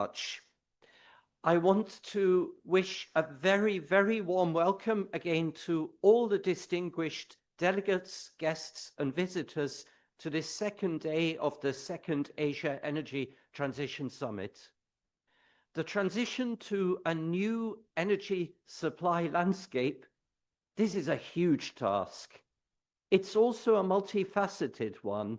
much. I want to wish a very, very warm welcome again to all the distinguished delegates, guests, and visitors to this second day of the second Asia Energy Transition Summit. The transition to a new energy supply landscape, this is a huge task. It's also a multifaceted one.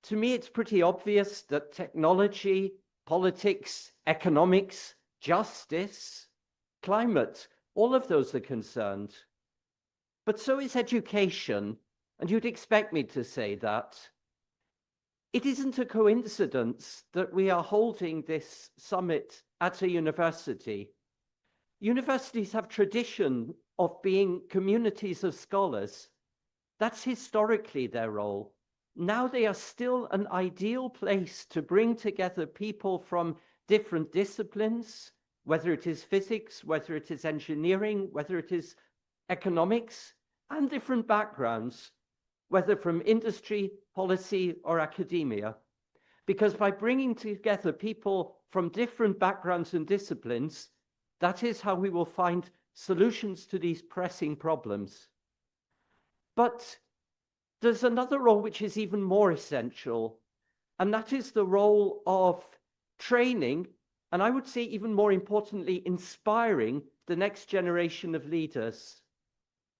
To me, it's pretty obvious that technology, politics, economics, justice, climate, all of those are concerned. But so is education, and you'd expect me to say that. It isn't a coincidence that we are holding this summit at a university. Universities have tradition of being communities of scholars. That's historically their role. Now they are still an ideal place to bring together people from different disciplines, whether it is physics, whether it is engineering, whether it is economics, and different backgrounds, whether from industry, policy, or academia. Because by bringing together people from different backgrounds and disciplines, that is how we will find solutions to these pressing problems. But there's another role which is even more essential, and that is the role of training, and I would say even more importantly, inspiring the next generation of leaders.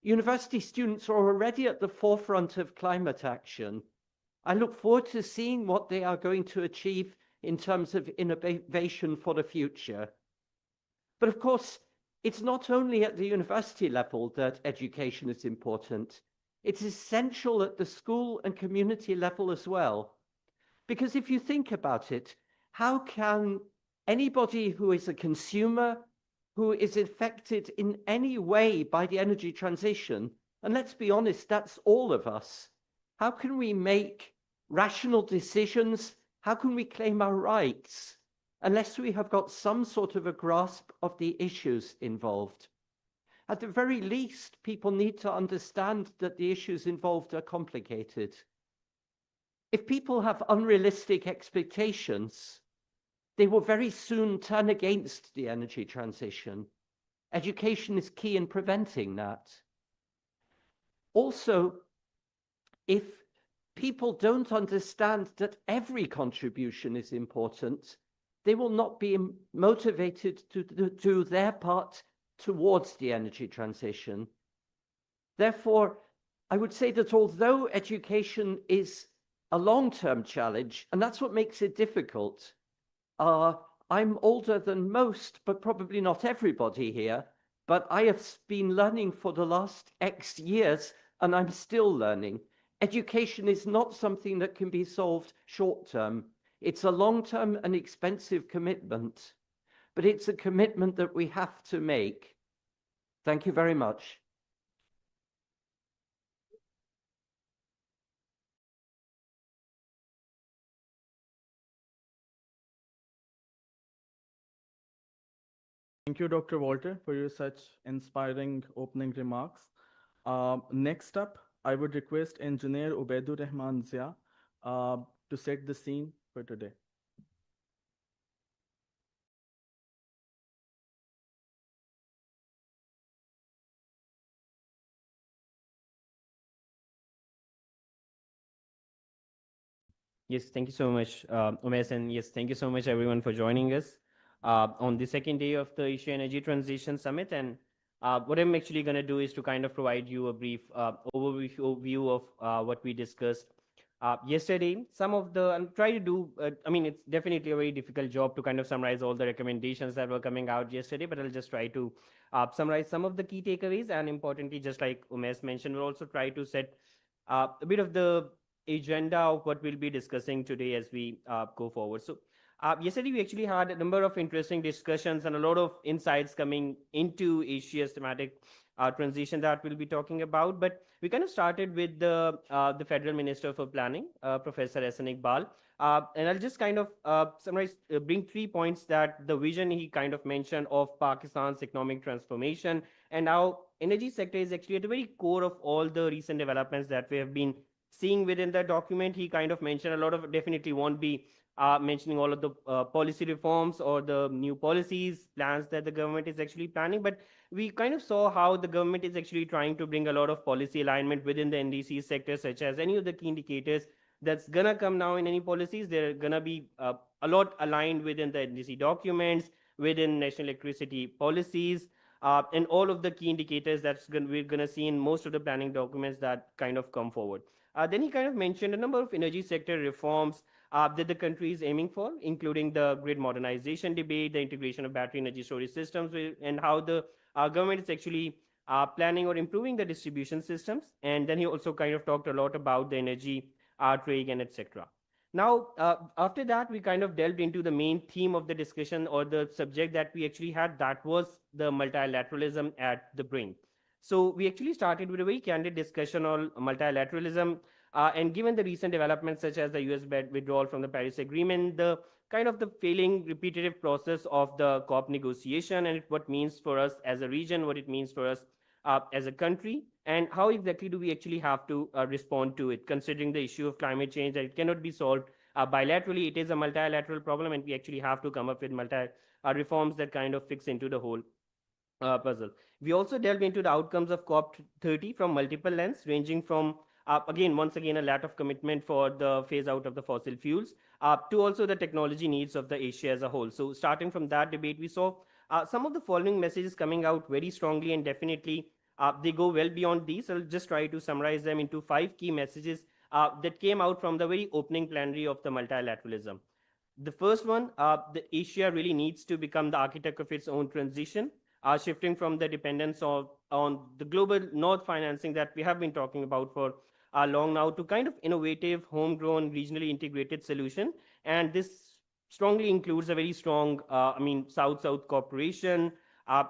University students are already at the forefront of climate action. I look forward to seeing what they are going to achieve in terms of innovation for the future. But of course, it's not only at the university level that education is important. It's essential at the school and community level as well. Because if you think about it, how can anybody who is a consumer, who is affected in any way by the energy transition, and let's be honest, that's all of us, how can we make rational decisions? How can we claim our rights unless we have got some sort of a grasp of the issues involved? At the very least, people need to understand that the issues involved are complicated. If people have unrealistic expectations, they will very soon turn against the energy transition. Education is key in preventing that. Also, if people don't understand that every contribution is important, they will not be motivated to do their part towards the energy transition. Therefore, I would say that although education is a long-term challenge, and that's what makes it difficult, I'm older than most, but probably not everybody here, but I have been learning for the last X years, and I'm still learning. Education is not something that can be solved short-term. It's a long-term and expensive commitment, but it's a commitment that we have to make. Thank you very much. Thank you, Dr. Walter, for your such inspiring opening remarks. Next up, I would request Engineer Ubaidur Rahman Zia to set the scene for today. Yes, thank you so much, Umesh, and yes, thank you so much, everyone, for joining us on the second day of the Asia Energy Transition Summit. And what I'm actually going to do is to kind of provide you a brief overview of what we discussed yesterday. Some of the, I'll try to do, I mean, it's definitely a very difficult job to kind of summarize all the recommendations that were coming out yesterday, but I'll just try to summarize some of the key takeaways. And importantly, just like Umesh mentioned, we'll also try to set a bit of the agenda of what we'll be discussing today as we go forward. So yesterday we actually had a number of interesting discussions and a lot of insights coming into Asia's thematic transition that we'll be talking about. But we kind of started with the Federal Minister for Planning, Professor Ehsan Iqbal. And I'll just kind of summarize, bring 3 points that the vision he kind of mentioned of Pakistan's economic transformation and how energy sector is actually at the very core of all the recent developments that we have been seeing within the document. He kind of mentioned a lot of definitely won't be mentioning all of the policy reforms or the new policies, plans that the government is actually planning. But we kind of saw how the government is actually trying to bring a lot of policy alignment within the NDC sector, such as any of the key indicators that's gonna come now in any policies. They're gonna be a lot aligned within the NDC documents, within national electricity policies, and all of the key indicators we're gonna see in most of the planning documents that kind of come forward. Then he kind of mentioned a number of energy sector reforms that the country is aiming for, including the grid modernization debate, the integration of battery energy storage systems, and how the government is actually planning or improving the distribution systems. And then he also kind of talked a lot about the energy trade and etc. Now, after that, we kind of delved into the main theme of the discussion or the subject that we actually had, that was the multilateralism at the brink. So we actually started with a very candid discussion on multilateralism, and given the recent developments such as the US withdrawal from the Paris Agreement, the kind of the failing repetitive process of the COP negotiation, and what means for us as a region, what it means for us as a country, and how exactly do we actually have to respond to it, considering the issue of climate change, that it cannot be solved bilaterally. It is a multilateral problem, and we actually have to come up with multi reforms that kind of fix into the whole puzzle. We also delved into the outcomes of COP30 from multiple lenses, ranging from once again, a lot of commitment for the phase out of the fossil fuels, to also the technology needs of the Asia as a whole. So starting from that debate, we saw some of the following messages coming out very strongly, and definitely they go well beyond these. I'll just try to summarize them into 5 key messages that came out from the very opening plenary of the multilateralism. The first one, the Asia really needs to become the architect of its own transition, shifting from the dependence on the global north financing that we have been talking about for long now, to kind of innovative, homegrown, regionally integrated solution. And this strongly includes a very strong, South-South cooperation,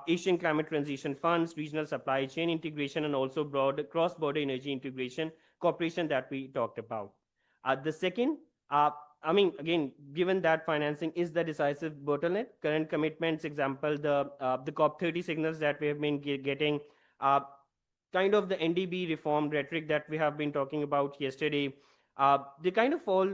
Asian climate transition funds, regional supply chain integration, and also broad cross-border energy integration cooperation that we talked about. The second, again, given that financing is the decisive bottleneck, current commitments, example, the COP30 signals that we have been getting, kind of the NDB reform rhetoric that we have been talking about yesterday, they kind of fall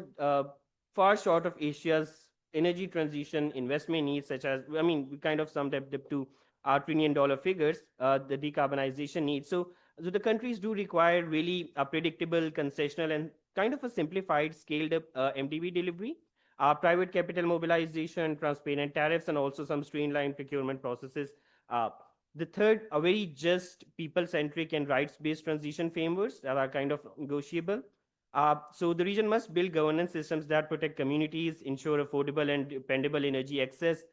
far short of Asia's energy transition investment needs, such as, we kind of summed up to $1 trillion figures, the decarbonization needs. So the countries do require really a predictable, concessional, and kind of a simplified, scaled up MDB delivery, private capital mobilization, transparent tariffs, and also some streamlined procurement processes. The third, a very just, people-centric, and rights-based transition frameworks that are kind of negotiable. So the region must build governance systems that protect communities, ensure affordable and dependable energy access,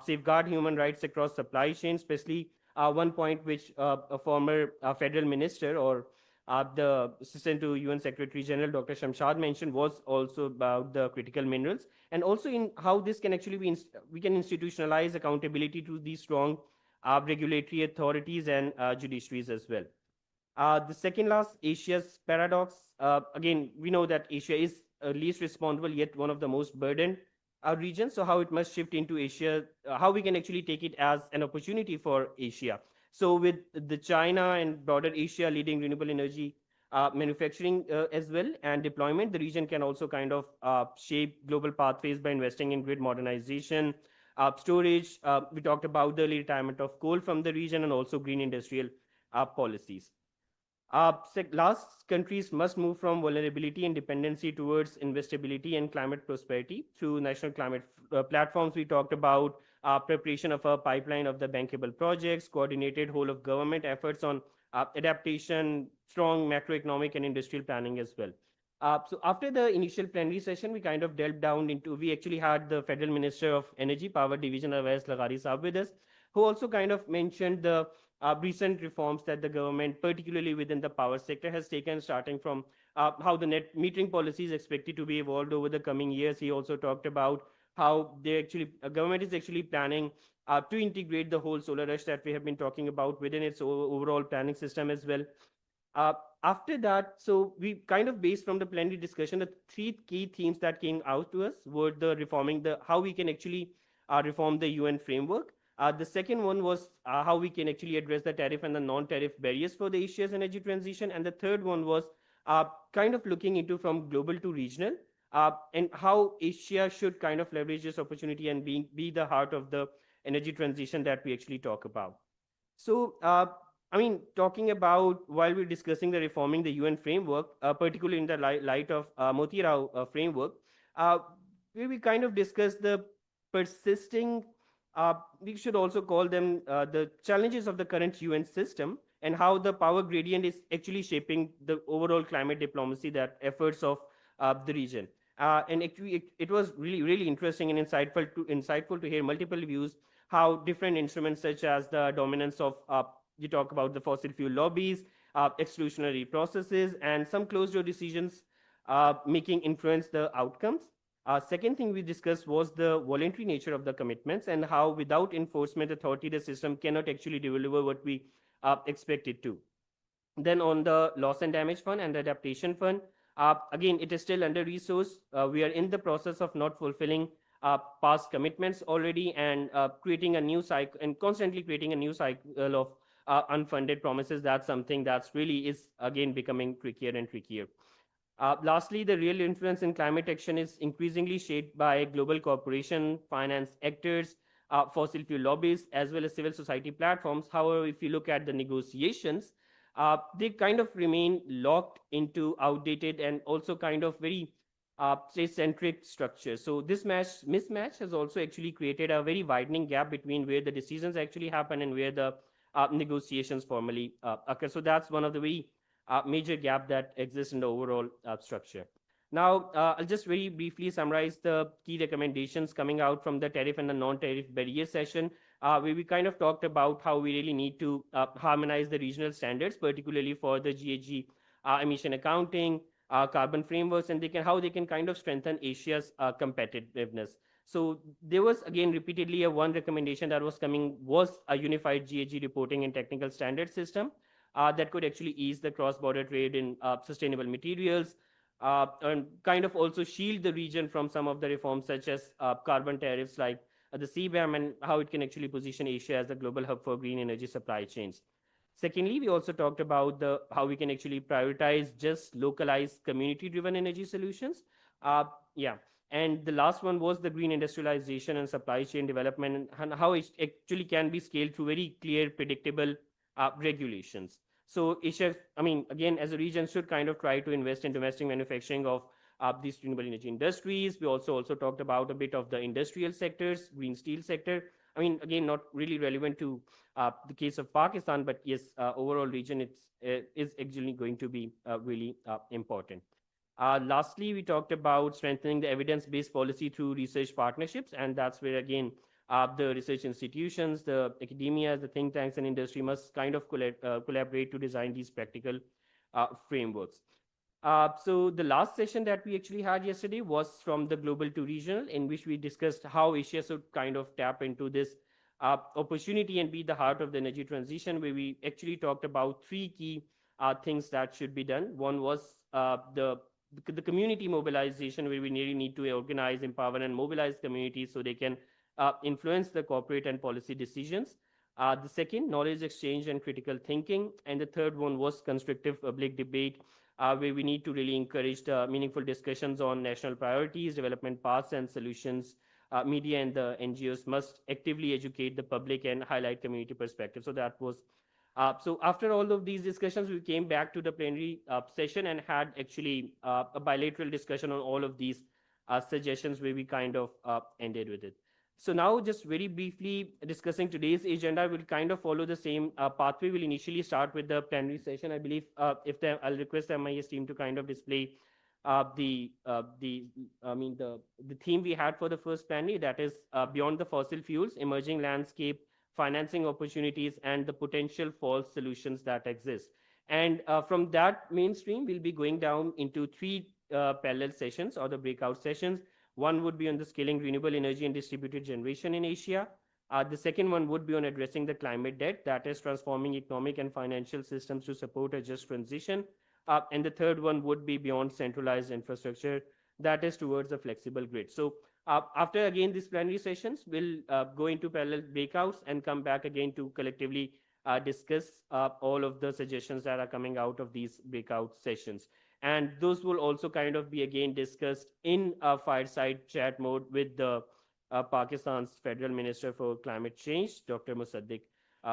safeguard human rights across supply chains, especially one point which a former federal minister, or the assistant to UN Secretary General, Dr. Shamshad, mentioned, was also about the critical minerals, and also in how this can actually be, we can institutionalize accountability to these strong regulatory authorities and judiciaries as well. The second last, Asia's paradox. Again, we know that Asia is least responsible, yet one of the most burdened regions. So how it must shift into Asia, how we can actually take it as an opportunity for Asia. So with the China and broader Asia leading renewable energy manufacturing as well and deployment, the region can also kind of shape global pathways by investing in grid modernization, storage. We talked about the early retirement of coal from the region, and also green industrial policies. Last, countries must move from vulnerability and dependency towards investability and climate prosperity through national climate platforms. We talked about preparation of a pipeline of the bankable projects, coordinated whole of government efforts on adaptation, strong macroeconomic and industrial planning as well. So after the initial plenary session, we kind of delved down into, we actually had the Federal Minister of Energy Power Division, Awais Laghari Saab, with us, who also kind of mentioned the recent reforms that the government, particularly within the power sector, has taken, starting from how the net metering policy is expected to be evolved over the coming years. He also talked about how they actually, government is actually planning to integrate the whole solar rush that we have been talking about within its overall planning system as well. After that, so we kind of, based from the plenary discussion, the 3 key themes that came out to us were the reforming, the how we can actually reform the UN framework. The second one was how we can actually address the tariff and the non-tariff barriers for the Asia's energy transition. And the third one was kind of looking into from global to regional, and how Asia should kind of leverage this opportunity and be the heart of the energy transition that we actually talk about. So, I mean, talking about while we're discussing the reforming the UN framework, particularly in the light of Moti Rao framework, uh, we kind of discuss the persisting, we should also call them the challenges of the current UN system and how the power gradient is actually shaping the overall climate diplomacy that efforts of the region. And actually, it was really, really interesting and insightful to hear multiple views how different instruments such as the dominance of you talk about the fossil fuel lobbies, exclusionary processes, and some closed door decisions making influence the outcomes. Second thing we discussed was the voluntary nature of the commitments and how without enforcement authority, the system cannot actually deliver what we expect it to. Then on the loss and damage fund and the adaptation fund, again, it is still under resourced. We are in the process of not fulfilling past commitments already and creating a new cycle and constantly creating a new cycle of unfunded promises. That's something that's really is again becoming trickier and trickier. Lastly, the real influence in climate action is increasingly shaped by global corporation, finance actors, fossil fuel lobbies, as well as civil society platforms. However, if you look at the negotiations, they kind of remain locked into outdated and also kind of very say centric structures. So this mismatch has also actually created a very widening gap between where the decisions actually happen and where the negotiations formally occur. So that's one of the very major gap that exists in the overall structure. Now, I'll just very briefly summarize the key recommendations coming out from the tariff and the non-tariff barrier session, where we kind of talked about how we really need to harmonize the regional standards, particularly for the GHG emission accounting, carbon frameworks, and how they can kind of strengthen Asia's competitiveness. So there was again repeatedly a one recommendation that was coming was a unified GHG reporting and technical standard system that could actually ease the cross-border trade in sustainable materials, and kind of also shield the region from some of the reforms such as carbon tariffs like the CBAM and how it can actually position Asia as a global hub for green energy supply chains. Secondly, we also talked about how we can actually prioritize just localized community-driven energy solutions. Yeah, and the last one was the green industrialization and supply chain development and how it actually can be scaled through very clear, predictable regulations. So Asia, I mean, again, as a region, should kind of try to invest in domestic manufacturing of these renewable energy industries. We also talked about a bit of the industrial sectors, green steel sector. I mean, again, not really relevant to the case of Pakistan, but yes, overall region is actually going to be really important. Lastly, we talked about strengthening the evidence-based policy through research partnerships, and that's where again the research institutions, the academia, the think tanks, and industry must kind of collaborate to design these practical frameworks. So the last session that we actually had yesterday was from the global to regional, in which we discussed how Asia should kind of tap into this opportunity and be the heart of the energy transition, where we actually talked about three key things that should be done. One was the community mobilization, where we really need to organize, empower, and mobilize communities so they can influence the corporate and policy decisions. The second, knowledge exchange and critical thinking. And the third one was constructive public debate, where we need to really encourage the meaningful discussions on national priorities, development paths, and solutions. Media and the NGOs must actively educate the public and highlight community perspective. So that was so after all of these discussions, we came back to the plenary session and had actually a bilateral discussion on all of these suggestions, where we kind of ended with it. So now, just very briefly discussing today's agenda, we'll kind of follow the same pathway. We'll initially start with the plenary session. I believe I'll request the MIS team to kind of display the theme we had for the first plenary, that is beyond the fossil fuels, emerging landscape, financing opportunities, and the potential false solutions that exist. And from that mainstream, we'll be going down into three parallel sessions or the breakout sessions. One would be on the scaling renewable energy and distributed generation in Asia. The second one would be on addressing the climate debt, that is transforming economic and financial systems to support a just transition. And the third one would be beyond centralized infrastructure, that is towards a flexible grid. So after again these plenary sessions, we'll go into parallel breakouts and come back again to collectively discuss all of the suggestions that are coming out of these breakout sessions. And those will also kind of be again discussed in a fireside chat mode with the Pakistan's Federal Minister for Climate Change, Dr. Musaddiq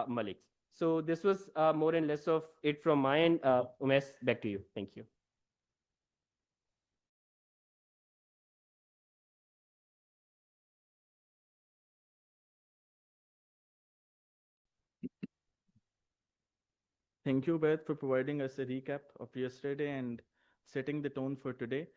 Malik. So this was more and less of it from my end. Umesh, back to you. Thank you. Thank you, Beth, for providing us a recap of yesterday and setting the tone for today.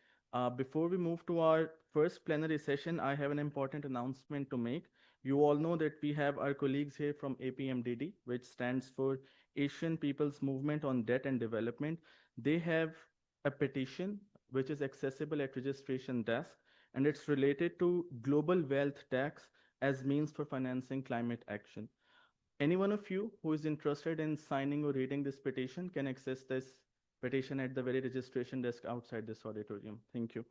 Before we move to our first plenary session, I have an important announcement to make. You all know that we have our colleagues here from APMDD, which stands for Asian People's Movement on Debt and Development. They have a petition which is accessible at registration desk, and it's related to global wealth tax as means for financing climate action. Any one of you who is interested in signing or reading this petition can access this petition at the very registration desk outside this auditorium. Thank you.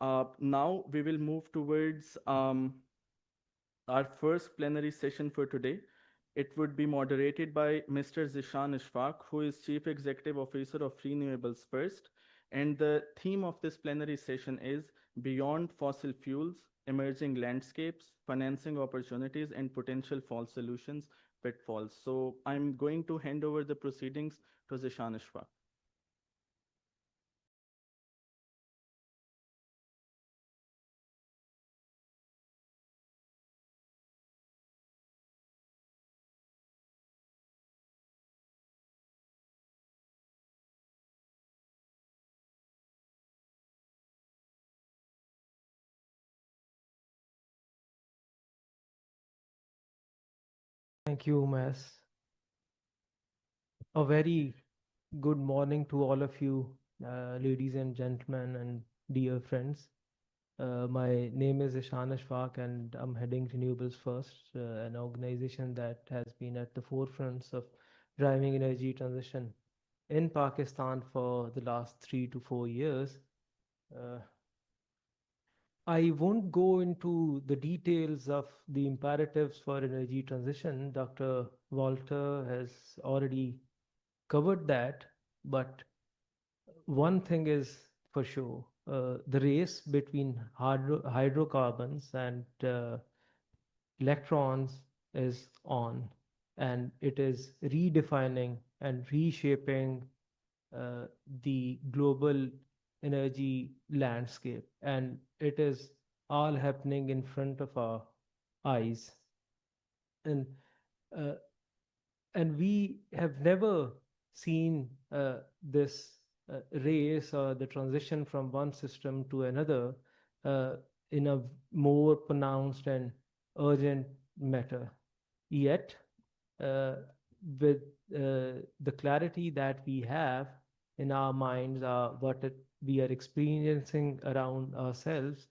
Now we will move towards our first plenary session for today. It would be moderated by Mr. Zishan Ishfaq, who is Chief Executive Officer of Renewables First. And the theme of this plenary session is Beyond Fossil Fuels, Emerging Landscapes, Financing Opportunities, and Potential False Solutions, Pitfalls. So I'm going to hand over the proceedings to Zishan Ishfaq. Thank you, Umas. A very good morning to all of you, ladies and gentlemen, and dear friends. My name is Ishan Ashfaq, and I'm heading Renewables First, an organization that has been at the forefront of driving energy transition in Pakistan for the last 3 to 4 years. Uh, I won't go into the details of the imperatives for energy transition. Dr. Walter has already covered that, but one thing is for sure, the race between hydrocarbons and electrons is on, and it is redefining and reshaping the global energy landscape, and it is all happening in front of our eyes. And uh, and we have never seen this race or the transition from one system to another uh, in a more pronounced and urgent matter. Yet, uh, with the clarity that we have in our minds, we are experiencing around ourselves,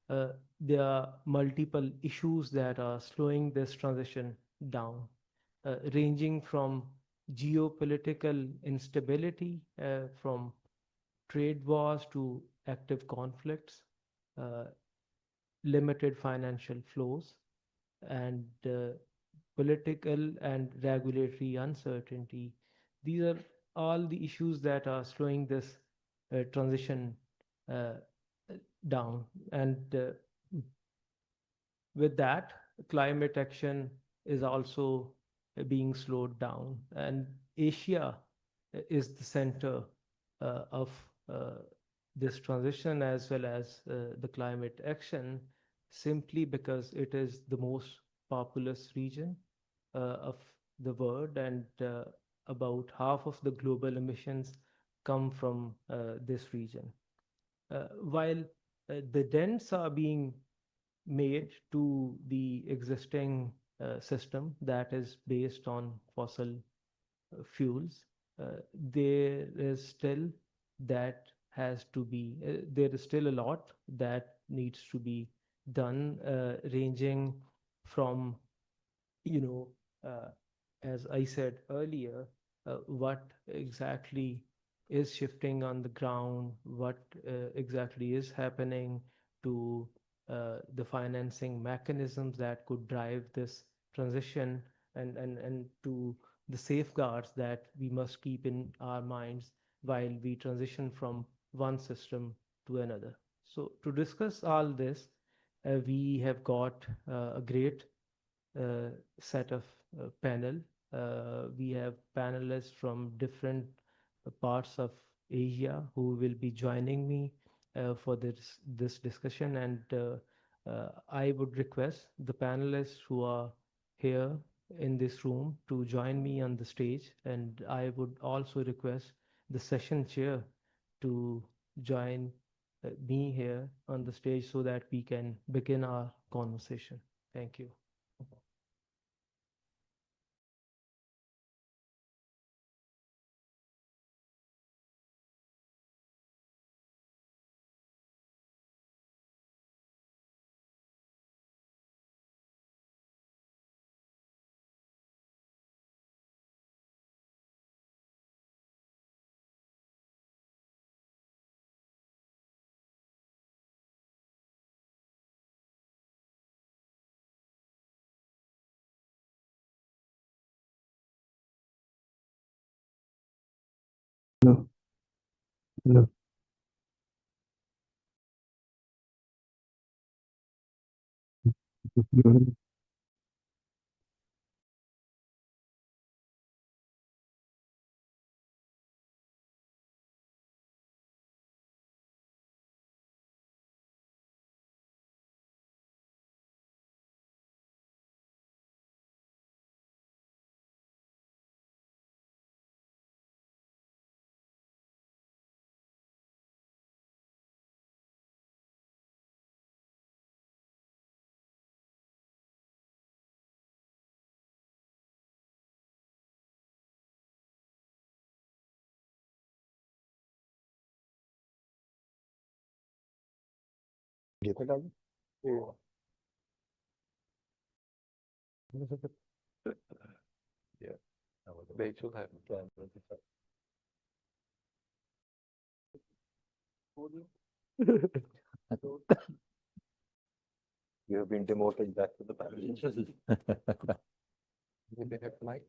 uh, there are multiple issues that are slowing this transition down, ranging from geopolitical instability, from trade wars to active conflicts, uh, limited financial flows, and political and regulatory uncertainty. These are all the issues that are slowing this transition uh, down. And with that, climate action is also being slowed down. And Asia is the center of this transition as well as the climate action, simply because it is the most populous region of the world, and about half of the global emissions come from this region. While the dents are being made to the existing system that is based on fossil fuels, there is still there is still a lot that needs to be done, ranging from, you know, as I said earlier, what exactly is shifting on the ground, what exactly is happening to the financing mechanisms that could drive this transition, and to the safeguards that we must keep in our minds while we transition from one system to another. So to discuss all this, we have got a great set of panel. We have panelists from different parts of Asia who will be joining me for this discussion, and I would request the panelists who are here in this room to join me on the stage, and I would also request the session chair to join me here on the stage so that we can begin our conversation. Thank you. No, no. No. Give it up. Yeah. They should have a plan. You have been demoted back to the panel. Did they have mic?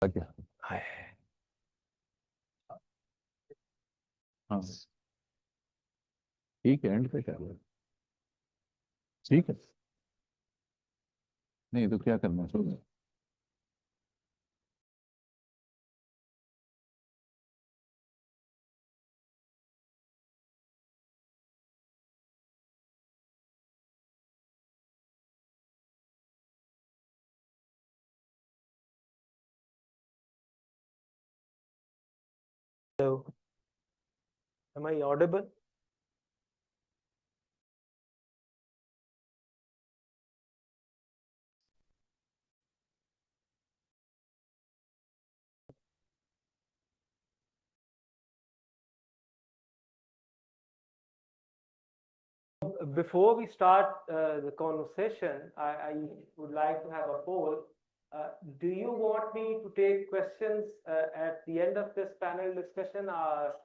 Okay. हाँ ठीक है, and पे कर लो। ठीक है, नहीं तो क्या करना है? Hello. Am I audible? Before we start the conversation, I would like to have a poll. Do you want me to take questions at the end of this panel discussion, or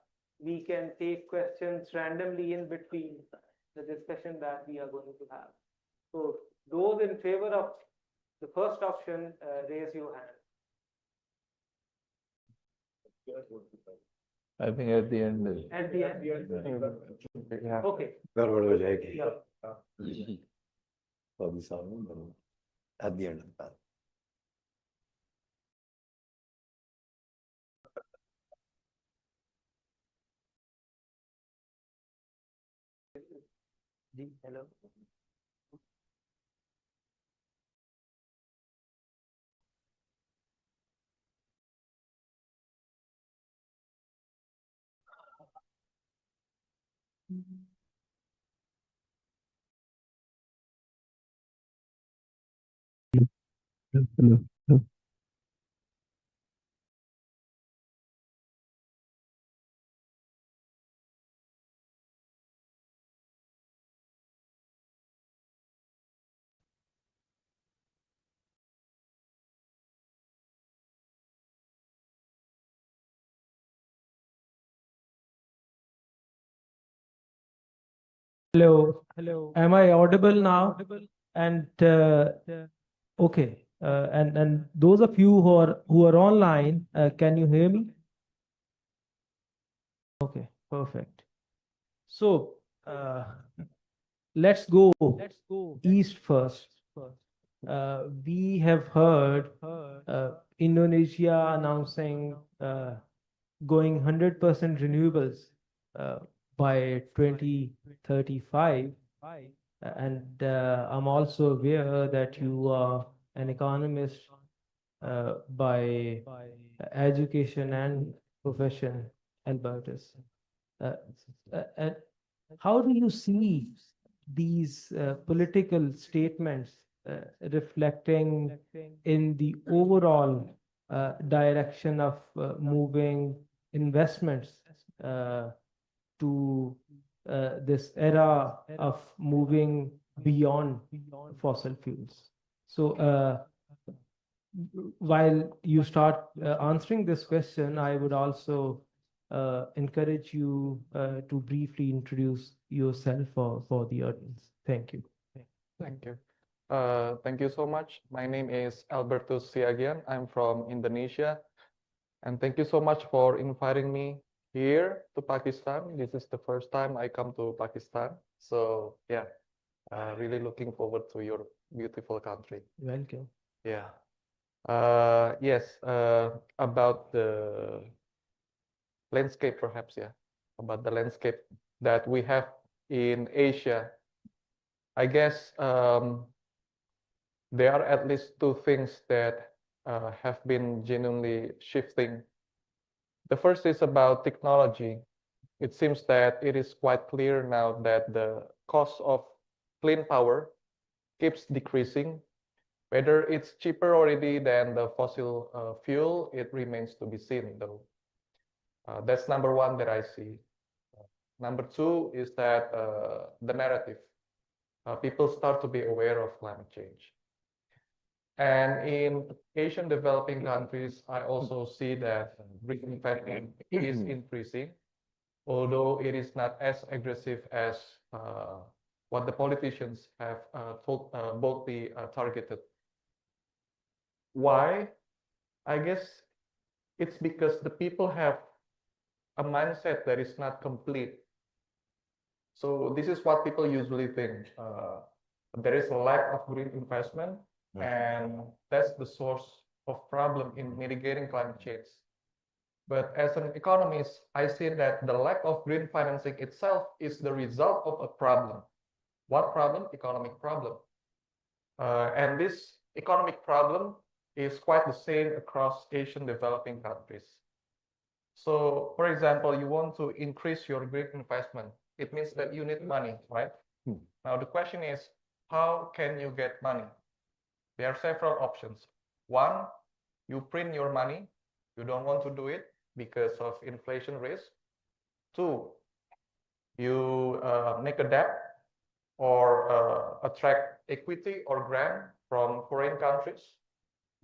we can take questions randomly in between the discussion that we are going to have? So those in favor of the first option, raise your hand. I think at the end. At the end? Yeah. Okay. गड़बड़ हो जाएगी। Yeah. For the sound, at the end of that. Hello. Hello. Hello. Hello. Am I audible now? And okay. And those of you who are online, can you hear me? Okay, perfect. So let's go east first. We have heard Indonesia announcing going 100% renewables by 2035. And I'm also aware that you are an economist by education and profession, Albertus. And how do you see these political statements reflecting in the overall direction of moving investments to this era of moving beyond fossil fuels? So, while you start answering this question, I would also encourage you to briefly introduce yourself for the audience. Thank you. Thank you. Thank you so much. My name is Albertus Siagian. I'm from Indonesia. And thank you so much for inviting me here to Pakistan. This is the first time I come to Pakistan. So yeah, really looking forward to your beautiful country. Welcome. Yeah. Yes, about the landscape perhaps, yeah. About the landscape that we have in Asia. I guess there are at least two things that have been genuinely shifting. The first is about technology. It seems that it is quite clear now that the cost of clean power keeps decreasing. Whether it's cheaper already than the fossil fuel, it remains to be seen though. That's number one that I see. Number two is that the narrative. People start to be aware of climate change. And in Asian developing countries, I also see that green investment is increasing, although it is not as aggressive as what the politicians have boldly targeted. Why? I guess it's because the people have a mindset that is not complete. So this is what people usually think. There is a lack of green investment, and that's the source of problem in mitigating climate change. But as an economist, I see that the lack of green financing itself is the result of a problem. What problem? Economic problem. And this economic problem is quite the same across Asian developing countries. So, for example, you want to increase your green investment. It means that you need money, right? Now, the question is, how can you get money? There are several options. One, you print your money. You don't want to do it because of inflation risk. Two, you make a debt or attract equity or grant from foreign countries.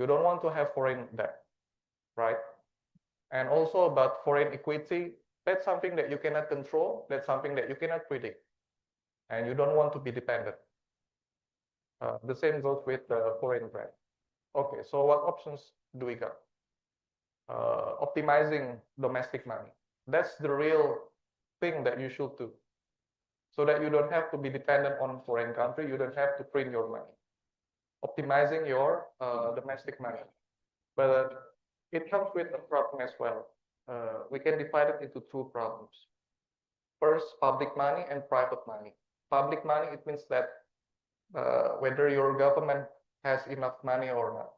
You don't want to have foreign debt, right? And also about foreign equity, that's something that you cannot control. That's something that you cannot predict. And you don't want to be dependent. The same goes with the foreign grant. Okay, so what options do we got? Optimizing domestic money. That's the real thing that you should do. So that you don't have to be dependent on foreign country. You don't have to print your money. Optimizing your domestic money. But it comes with a problem as well. We can divide it into two problems. First, public money and private money. Public money, it means that whether your government has enough money or not.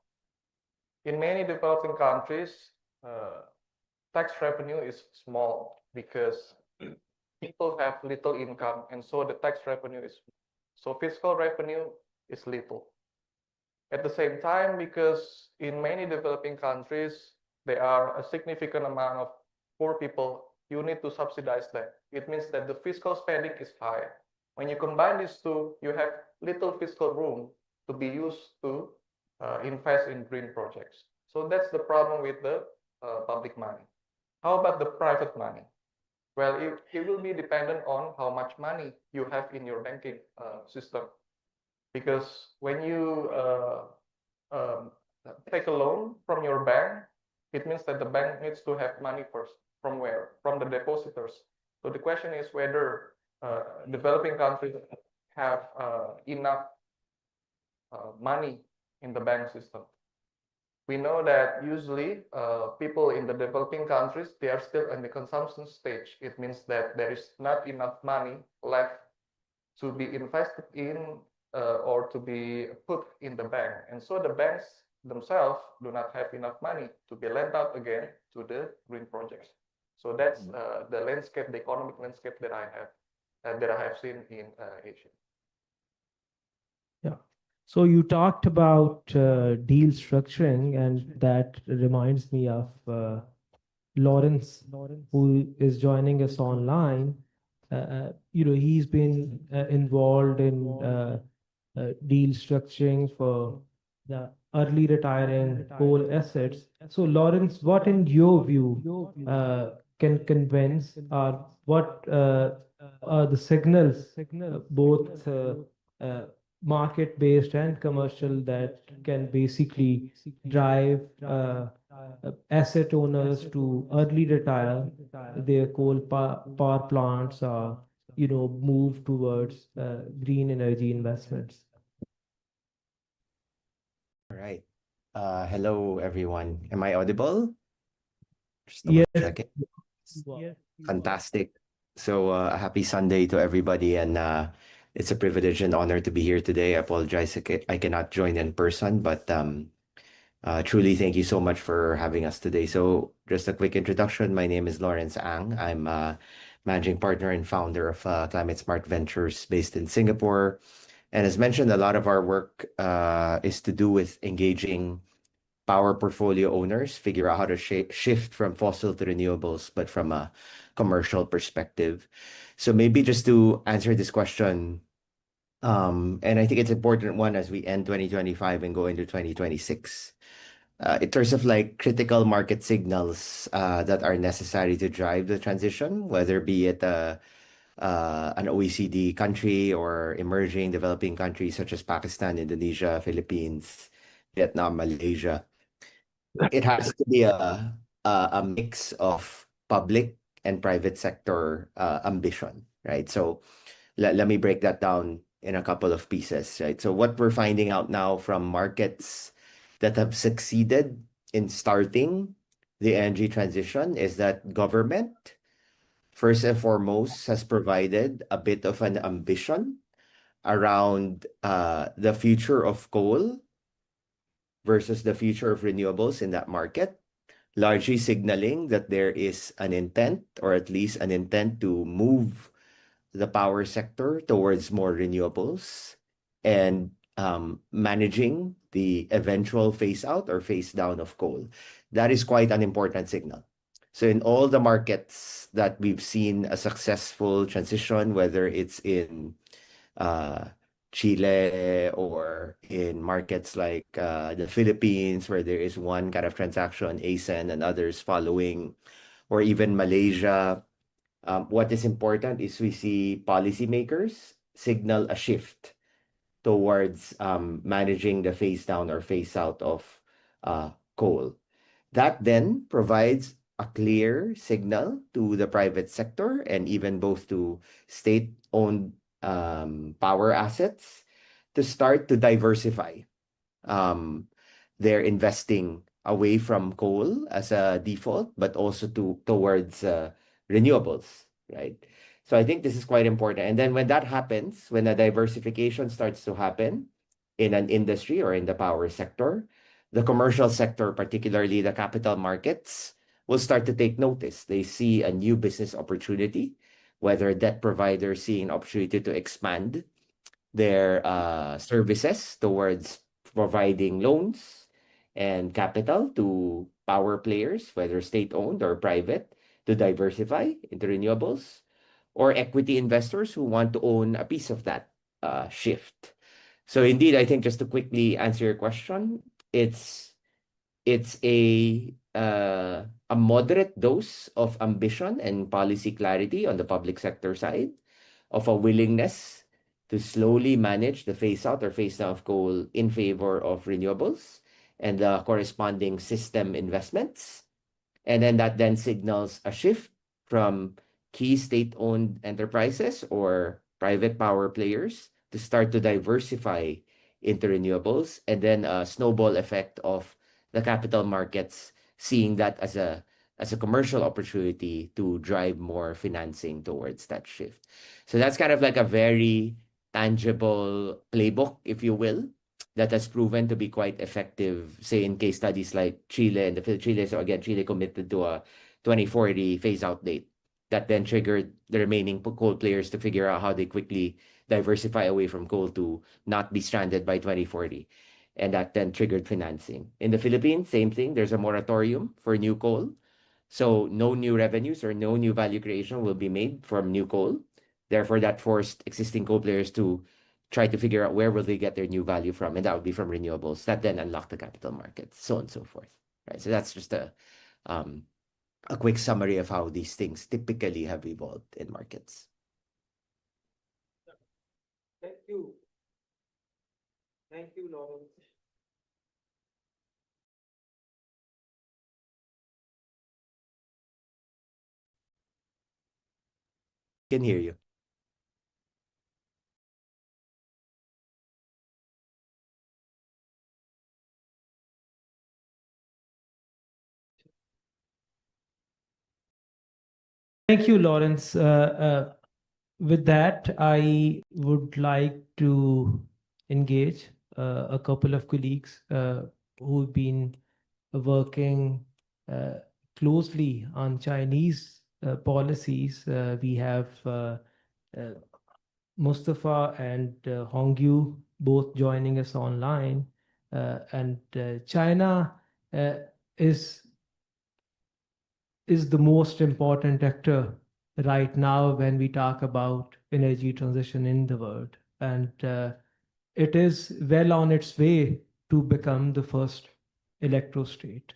In many developing countries, tax revenue is small because people have little income, and so the tax revenue is so fiscal revenue is little. At the same time, because in many developing countries, there are a significant amount of poor people, you need to subsidize that. It means that the fiscal spending is high. When you combine these two, you have little fiscal room to be used to invest in green projects. So that's the problem with the public money. How about the private money? Well, it will be dependent on how much money you have in your banking system. Because when you take a loan from your bank, it means that the bank needs to have money first. From where? From the depositors. So the question is whether developing countries have enough money in the bank system. We know that usually people in the developing countries, they are still in the consumption stage. It means that there is not enough money left to be invested in or to be put in the bank. And so the banks themselves do not have enough money to be lent out again to the green projects. So that's the landscape, the economic landscape that I have seen in Asia. Yeah. So you talked about deal structuring, and that reminds me of Lawrence, who is joining us online. He's been involved in deal structuring for the early retiring coal assets. So, Lawrence, what in your view can convince, or what are the signals, both market-based and commercial, that can basically drive asset owners to early retire their coal power plants, or move towards green energy investments? All right. Hello, everyone. Am I audible? Just Yes. double check it. Fantastic. So, happy Sunday to everybody, and it's a privilege and honor to be here today. I apologize I cannot join in person, but truly thank you so much for having us today. So, just a quick introduction. My name is Lawrence Ang. I'm a managing partner and founder of Climate Smart Ventures based in Singapore. And as mentioned, a lot of our work is to do with engaging power portfolio owners, figure out how to shift from fossil to renewables, but from a commercial perspective. So maybe just to answer this question, and I think it's an important one as we end 2025 and go into 2026. In terms of like critical market signals that are necessary to drive the transition, whether be it an OECD country or emerging developing countries such as Pakistan, Indonesia, Philippines, Vietnam, Malaysia. It has to be a mix of public and private sector ambition, right? So let me break that down in a couple of pieces, right? So what we're finding out now from markets that have succeeded in starting the energy transition is that government, first and foremost, has provided a bit of an ambition around the future of coal versus the future of renewables in that market, largely signaling that there is an intent, or at least an intent, to move the power sector towards more renewables and managing the eventual phase out or phase down of coal. That is quite an important signal. So in all the markets that we've seen a successful transition, whether it's in Chile or in markets like the Philippines, where there is one kind of transaction, ASEN, and others following, or even Malaysia, what is important is we see policymakers signal a shift towards managing the phase down or phase out of coal. That then provides a clear signal to the private sector and even both to state-owned power assets to start to diversify their investing away from coal as a default, but also towards renewables, right? So I think this is quite important. And then when that happens, when a diversification starts to happen in an industry or in the power sector, the commercial sector, particularly the capital markets, will start to take notice. They see a new business opportunity, whether debt providers see an opportunity to expand their services towards providing loans and capital to power players, whether state-owned or private, to diversify into renewables, or equity investors who want to own a piece of that shift. So indeed, I think just to quickly answer your question, it's a moderate dose of ambition and policy clarity on the public sector side, of a willingness to slowly manage the phase out or phase down of coal in favor of renewables and the corresponding system investments. And then that then signals a shift from key state-owned enterprises or private power players to start to diversify into renewables, and then a snowball effect of the capital markets seeing that as a commercial opportunity to drive more financing towards that shift. So that's kind of like a very tangible playbook, if you will, that has proven to be quite effective, say in case studies like Chile and Chile. So again, Chile committed to a 2040 phase out date that then triggered the remaining coal players to figure out how they quickly diversify away from coal to not be stranded by 2040. And that then triggered financing. In the Philippines, same thing. There's a moratorium for new coal. So no new revenues or no new value creation will be made from new coal. Therefore, that forced existing coal players to try to figure out where will they get their new value from, and that would be from renewables. That then unlocked the capital markets, so on and so forth. Right. So that's just a quick summary of how these things typically have evolved in markets. Thank you. Thank you, Lawrence. Can hear you. Thank you, Lawrence. With that, I would like to engage a couple of colleagues who've been working closely on Chinese policies. We have Mustafa and Hongyu both joining us online. And China is the most important actor right now when we talk about energy transition in the world. And it is well on its way to become the first electrostate.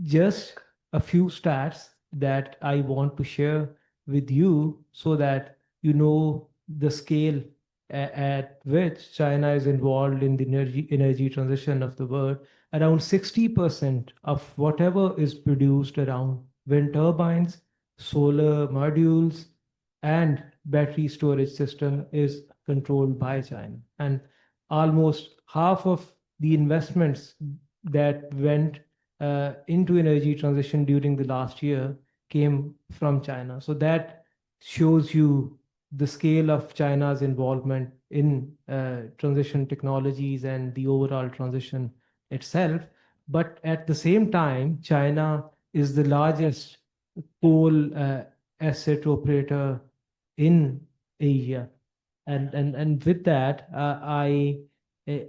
Just a few stats that I want to share with you so that you know the scale at which China is involved in the energy transition of the world. Around 60% of whatever is produced around wind turbines, solar modules, and battery storage system is controlled by China. And almost half of the investments that went into energy transition during the last year came from China. So that shows you the scale of China's involvement in transition technologies and the overall transition itself. But at the same time, China is the largest coal asset operator in Asia. And with that, I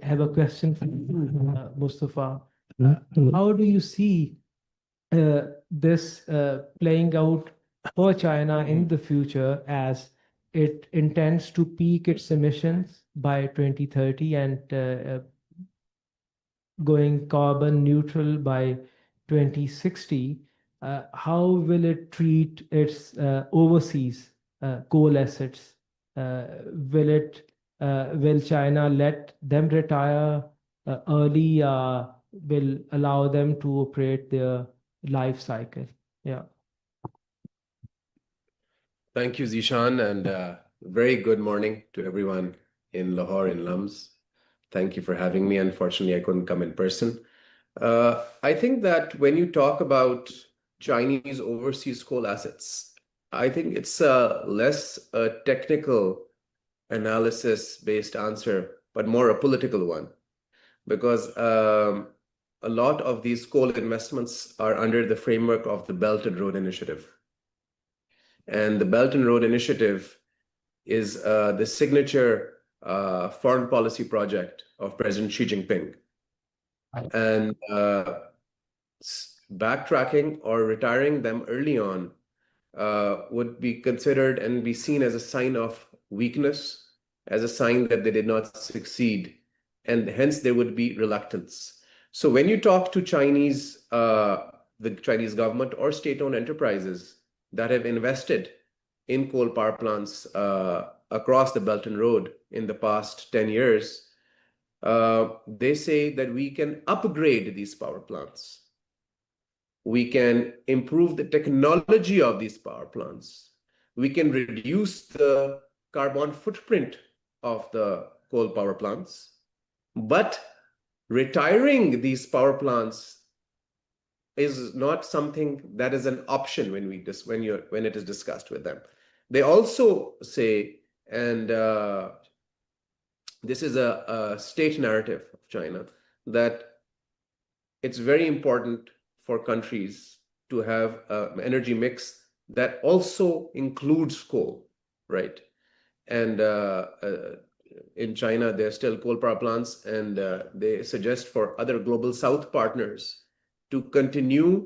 have a question for you, Mustafa. How do you see this playing out for China in the future as it intends to peak its emissions by 2030 and going carbon neutral by 2060? How will it treat its overseas coal assets? Will China let them retire early? Will allow them to operate their life cycle? Yeah. Thank you, Zishan, and very good morning to everyone in Lahore and Lums. Thank you for having me. Unfortunately, I couldn't come in person. I think that when you talk about Chinese overseas coal assets, I think it's less a technical analysis-based answer, but more a political one, because a lot of these coal investments are under the framework of the Belt and Road Initiative. And the Belt and Road Initiative is the signature foreign policy project of President Xi Jinping. And backtracking or retiring them early on would be considered and be seen as a sign of weakness, as a sign that they did not succeed, and hence there would be reluctance. So when you talk to the Chinese government or state-owned enterprises that have invested in coal power plants across the Belt and Road in the past 10 years, they say that we can upgrade these power plants. We can improve the technology of these power plants. We can reduce the carbon footprint of the coal power plants. But retiring these power plants is not something that is an option when it is discussed with them. They also say, and this is a state narrative of China, that it's very important for countries to have an energy mix that also includes coal, right? And in China, there are still coal power plants, and they suggest for other global South partners to continue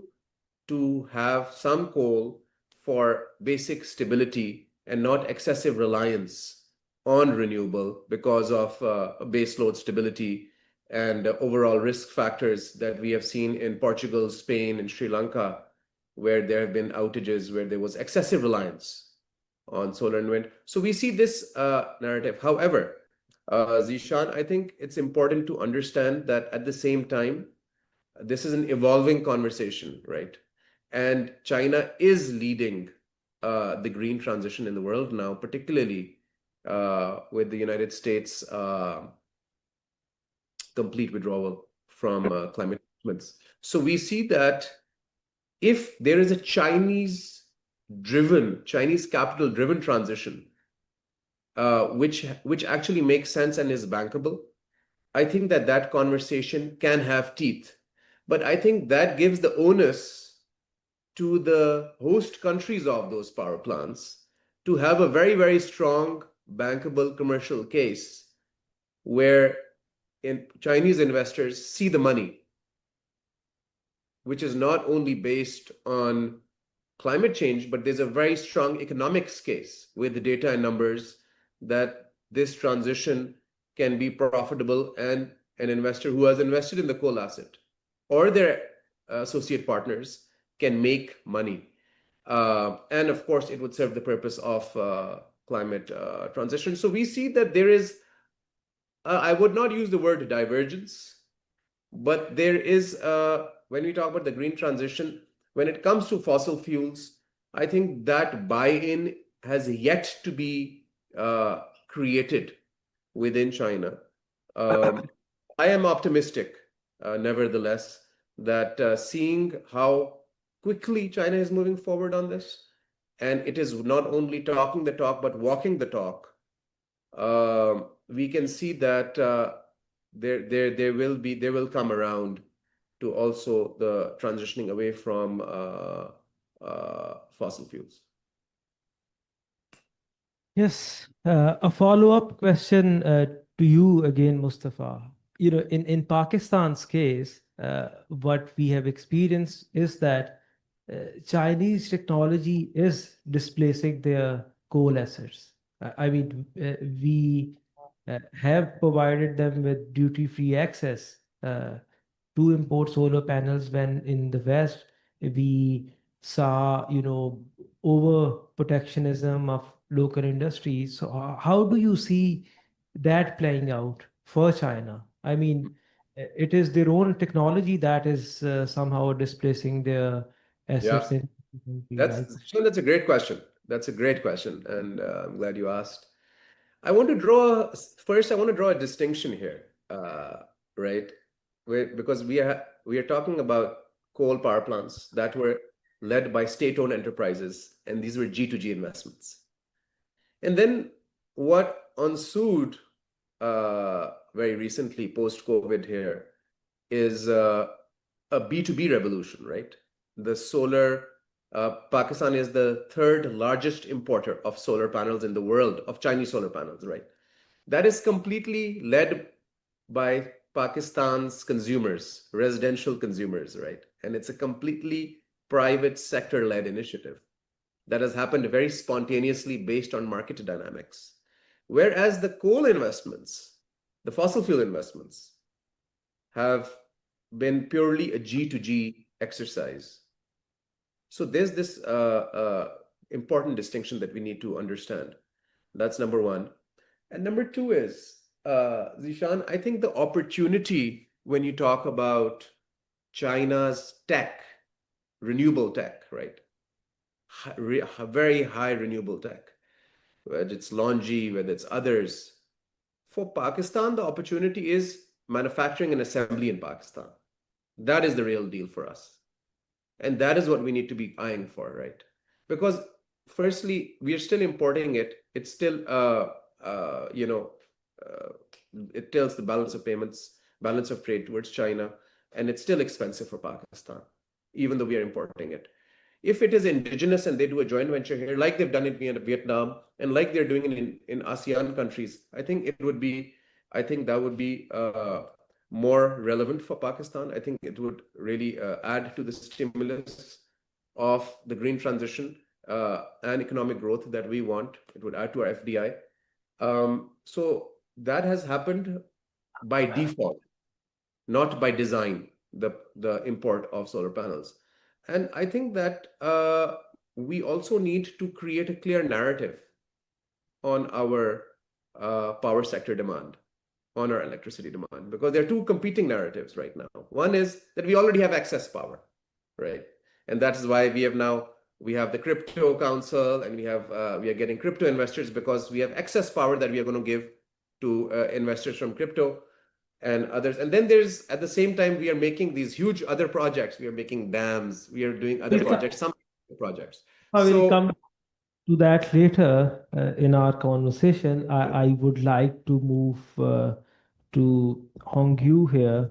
to have some coal for basic stability and not excessive reliance on renewable because of baseload stability and overall risk factors that we have seen in Portugal, Spain, and Sri Lanka, where there have been outages, where there was excessive reliance on solar and wind. So we see this narrative. However, Zishan, I think it's important to understand that at the same time, this is an evolving conversation, right? And China is leading the green transition in the world now, particularly with the United States complete withdrawal from climate commitments. So we see that if there is a Chinese capital-driven transition, which actually makes sense and is bankable, I think that conversation can have teeth. But I think that gives the onus to the host countries of those power plants to have a very, very strong bankable commercial case where Chinese investors see the money, which is not only based on climate change, but there's a very strong economics case with the data and numbers that this transition can be profitable, and an investor who has invested in the coal asset or their associate partners can make money. And of course, it would serve the purpose of climate transition. So we see that there is, I would not use the word divergence, but there is, when we talk about the green transition, when it comes to fossil fuels, I think that buy-in has yet to be created within China. I am optimistic, nevertheless, that seeing how quickly China is moving forward on this, and it is not only talking the talk, but walking the talk, we can see that they will come around to also the transitioning away from fossil fuels. Yes, a follow-up question to you again, Mustafa. In Pakistan's case, what we have experienced is that Chinese technology is displacing their coal assets. I mean, we have provided them with duty-free access to import solar panels when in the West we saw, over protectionism of local industries. So how do you see that playing out for China? I mean, it is their own technology that is somehow displacing their assets. That's a great question. That's a great question, and I'm glad you asked. I want to draw a distinction here, right? Because we are talking about coal power plants that were led by state-owned enterprises, and these were G2G investments. And then what ensued very recently, post-COVID here, is a B2B revolution, right? The solar, Pakistan is the third largest importer of solar panels in the world, of Chinese solar panels, right? That is completely led by Pakistan's consumers, residential consumers, right? And it's a completely private sector-led initiative that has happened very spontaneously based on market dynamics. Whereas the coal investments, the fossil fuel investments, have been purely a G2G exercise. So there's this important distinction that we need to understand. That's number one. And number two is, Zishan, I think the opportunity when you talk about China's tech, renewable tech, right? Very high renewable tech, whether it's LONGi, whether it's others. For Pakistan, the opportunity is manufacturing and assembly in Pakistan. That is the real deal for us. And that is what we need to be eyeing for, right? Because firstly, we are still importing it. It's still, it tells the balance of payments, balance of trade towards China, and it's still expensive for Pakistan, even though we are importing it. If it is indigenous and they do a joint venture here, like they've done it in Vietnam and like they're doing it in ASEAN countries, I think that would be more relevant for Pakistan. I think it would really add to the stimulus of the green transition and economic growth that we want. It would add to our FDI. So that has happened by default, not by design, the import of solar panels. And I think that we also need to create a clear narrative on our power sector demand, on our electricity demand, because there are two competing narratives right now. One is that we already have excess power, right? And that is why we have the crypto council, and we are getting crypto investors because we have excess power that we are going to give to investors from crypto and others. And then there's, at the same time, we are making these huge other projects. We are making dams. We are doing other projects, some projects. I will come to that later in our conversation. I would like to move to Hongyu here,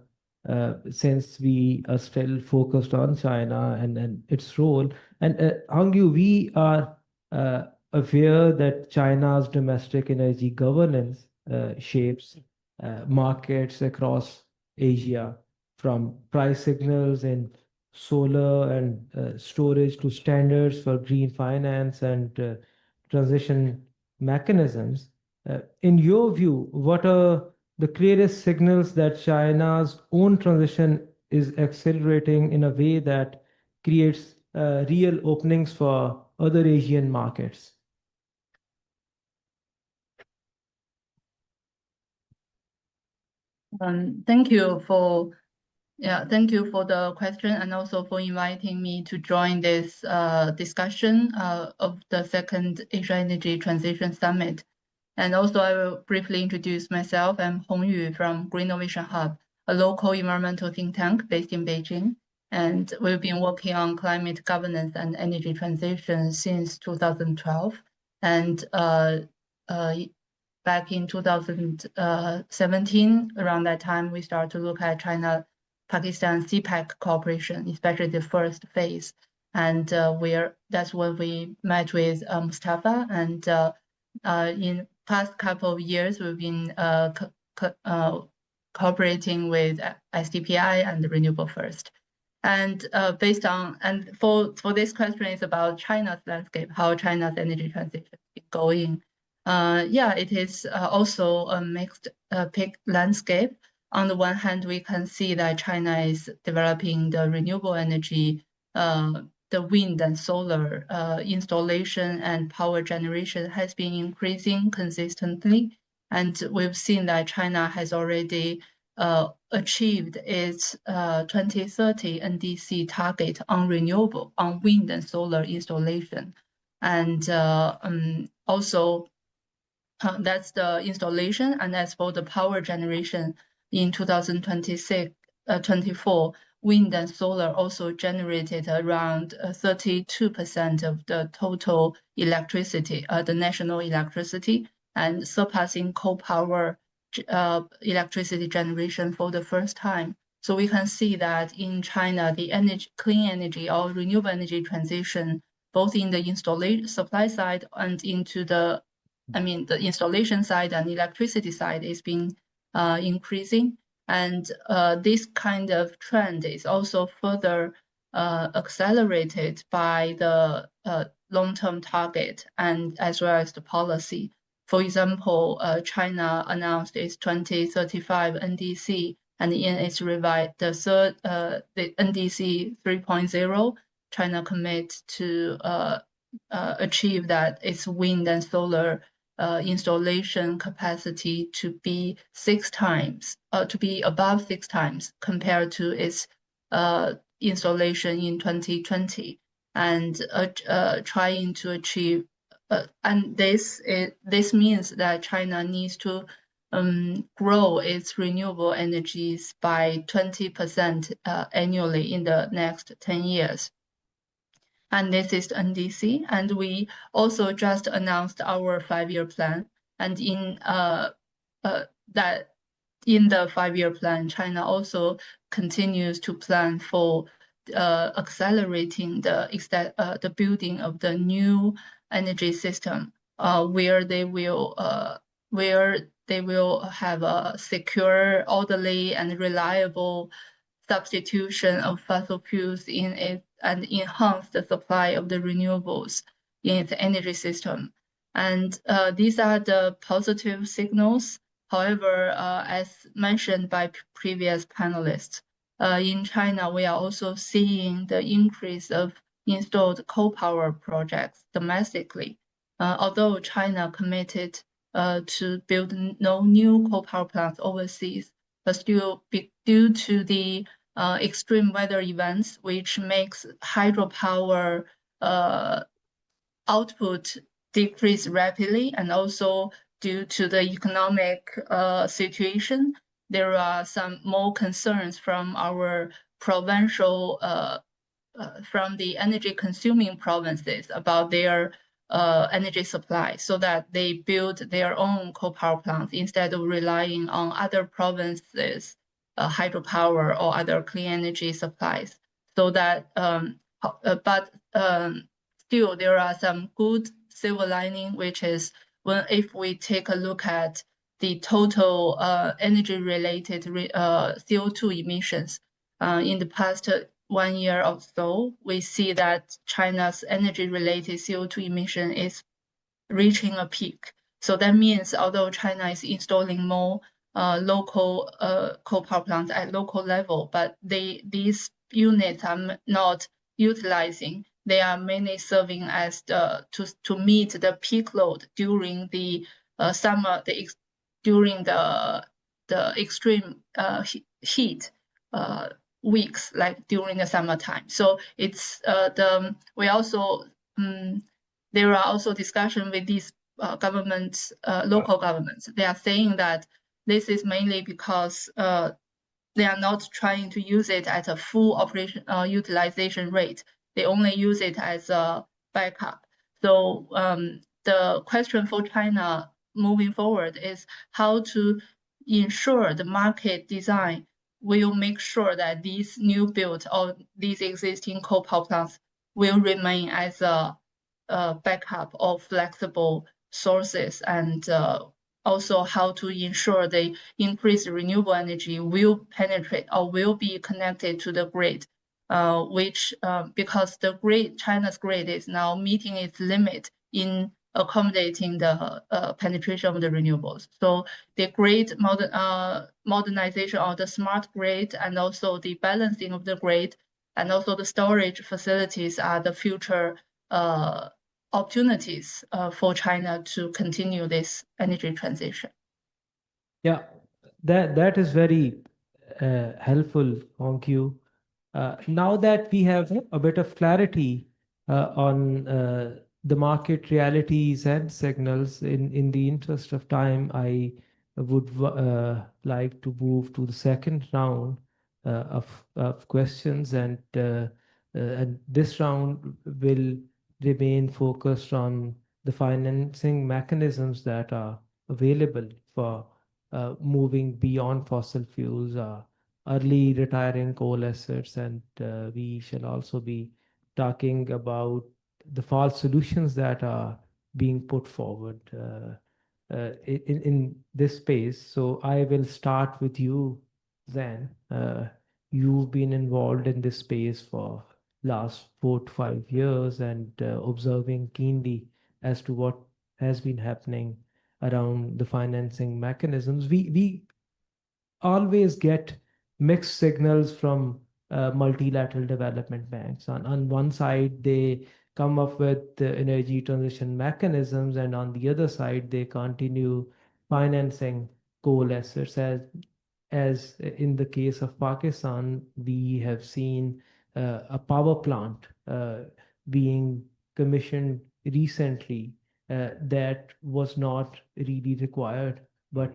since we are still focused on China and its role. And Hongyu, we are aware that China's domestic energy governance shapes markets across Asia, from price signals in solar and storage to standards for green finance and transition mechanisms. In your view, what are the clearest signals that China's own transition is accelerating in a way that creates real openings for other Asian markets? Thank you for the question, and also for inviting me to join this discussion of the second Asia Energy Transition Summit. And also, I will briefly introduce myself. I'm Hong Yu from Green Innovation Hub, a local environmental think tank based in Beijing. And we've been working on climate governance and energy transition since 2012. And back in 2017, around that time, we started to look at China-Pakistan CPEC cooperation, especially the first phase. And that's when we met with Mustafa. And in past couple of years, we've been cooperating with SDPI and Renewable First. And for this question is about China's landscape, how China's energy transition is going. It is also a mixed landscape. On the one hand, we can see that China is developing the renewable energy, the wind and solar installation and power generation has been increasing consistently. And we've seen that China has already achieved its 2030 NDC target on renewable, on wind and solar installation. And also, that's the installation. And as for the power generation in 2024, wind and solar also generated around 32% of the total electricity, the national electricity, and surpassing coal power electricity generation for the first time. So we can see that in China, the clean energy or renewable energy transition, both in the supply side and into the installation side and electricity side, is being increasing. And this kind of trend is also further accelerated by the long-term target and as well as the policy. For example, China announced its 2035 NDC, and in its revised the NDC 3.0, China commits to achieve that its wind and solar installation capacity to be above 6 times compared to its installation in 2020, and trying to achieve. And this means that China needs to grow its renewable energies by 20% annually in the next 10 years. And this is NDC. And we also just announced our 5-year plan. And in the 5-year plan, China also continues to plan for accelerating the building of the new energy system, where they will have a secure, orderly, and reliable substitution of fossil fuels in it, and enhance the supply of the renewables in its energy system. And these are the positive signals. However, as mentioned by previous panelists, in China, we are also seeing the increase of installed coal power projects domestically. Although China committed to build no new coal power plants overseas, but still due to the extreme weather events, which makes hydropower output decrease rapidly, and also due to the economic situation, there are some more concerns from our provincial, from the energy consuming provinces about their energy supply, so that they build their own coal power plants instead of relying on other provinces' hydropower or other clean energy supplies. So that, still there are some good silver lining, which is if we take a look at the total energy-related CO2 emissions in the past 1 year or so, we see that China's energy-related CO2 emission is reaching a peak. So that means although China is installing more local coal power plants at local level, but these units are not utilizing. They are mainly serving as to meet the peak load during the summer, during the extreme heat weeks, like during the summertime. So it's we also there are also discussion with these governments, local governments. They are saying that this is mainly because they are not trying to use it at a full operation utilization rate. They only use it as a backup. So the question for China moving forward is how to ensure the market design will make sure that these new built or these existing coal power plants will remain as a backup of flexible sources, and also how to ensure the increased renewable energy will penetrate or will be connected to the grid, which because the grid, China's grid, is now meeting its limit in accommodating the penetration of the renewables. So the grid modernization of the smart grid, and also the balancing of the grid, and also the storage facilities are the future opportunities for China to continue this energy transition. Yeah, that is very helpful, Hong Qiu. Now that we have a bit of clarity on the market realities and signals, in the interest of time, I would like to move to the second round of questions, and this round will remain focused on the financing mechanisms that are available for moving beyond fossil fuels, early retiring coal assets, and we shall also be talking about the false solutions that are being put forward in this space. So I will start with you, Zan. You've been involved in this space for last 4 to 5 years, and observing keenly as to what has been happening around the financing mechanisms. We always get mixed signals from multilateral development banks. On one side, they come up with the energy transition mechanisms, and on the other side, they continue financing coal assets. As in the case of Pakistan, we have seen a power plant being commissioned recently that was not really required, but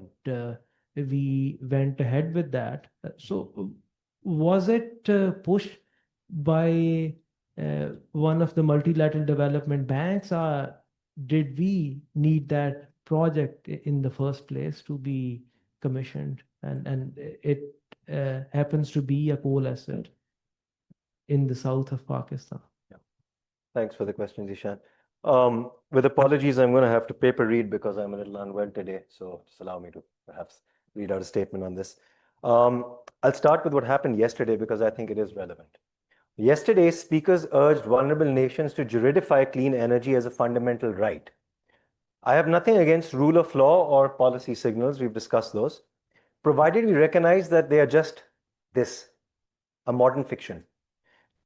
we went ahead with that. So, was it pushed by one of the multilateral development banks, or did we need that project in the first place to be commissioned? And it happens to be a coal asset in the south of Pakistan. Thanks for the question, Zishan. With apologies, I'm going to have to paper read because I'm a little unwell today. So just allow me to perhaps read out a statement on this. I'll start with what happened yesterday because I think it is relevant. Yesterday, speakers urged vulnerable nations to juridify clean energy as a fundamental right. I have nothing against rule of law or policy signals. We've discussed those, provided we recognize that they are just this, a modern fiction.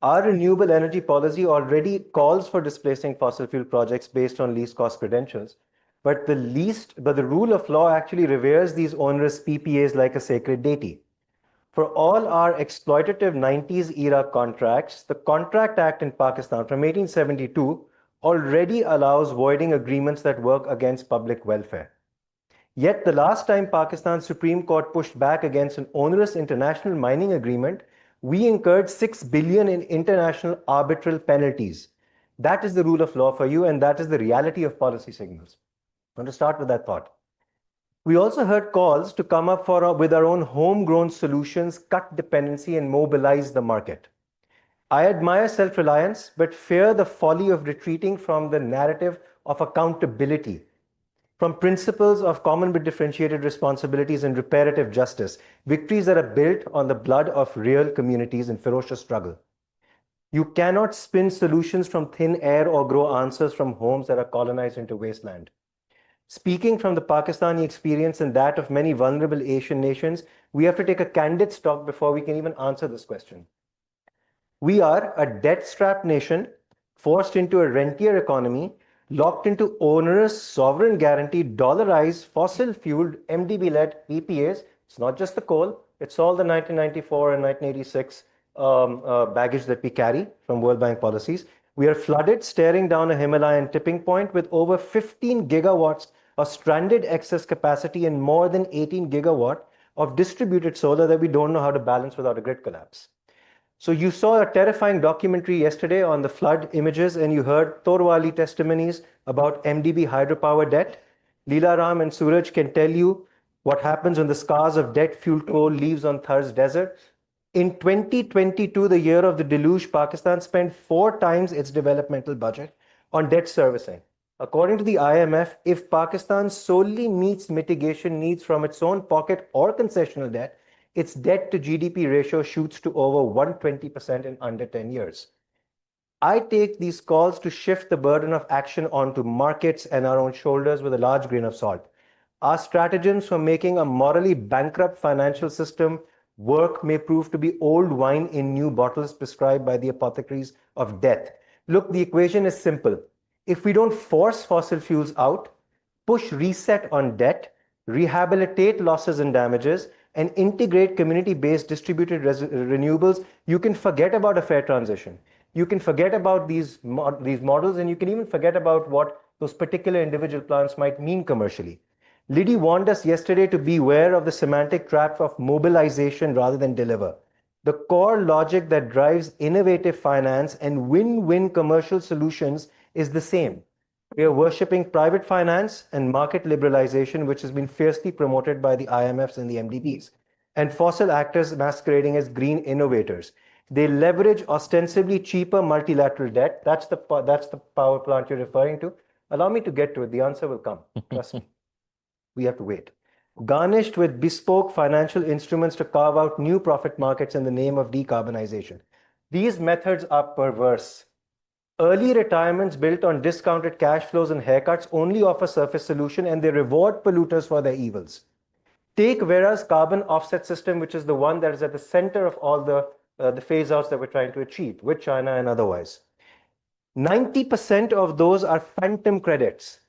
Our renewable energy policy already calls for displacing fossil fuel projects based on least cost credentials, but the rule of law actually reveres these onerous PPAs like a sacred deity. For all our exploitative 90s era contracts, the Contract Act in Pakistan from 1872 already allows voiding agreements that work against public welfare. Yet the last time Pakistan's Supreme Court pushed back against an onerous international mining agreement, we incurred $6 billion in international arbitral penalties. That is the rule of law for you, and that is the reality of policy signals. I want to start with that thought. We also heard calls to come up with our own homegrown solutions, cut dependency, and mobilize the market. I admire self-reliance, but fear the folly of retreating from the narrative of accountability, from principles of common but differentiated responsibilities and reparative justice, victories that are built on the blood of real communities in ferocious struggle. You cannot spin solutions from thin air or grow answers from homes that are colonized into wasteland. Speaking from the Pakistani experience and that of many vulnerable Asian nations, we have to take a candid stock before we can even answer this question. We are a debt-strapped nation, forced into a rentier economy, locked into onerous, sovereign guaranteed, dollarized, fossil-fueled, MDB-led PPAs. It's not just the coal, it's all the 1994 and 1986 baggage that we carry from World Bank policies. We are flooded, staring down a Himalayan tipping point with over 15 gigawatts of stranded excess capacity and more than 18 gigawatt of distributed solar that we don't know how to balance without a grid collapse. So you saw a terrifying documentary yesterday on the flood images, and you heard Torwali testimonies about MDB hydropower debt. Leela Ram and Suraj can tell you what happens when the scars of debt-fueled coal leaves on Thar's desert. In 2022, the year of the deluge, Pakistan spent 4 times its developmental budget on debt servicing. According to the IMF, if Pakistan solely meets mitigation needs from its own pocket or concessional debt, its debt to GDP ratio shoots to over 120% in under 10 years. I take these calls to shift the burden of action onto markets and our own shoulders with a large grain of salt. Our stratagems for making a morally bankrupt financial system work may prove to be old wine in new bottles prescribed by the apothecaries of death. Look, the equation is simple. If we don't force fossil fuels out, push reset on debt, rehabilitate losses and damages, and integrate community-based distributed renewables, you can forget about a fair transition. You can forget about these models, and you can even forget about what those particular individual plants might mean commercially. Liddy warned us yesterday to beware of the semantic trap of mobilization rather than deliver. The core logic that drives innovative finance and win-win commercial solutions is the same. We are worshipping private finance and market liberalization, which has been fiercely promoted by the IMFs and the MDBs, and fossil actors masquerading as green innovators. They leverage ostensibly cheaper multilateral debt. That's the power plant you're referring to. Allow me to get to it. The answer will come. Trust me. We have to wait. Garnished with bespoke financial instruments to carve out new profit markets in the name of decarbonization. These methods are perverse. Early retirements built on discounted cash flows and haircuts only offer surface solution, and they reward polluters for their evils. Take Verra's carbon offset system, which is the one that is at the center of all the phase outs that we're trying to achieve with China and otherwise. 90% of those are phantom credits.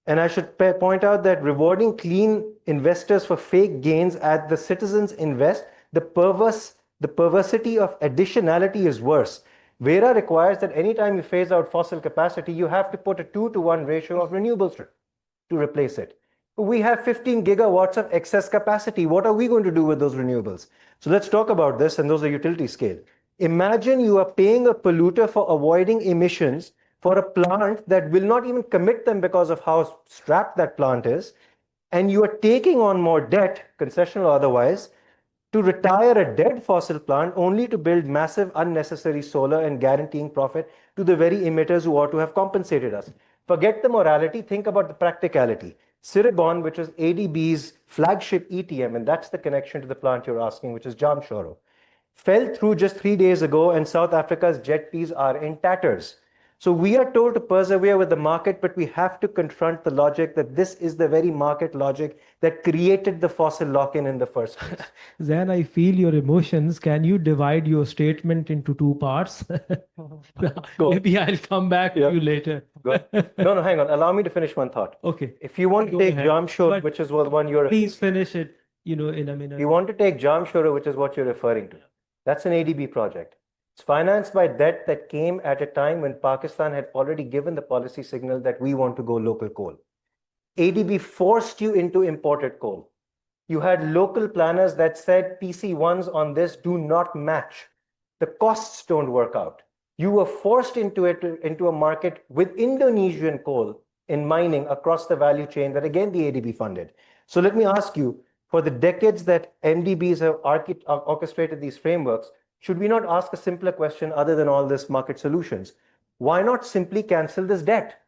And I should point out that rewarding clean investors for fake gains at the citizens invest, the perversity of additionality is worse. Vera requires that anytime you phase out fossil capacity, you have to put a 2-to-1 ratio of renewables to replace it. We have 15 gigawatts of excess capacity. What are we going to do with those renewables? So let's talk about this, and those are utility scale. Imagine you are paying a polluter for avoiding emissions for a plant that will not even commit them because of how strapped that plant is, and you are taking on more debt, concessional or otherwise, to retire a dead fossil plant only to build massive unnecessary solar and guaranteeing profit to the very emitters who ought to have compensated us. Forget the morality, think about the practicality. Cirebon, which is ADB's flagship ETM, and that's the connection to the plant you're asking, which is Jamshoro, fell through just 3 days ago, and South Africa's jetties are in tatters. So we are told to persevere with the market, but we have to confront the logic that this is the very market logic that created the fossil lock-in in the first place. Zan, I feel your emotions. Can you divide your statement into 2 parts? Maybe I'll come back to you later. No, hang on. Allow me to finish one thought. Okay. If you want to take Jamshoro, which is the one you're... Please finish it, in a minute. You want to take Jamshoro, which is what you're referring to. That's an ADB project. It's financed by debt that came at a time when Pakistan had already given the policy signal that we want to go local coal. ADB forced you into imported coal. You had local planners that said PC1s on this do not match. The costs don't work out. You were forced into a market with Indonesian coal in mining across the value chain that again the ADB funded. So let me ask you, for the decades that MDBs have orchestrated these frameworks, should we not ask a simpler question other than all this market solutions? Why not simply cancel this debt?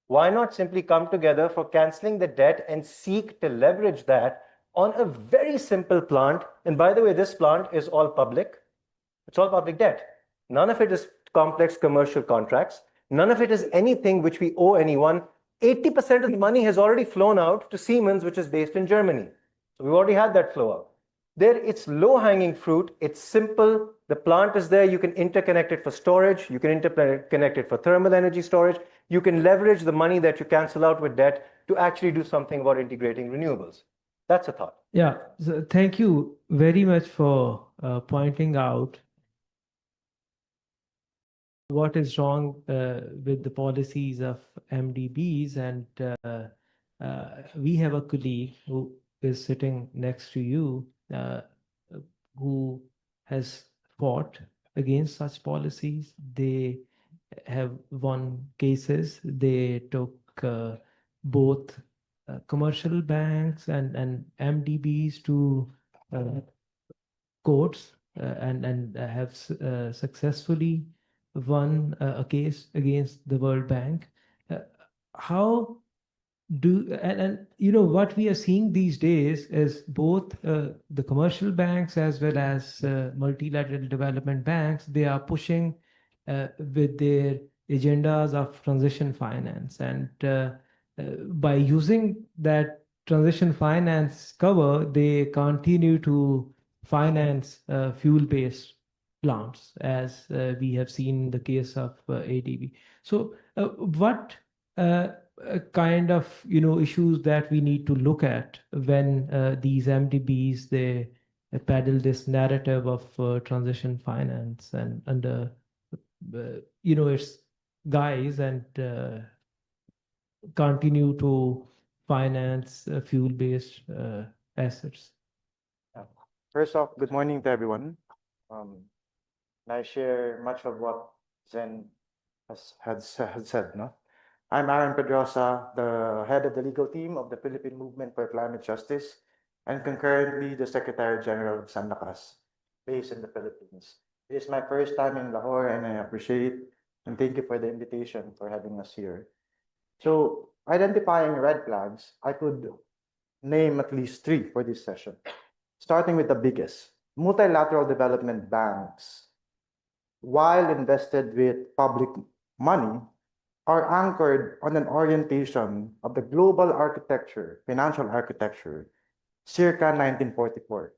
Why not simply come together for canceling the debt and seek to leverage that on a very simple plant? And by the way, this plant is all public. It's all public debt. None of it is complex commercial contracts. None of it is anything which we owe anyone. 80% of the money has already flown out to Siemens, which is based in Germany. So we've already had that flow out. There, it's low-hanging fruit. It's simple. The plant is there. You can interconnect it for storage. You can interconnect it for thermal energy storage. You can leverage the money that you cancel out with debt to actually do something about integrating renewables. That's a thought. Yeah. So thank you very much for pointing out what is wrong with the policies of MDBs. And we have a colleague who is sitting next to you, who has fought against such policies. They have won cases. They took both commercial banks and MDBs to courts and have successfully won a case against the World Bank. How do and what we are seeing these days is both the commercial banks as well as multilateral development banks, they are pushing with their agendas of transition finance, and by using that transition finance cover, they continue to finance fuel-based plants, as we have seen in the case of ADB. So what kind of issues that we need to look at when these MDBs they peddle this narrative of transition finance and under its guise and continue to finance fuel-based assets? First off, good morning to everyone. I share much of what Zen had said. No? I'm Aaron Pedrosa, the head of the legal team of the Philippine Movement for Climate Justice, and concurrently the Secretary General of Sanlakas, based in the Philippines. It is my first time in Lahore, and I appreciate and thank you for the invitation for having us here. So, identifying red flags, I could name at least 3 for this session. Starting with the biggest, multilateral development banks, while invested with public money, are anchored on an orientation of the global architecture, financial architecture, circa 1944,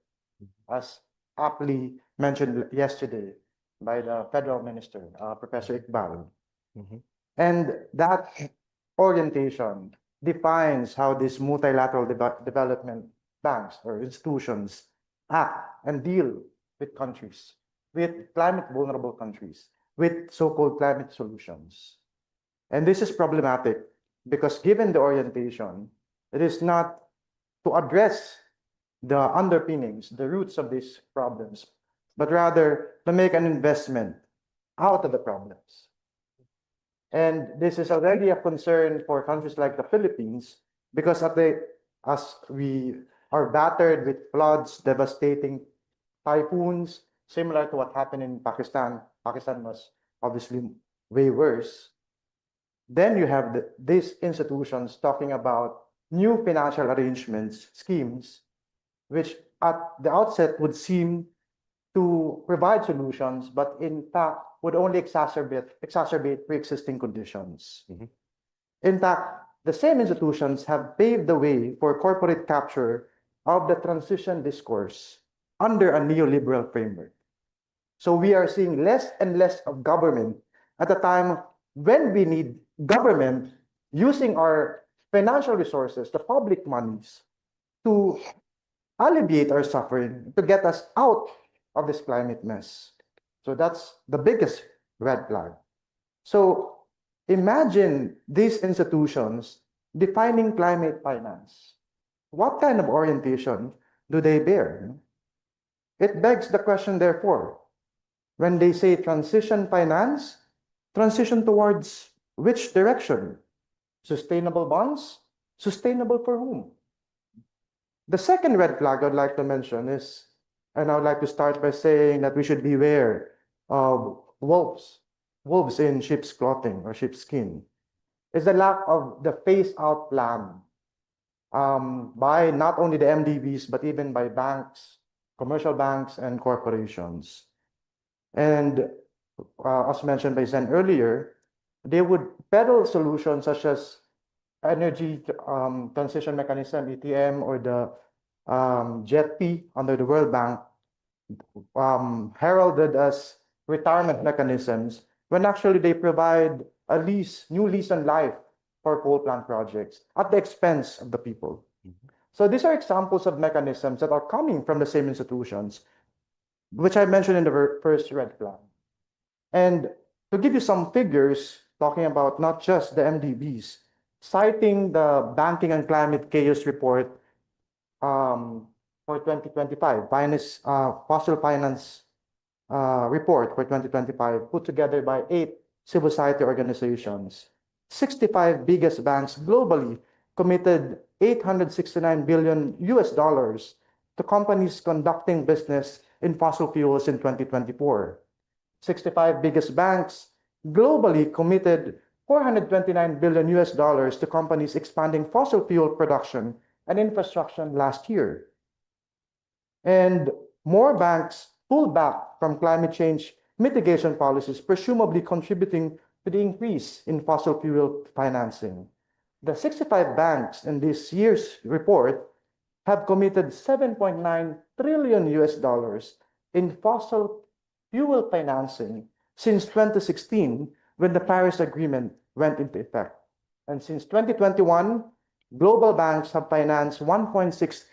as aptly mentioned yesterday by the Federal Minister, Professor Iqbal. And that orientation defines how these multilateral development banks or institutions act and deal with countries, with climate vulnerable countries, with so-called climate solutions. And this is problematic because given the orientation, it is not to address the underpinnings, the roots of these problems, but rather to make an investment out of the problems. And this is already a concern for countries like the Philippines because as we are battered with floods, devastating typhoons, similar to what happened in Pakistan. Pakistan was obviously way worse. Then you have these institutions talking about new financial arrangements, schemes, which at the outset would seem to provide solutions, but in fact would only exacerbate pre-existing conditions. In fact, the same institutions have paved the way for corporate capture of the transition discourse under a neoliberal framework. So we are seeing less and less of government at a time when we need government using our financial resources, the public monies, to alleviate our suffering, to get us out of this climate mess. So that's the biggest red flag. So imagine these institutions defining climate finance. What kind of orientation do they bear? It begs the question, therefore, when they say transition finance, transition towards which direction? Sustainable bonds? Sustainable for whom? The second red flag I'd like to mention is, and I would like to start by saying that we should beware of wolves in sheep's clothing or sheep's skin, is the lack of the phase-out plan by not only the MDBs, but even by banks, commercial banks, and corporations. And as mentioned by Zen earlier, they would peddle solutions such as energy transition mechanism, ETM, or the JETP under the World Bank, heralded as retirement mechanisms, when actually they provide a new lease on life for coal plant projects at the expense of the people. So these are examples of mechanisms that are coming from the same institutions, which I mentioned in the first red flag. And to give you some figures, talking about not just the MDBs, citing the Banking and Climate Chaos Report for 2025, Fossil Finance Report for 2025, put together by 8 civil society organizations. 65 biggest banks globally committed $869 billion to companies conducting business in fossil fuels in 2024. 65 biggest banks globally committed $429 billion to companies expanding fossil fuel production and infrastructure last year. And more banks pulled back from climate change mitigation policies, presumably contributing to the increase in fossil fuel financing. The 65 banks in this year's report have committed $7.9 trillion in fossil fuel financing since 2016, when the Paris Agreement went into effect. And since 2021, global banks have financed $1.6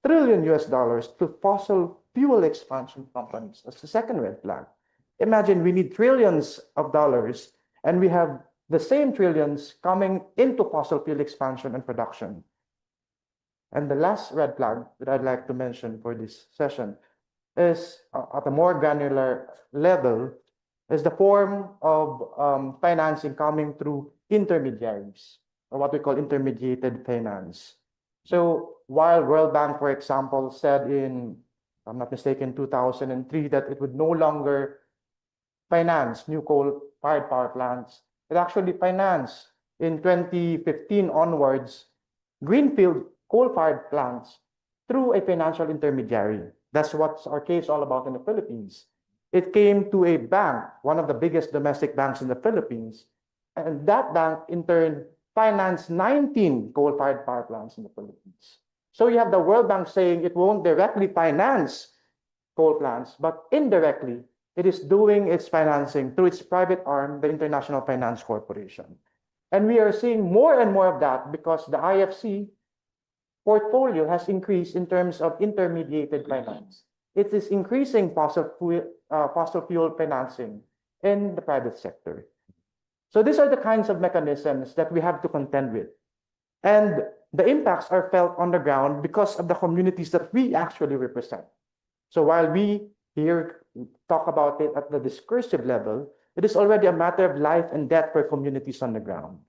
trillion to fossil fuel expansion companies. That's the second red flag. Imagine we need trillions of dollars, and we have the same trillions coming into fossil fuel expansion and production. And the last red flag that I'd like to mention for this session is, at a more granular level, is the form of financing coming through intermediaries, or what we call intermediated finance. So while World Bank, for example, said in, if I'm not mistaken, 2003, that it would no longer finance new coal-fired power plants, it actually financed in 2015 onwards greenfield coal-fired plants through a financial intermediary. That's what's our case all about in the Philippines. It came to a bank, one of the biggest domestic banks in the Philippines, and that bank in turn financed 19 coal-fired power plants in the Philippines. So you have the World Bank saying it won't directly finance coal plants, but indirectly it is doing its financing through its private arm, the International Finance Corporation. And we are seeing more and more of that because the IFC portfolio has increased in terms of intermediated finance. It is increasing fossil fuel financing in the private sector. So these are the kinds of mechanisms that we have to contend with. And the impacts are felt on the ground because of the communities that we actually represent. So while we here talk about it at the discursive level, it is already a matter of life and death for communities on the ground.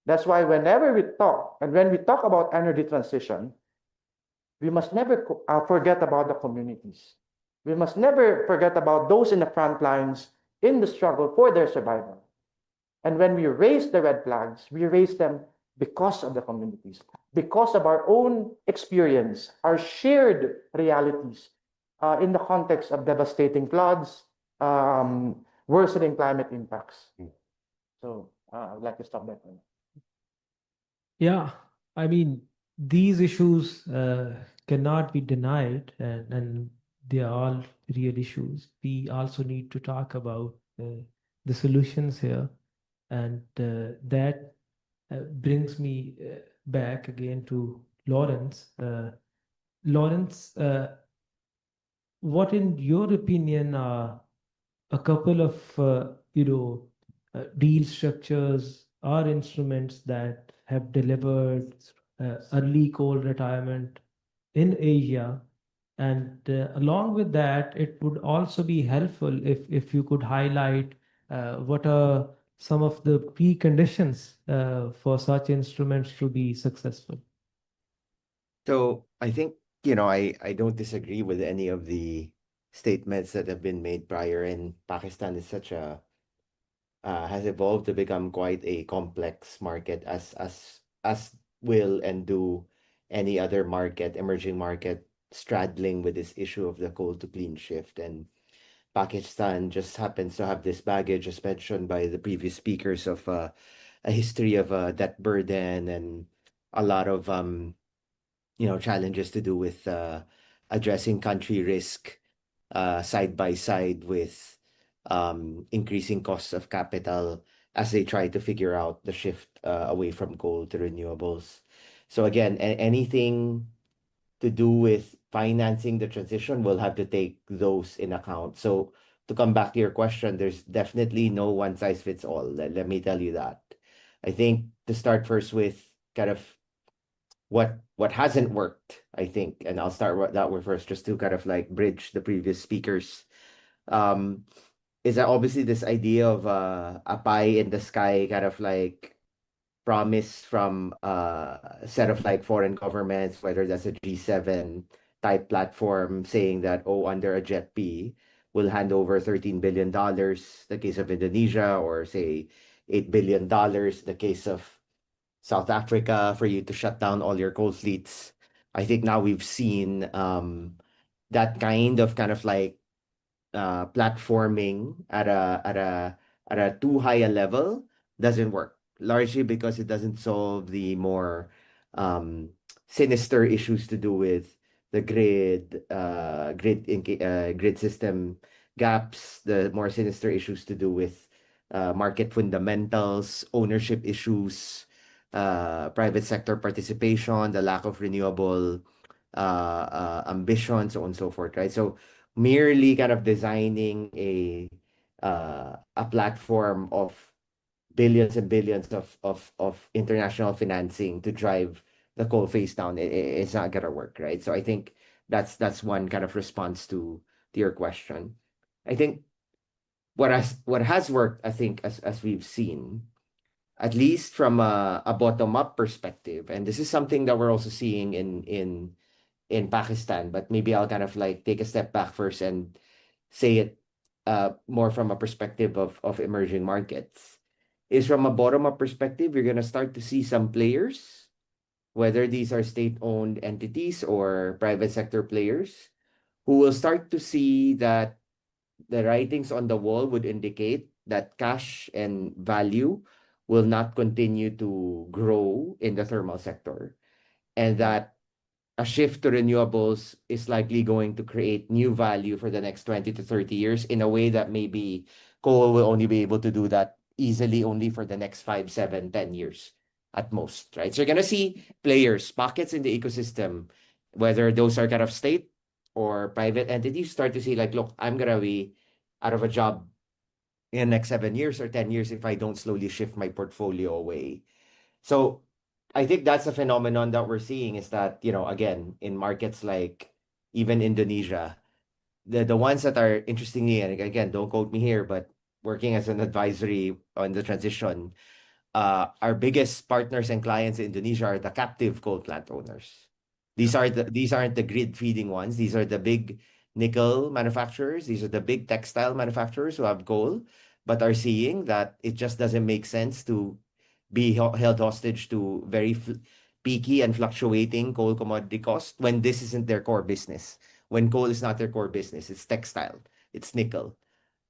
That's why whenever we talk, and when we talk about energy transition, we must never forget about the communities. We must never forget about those in the front lines in the struggle for their survival. And when we raise the red flags, we raise them because of the communities, because of our own experience, our shared realities in the context of devastating floods, worsening climate impacts. So I'd like to stop there. Yeah, I mean, these issues cannot be denied, and they are all real issues. We also need to talk about the solutions here, and that brings me back again to Lawrence. Lawrence, what, in your opinion, are a couple of deal structures or instruments that have delivered early coal retirement in Asia? And along with that, it would also be helpful if you could highlight what are some of the preconditions for such instruments to be successful. So I think, I don't disagree with any of the statements that have been made prior, and Pakistan is has evolved to become quite a complex market, as will and do any other emerging market straddling with this issue of the coal to clean shift. And Pakistan just happens to have this baggage, as mentioned by the previous speakers, of a history of debt burden and a lot of challenges to do with addressing country risk side by side with increasing costs of capital as they try to figure out the shift away from coal to renewables. So again, anything to do with financing the transition will have to take those in account. So to come back to your question, there's definitely no one size fits all. Let me tell you that. I think to start first with kind of what hasn't worked, I think, and I'll start that way first, just to kind of like bridge the previous speakers, is that obviously this idea of a pie in the sky kind of like promise from a set of like foreign governments, whether that's a G7 type platform, saying that, oh, under a JETP, we'll hand over $13 billion, the case of Indonesia, or say $8 billion, the case of South Africa, for you to shut down all your coal fleets. I think now we've seen that kind of like platforming at a too high a level doesn't work, largely because it doesn't solve the more sinister issues to do with the grid system gaps, the more sinister issues to do with market fundamentals, ownership issues, private sector participation, the lack of renewable ambition, so on and so forth, right? So merely kind of designing a platform of billions and billions of international financing to drive the coal phase down, it's not gonna work, right? So I think that's one kind of response to your question. I think what has worked, I think, as we've seen, at least from a bottom-up perspective, and this is something that we're also seeing in Pakistan, but maybe I'll kind of like take a step back first and say it more from a perspective of emerging markets, is from a bottom-up perspective, you're gonna start to see some players, whether these are state-owned entities or private sector players, who will start to see that the writings on the wall would indicate that cash and value will not continue to grow in the thermal sector, and that a shift to renewables is likely going to create new value for the next 20 to 30 years in a way that maybe coal will only be able to do that easily only for the next 5, 7, 10 years at most, right? So you're going to see players, pockets in the ecosystem, whether those are kind of state or private entities, start to see like, look, I'm going to be out of a job in the next 7 years or 10 years if I don't slowly shift my portfolio away. So I think that's a phenomenon that we're seeing is that, you know, again, in markets like even Indonesia, the ones that are interestingly, and again, don't quote me here, but working as an advisory on the transition, our biggest partners and clients in Indonesia are the captive coal plant owners. These aren't the grid feeding ones. These are the big nickel manufacturers. These are the big textile manufacturers who have coal, but are seeing that it just doesn't make sense to be held hostage to very peaky and fluctuating coal commodity cost when this isn't their core business. When coal is not their core business, it's textile, it's nickel,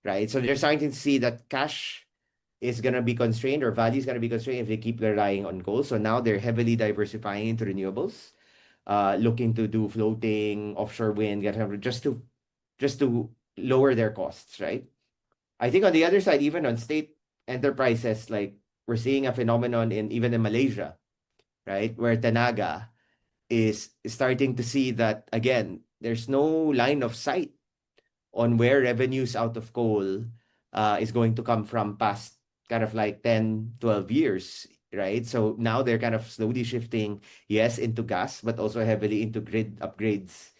right? So they're starting to see that cash is going to be constrained or value is going to be constrained if they keep relying on coal. So now they're heavily diversifying into renewables, looking to do floating, offshore wind, just to lower their costs, right? I think on the other side, even on state enterprises, like we're seeing a phenomenon even in Malaysia, right? Where Tenaga is starting to see that, again, there's no line of sight on where revenues out of coal is going to come from past kind of like 10, 12 years, right? So now they're kind of slowly shifting, yes, into gas, but also heavily into grid upgrades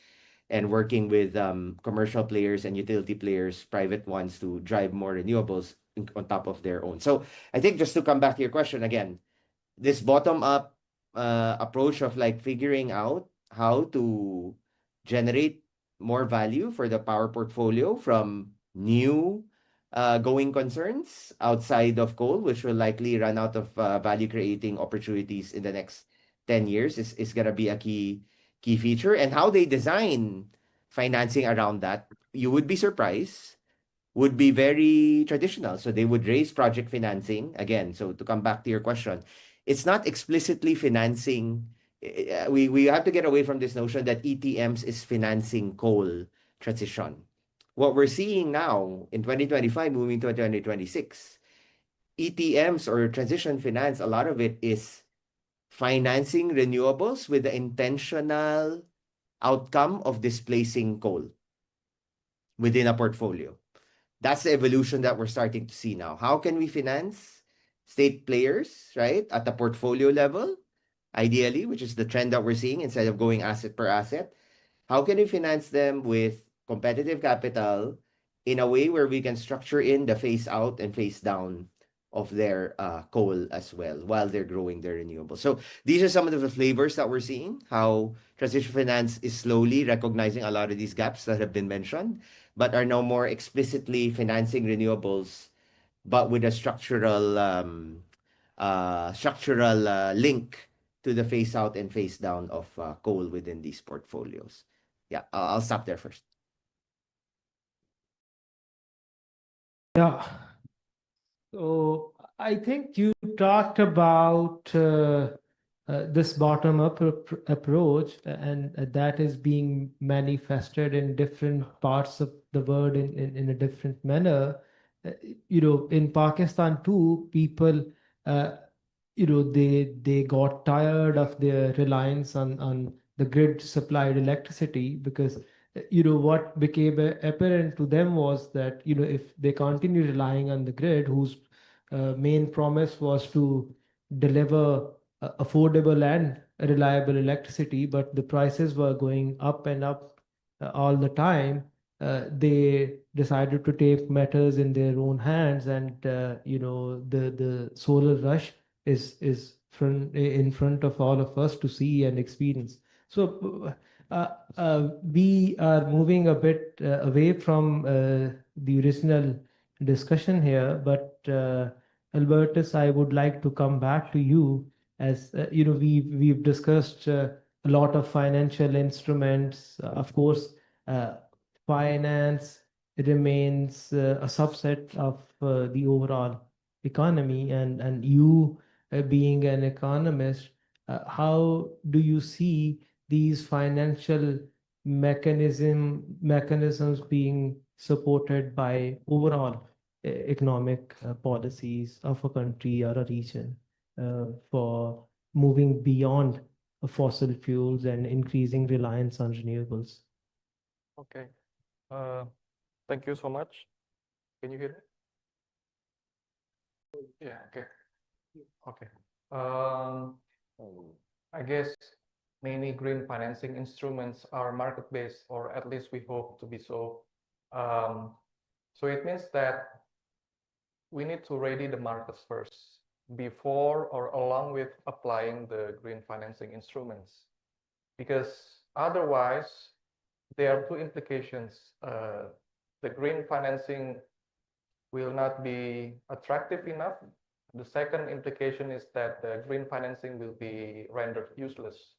and working with commercial players and utility players, private ones, to drive more renewables on top of their own. So I think just to come back to your question again, this bottom-up approach of like figuring out how to generate more value for the power portfolio from new going concerns outside of coal, which will likely run out of value creating opportunities in the next 10 years is going to be a key feature. And how they design financing around that, you would be surprised, would be very traditional. So they would raise project financing. Again, so to come back to your question, it's not explicitly financing. We have to get away from this notion that ETMs is financing coal transition. What we're seeing now in 2025, moving to 2026, ETMs or transition finance, a lot of it is financing renewables with the intentional outcome of displacing coal within a portfolio. That's the evolution that we're starting to see now. How can we finance state players, right, at the portfolio level, ideally, which is the trend that we're seeing instead of going asset per asset? How can we finance them with competitive capital in a way where we can structure in the phase out and phase down of their coal as well while they're growing their renewables? So these are some of the flavors that we're seeing, how transition finance is slowly recognizing a lot of these gaps that have been mentioned, but are now more explicitly financing renewables, but with a structural link to the phase out and phase down of coal within these portfolios. Yeah, I'll stop there first. Yeah. So I think you talked about this bottom-up approach, and that is being manifested in different parts of the world in a different manner. In Pakistan too, people, they got tired of their reliance on the grid supplied electricity because what became apparent to them was that if they continue relying on the grid, whose main promise was to deliver affordable and reliable electricity, but the prices were going up and up all the time, they decided to take matters in their own hands, and the solar rush is in front of all of us to see and experience. So we are moving a bit away from the original discussion here, but Albertus, I would like to come back to you as we've discussed a lot of financial instruments. Of course, finance remains a subset of the overall economy, and you being an economist, how do you see these financial mechanisms being supported by overall economic policies of a country or a region for moving beyond fossil fuels and increasing reliance on renewables. Okay. Thank you so much. Can you hear me? Yeah, okay. Okay. I guess many green financing instruments are market-based, or at least we hope to be so. So it means that we need to ready the markets first before or along with applying the green financing instruments. Because otherwise, there are two implications. The green financing will not be attractive enough. The second implication is that the green financing will be rendered useless.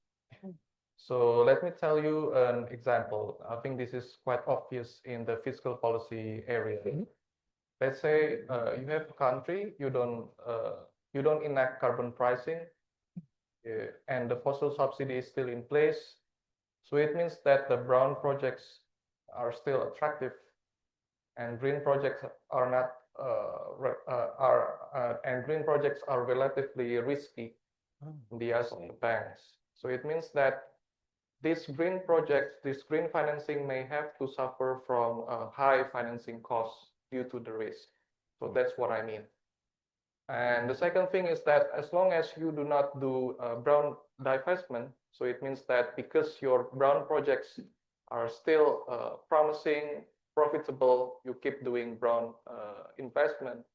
So let me tell you an example. I think this is quite obvious in the fiscal policy area. Let's say you have a country, you don't enact carbon pricing, and the fossil subsidy is still in place. So it means that the brown projects are still attractive, and green projects are not and green projects are relatively risky in the eyes of the banks. So it means that these green projects, this green financing may have to suffer from high financing costs due to the risk. So that's what I mean. And the second thing is that as long as you do not do brown divestment, so it means that because your brown projects are still promising, profitable, you keep doing brown investment,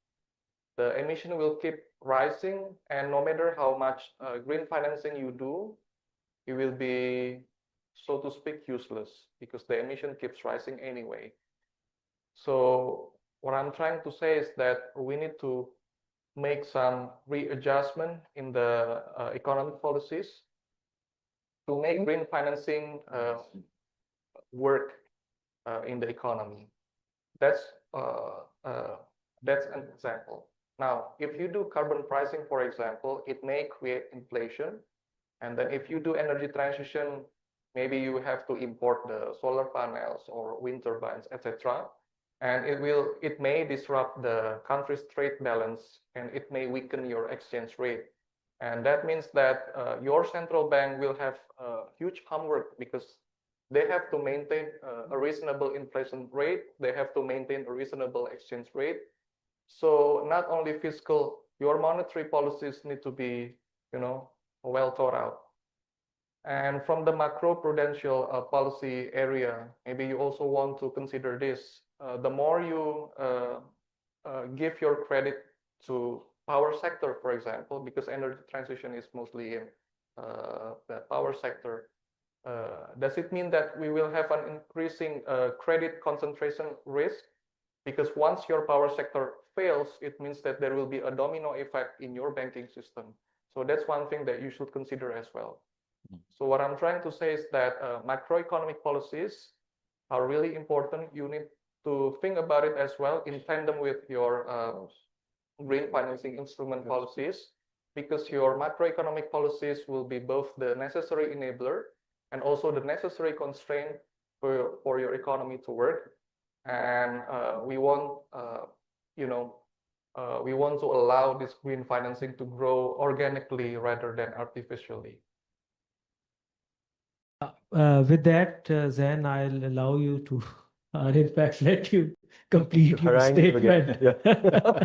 the emission will keep rising, and no matter how much green financing you do, it will be, so to speak, useless because the emission keeps rising anyway. So what I'm trying to say is that we need to make some readjustment in the economic policies to make green financing work in the economy. That's an example. Now, if you do carbon pricing, for example, it may create inflation. And then if you do energy transition, maybe you have to import the solar panels or wind turbines, etc. And it may disrupt the country's trade balance, and it may weaken your exchange rate. And that means that your central bank will have huge homework because they have to maintain a reasonable inflation rate. They have to maintain a reasonable exchange rate. So not only fiscal, your monetary policies need to be, well thought out. And from the macro-prudential policy area, maybe you also want to consider this. The more you give your credit to power sector, for example, because energy transition is mostly in the power sector, does it mean that we will have an increasing credit concentration risk? Because once your power sector fails, it means that there will be a domino effect in your banking system. So that's one thing that you should consider as well. So what I'm trying to say is that macroeconomic policies are really important. You need to think about it as well in tandem with your green financing instrument policies, because your macroeconomic policies will be both the necessary enabler and also the necessary constraint for your economy to work. And we want, we want to allow this green financing to grow organically rather than artificially. With that, Zain, I'll allow you to, in fact, let you complete your statement. Yeah.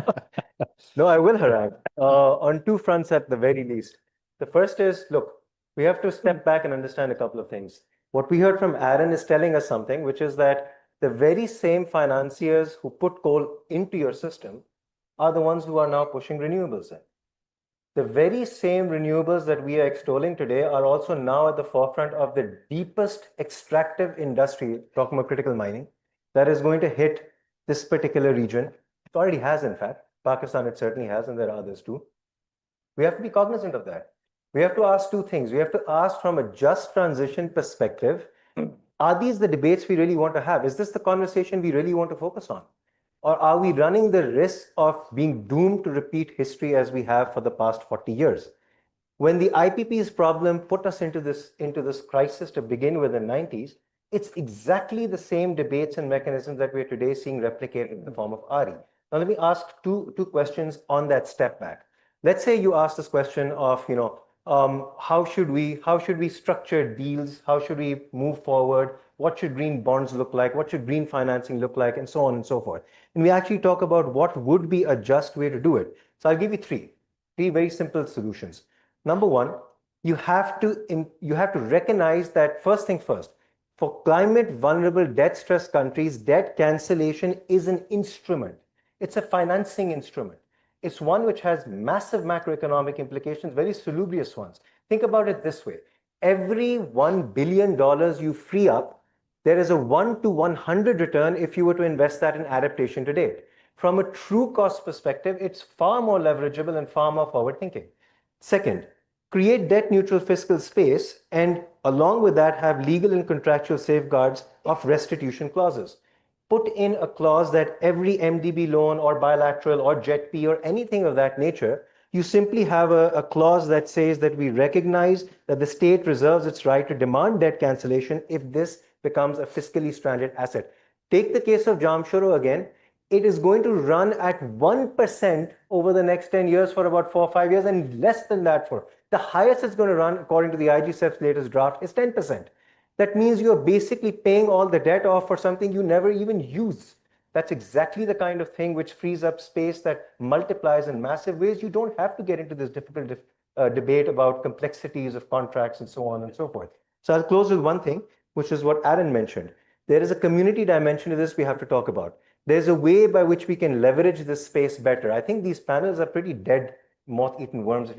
No, I will harangue on two fronts at the very least. The first is, look, we have to step back and understand a couple of things. What we heard from Aaron is telling us something, which is that the very same financiers who put coal into your system are the ones who are now pushing renewables in. The very same renewables that we are extolling today are also now at the forefront of the deepest extractive industry, talking about critical mining, that is going to hit this particular region. It already has, in fact. Pakistan, it certainly has, and there are others too. We have to be cognizant of that. We have to ask two things. We have to ask from a just transition perspective, are these the debates we really want to have? Is this the conversation we really want to focus on? Or are we running the risk of being doomed to repeat history as we have for the past 40 years? When the IPP's problem put us into this crisis to begin with in the 90s, it's exactly the same debates and mechanisms that we're today seeing replicated in the form of RE. Now, let me ask two questions on that step back. Let's say you ask this question of, how should we structure deals? How should we move forward? What should green bonds look like? What should green financing look like? And so on and so forth. And we actually talk about what would be a just way to do it. So I'll give you three very simple solutions. Number one, you have to recognize that first thing first, for climate vulnerable debt stressed countries, debt cancellation is an instrument. It's a financing instrument. It's one which has massive macroeconomic implications, very salubrious ones. Think about it this way. Every $1 billion you free up, there is a 1 to 100 return if you were to invest that in adaptation today. From a true cost perspective, it's far more leverageable and far more forward thinking. Second, create debt neutral fiscal space and along with that have legal and contractual safeguards of restitution clauses. Put in a clause that every MDB loan or bilateral or JETP or anything of that nature, you simply have a clause that says that we recognize that the state reserves its right to demand debt cancellation if this becomes a fiscally stranded asset. Take the case of Jamshoro again. It is going to run at 1% over the next 10 years for about 4 or 5 years and less than that for the highest it's going to run according to the IGCEF's latest draft is 10%. That means you're basically paying all the debt off for something you never even use. That's exactly the kind of thing which frees up space that multiplies in massive ways. You don't have to get into this difficult debate about complexities of contracts and so on and so forth. So I'll close with one thing, which is what Aaron mentioned. There is a community dimension to this we have to talk about. There's a way by which we can leverage this space better. I think these panels are pretty dead, moth-eaten worms, if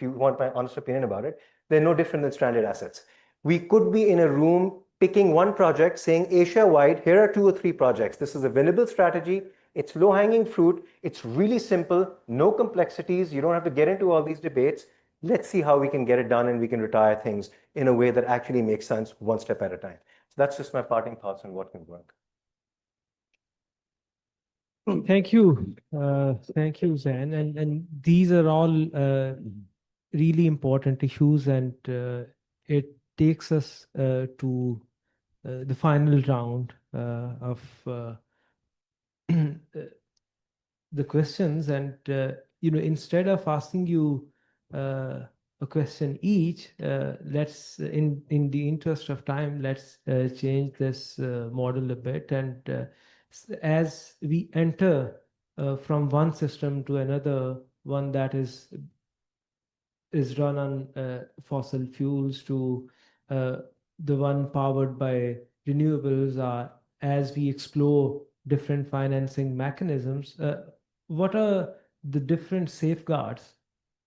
you want my honest opinion about it. They're no different than stranded assets. We could be in a room picking one project, saying Asia-wide, here are 2 or 3 projects. This is a winnable strategy. It's low-hanging fruit. It's really simple, no complexities. You don't have to get into all these debates. Let's see how we can get it done and we can retire things in a way that actually makes sense one step at a time. So that's just my parting thoughts on what can work. Thank you. Thank you, Zain. And these are all really important issues, and it takes us to the final round of the questions. And instead of asking you a question each, let's in the interest of time, let's change this model a bit. And as we enter from one system to another, one that is run on fossil fuels to the one powered by renewables, as we explore different financing mechanisms, what are the different safeguards,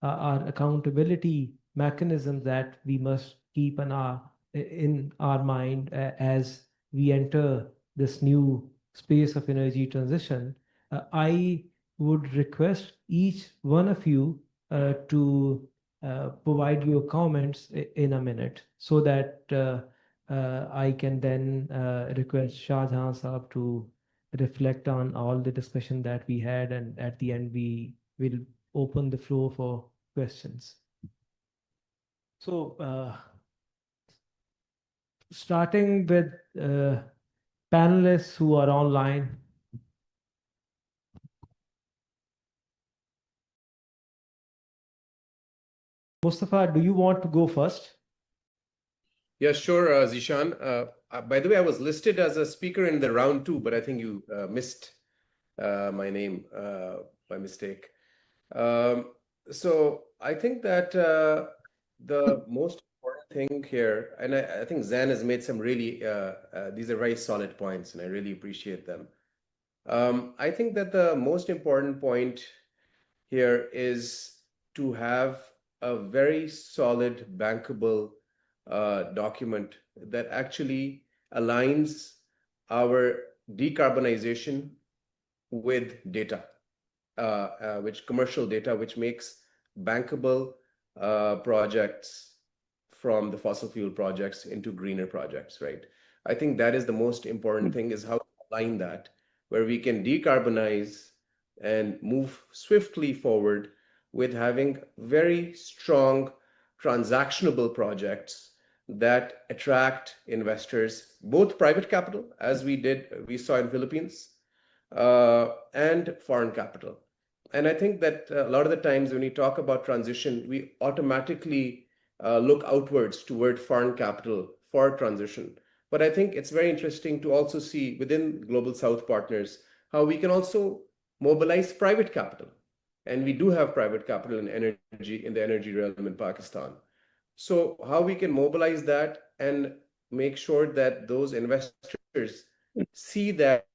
our accountability mechanisms that we must keep in our mind as we enter this new space of energy transition? I would request each one of you to provide your comments in a minute, so that I can then request Shahjahan Saab to reflect on all the discussion that we had, and at the end we will open the floor for questions. So starting with panelists who are online. Mustafa, do you want to go first? Yeah, sure, Zishan. By the way, I was listed as a speaker in the round 2, but I think you missed my name by mistake. So I think that the most important thing here, and I think Zain has made some really, these are very solid points, and I really appreciate them. I think that the most important point here is to have a very solid, bankable document that actually aligns our decarbonization with data, which commercial data, which makes bankable projects from the fossil fuel projects into greener projects, right? I think that is the most important thing, is how to align that, where we can decarbonize and move swiftly forward with having very strong transactionable projects that attract investors, both private capital, as we saw in Philippines, and foreign capital. And I think that a lot of the times when we talk about transition, we automatically look outwards toward foreign capital for transition. But I think it's very interesting to also see within Global South Partners how we can also mobilize private capital. And we do have private capital in energy, in the energy realm in Pakistan. So how we can mobilize that and make sure that those investors see that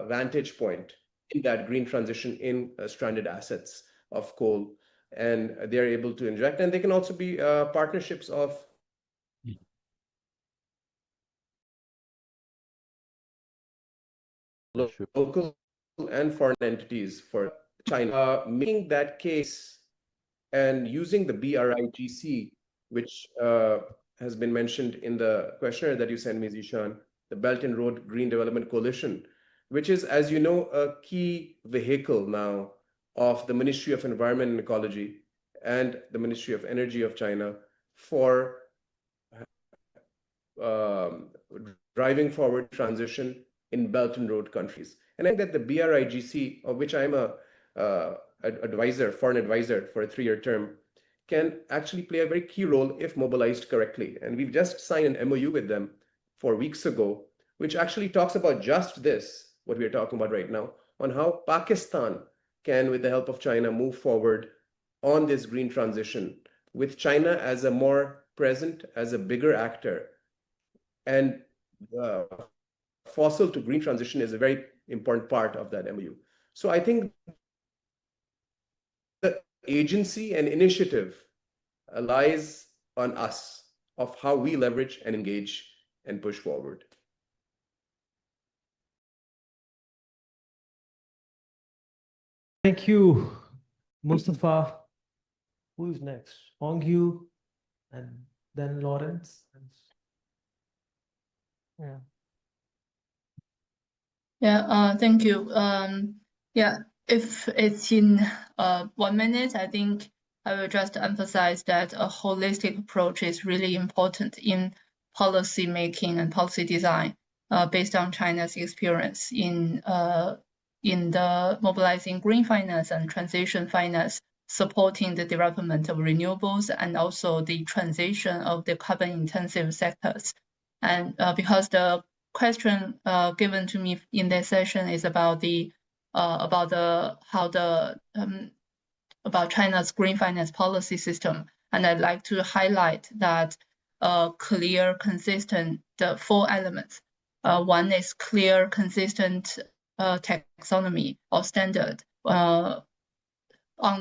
vantage point in that green transition in stranded assets of coal, and they're able to inject. And they can also be partnerships of local and foreign entities for China, making that case and using the BRIGC, which has been mentioned in the questionnaire that you sent me, Zishan, the Belt and Road Green Development Coalition, which is, as you know, a key vehicle now of the Ministry of Environment and Ecology and the Ministry of Energy of China for driving forward transition in Belt and Road countries. And I think that the BRIGC, of which I'm a advisor, foreign advisor for a 3-year term, can actually play a very key role if mobilized correctly. And we've just signed an MOU with them 4 weeks ago, which actually talks about just this, what we're talking about right now, on how Pakistan can, with the help of China, move forward on this green transition, with China as a more present, as a bigger actor. And fossil to green transition is a very important part of that MOU. So I think the agency and initiative lies on us of how we leverage and engage and push forward. Thank you, Mustafa. Who is next? Hongyu, and then Lawrence. Yeah. Yeah, thank you. Yeah, if it's in 1 minute, I think I will just emphasize that a holistic approach is really important in policy making and policy design, based on China's experience in the mobilizing green finance and transition finance, supporting the development of renewables and also the transition of the carbon intensive sectors. And because the question given to me in this session is about China's green finance policy system, and I'd like to highlight that clear, consistent, the 4 elements. One is clear, consistent taxonomy or standard on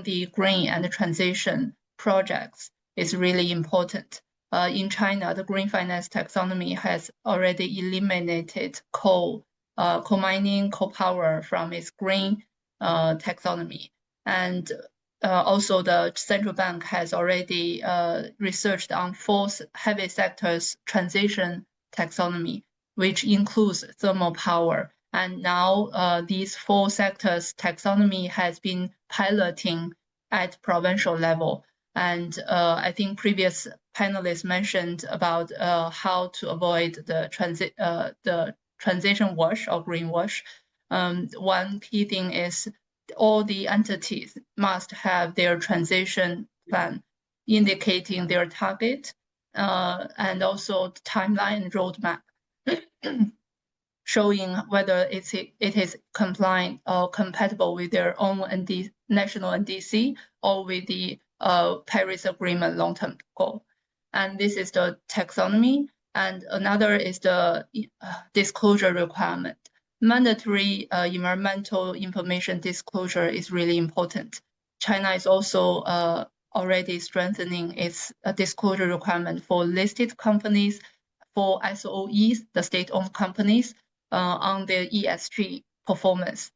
the green and the transition projects is really important. In China, the green finance taxonomy has already eliminated coal mining, coal power from its green taxonomy. And also the central bank has already researched on 4 heavy sectors transition taxonomy, which includes thermal power. And now these 4 sectors taxonomy has been piloting at provincial level. And I think previous panelists mentioned about how to avoid the transition wash or green wash. One key thing is all the entities must have their transition plan indicating their target and also timeline and roadmap, showing whether it is compliant or compatible with their own national NDC or with the Paris Agreement long-term goal. And this is the taxonomy. And another is the disclosure requirement. Mandatory environmental information disclosure is really important. China is also already strengthening its disclosure requirement for listed companies, for SOEs, the state-owned companies, on their ESG performance.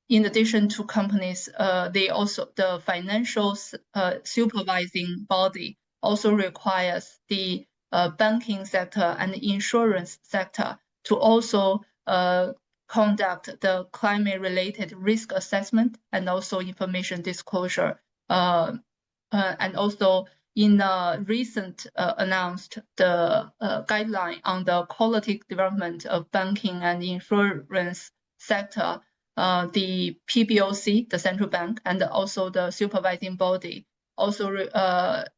In addition to companies, the financial supervising body also requires the banking sector and the insurance sector to also conduct the climate-related risk assessment and also information disclosure. And also in the recent announced the guideline on the quality development of banking and insurance sector, the PBOC, the central bank, and also the supervising body also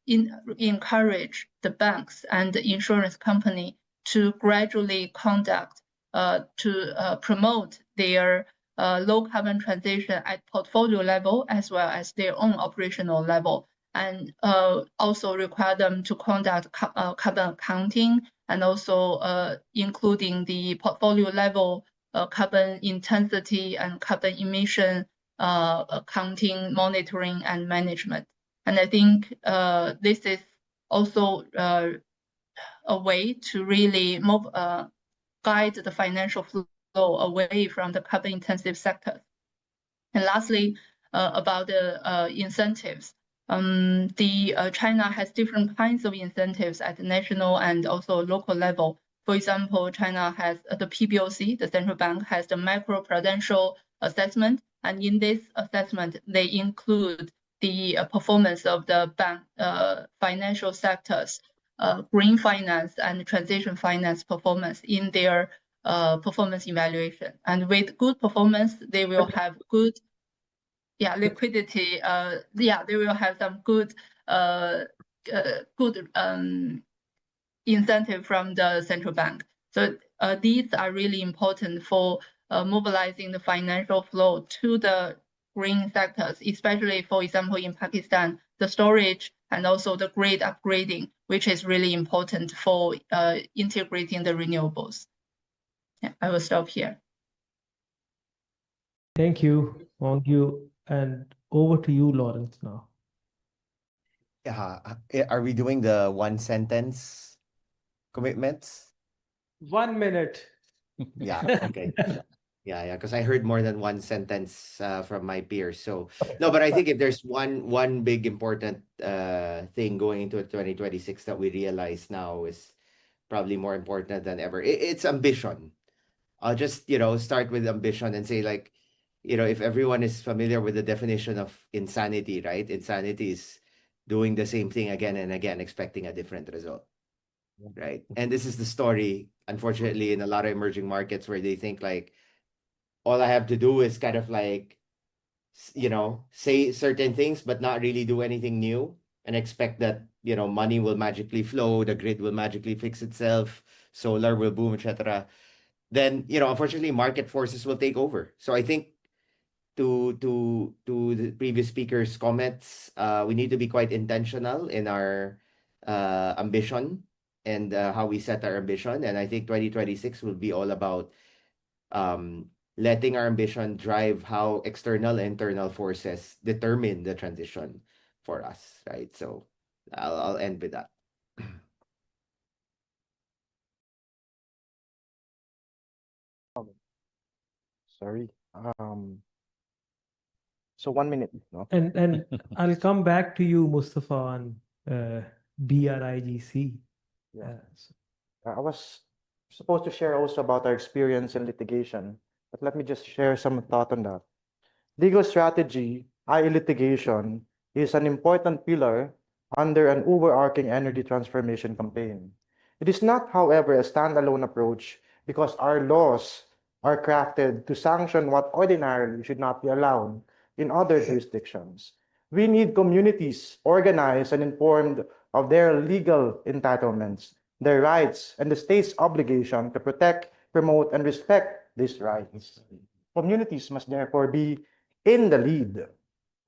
encourage the banks and the insurance company to gradually conduct to promote their low carbon transition at portfolio level as well as their own operational level, and also require them to conduct carbon accounting and also including the portfolio level carbon intensity and carbon emission accounting, monitoring, and management. And I think this is also a way to really move, guide the financial flow away from the carbon intensive sectors. And lastly, about the incentives. China has different kinds of incentives at the national and also local level. For example, China has the PBOC, the central bank has the macro-prudential assessment, and in this assessment, they include the performance of the bank financial sectors, green finance and transition finance performance in their performance evaluation. And with good performance, they will have good liquidity. They will have some good incentive from the central bank. So these are really important for mobilizing the financial flow to the green sectors, especially, for example, in Pakistan, the storage and also the grid upgrading, which is really important for integrating the renewables. Yeah, I will stop here. Thank you, Wong-Yu, and over to you, Lawrence, now. Are we doing the one sentence commitments? 1 minute. Yeah, okay. Yeah, because I heard more than one sentence from my peers. So no, but I think if there's one big important thing going into 2026 that we realize now is probably more important than ever. It's ambition. I'll just start with ambition and say, like, if everyone is familiar with the definition of insanity, right? Insanity is doing the same thing again and again, expecting a different result, right? And this is the story, unfortunately, in a lot of emerging markets where they think like, all I have to do is kind of like, say certain things, but not really do anything new and expect that, money will magically flow, the grid will magically fix itself, solar will boom, etc. Then, unfortunately, market forces will take over. So I think to the previous speaker's comments, we need to be quite intentional in our ambition and how we set our ambition. And I think 2026 will be all about letting our ambition drive how external and internal forces determine the transition for us, right? So I'll end with that. Sorry. So 1 minute, no? And I'll come back to you, Mustafa, on BRIGC. Yeah. I was supposed to share also about our experience in litigation, but let me just share some thought on that. Legal strategy, i.e. litigation, is an important pillar under an overarching energy transformation campaign. It is not, however, a standalone approach because our laws are crafted to sanction what ordinarily should not be allowed in other jurisdictions. We need communities organized and informed of their legal entitlements, their rights, and the state's obligation to protect, promote, and respect these rights. Communities must therefore be in the lead.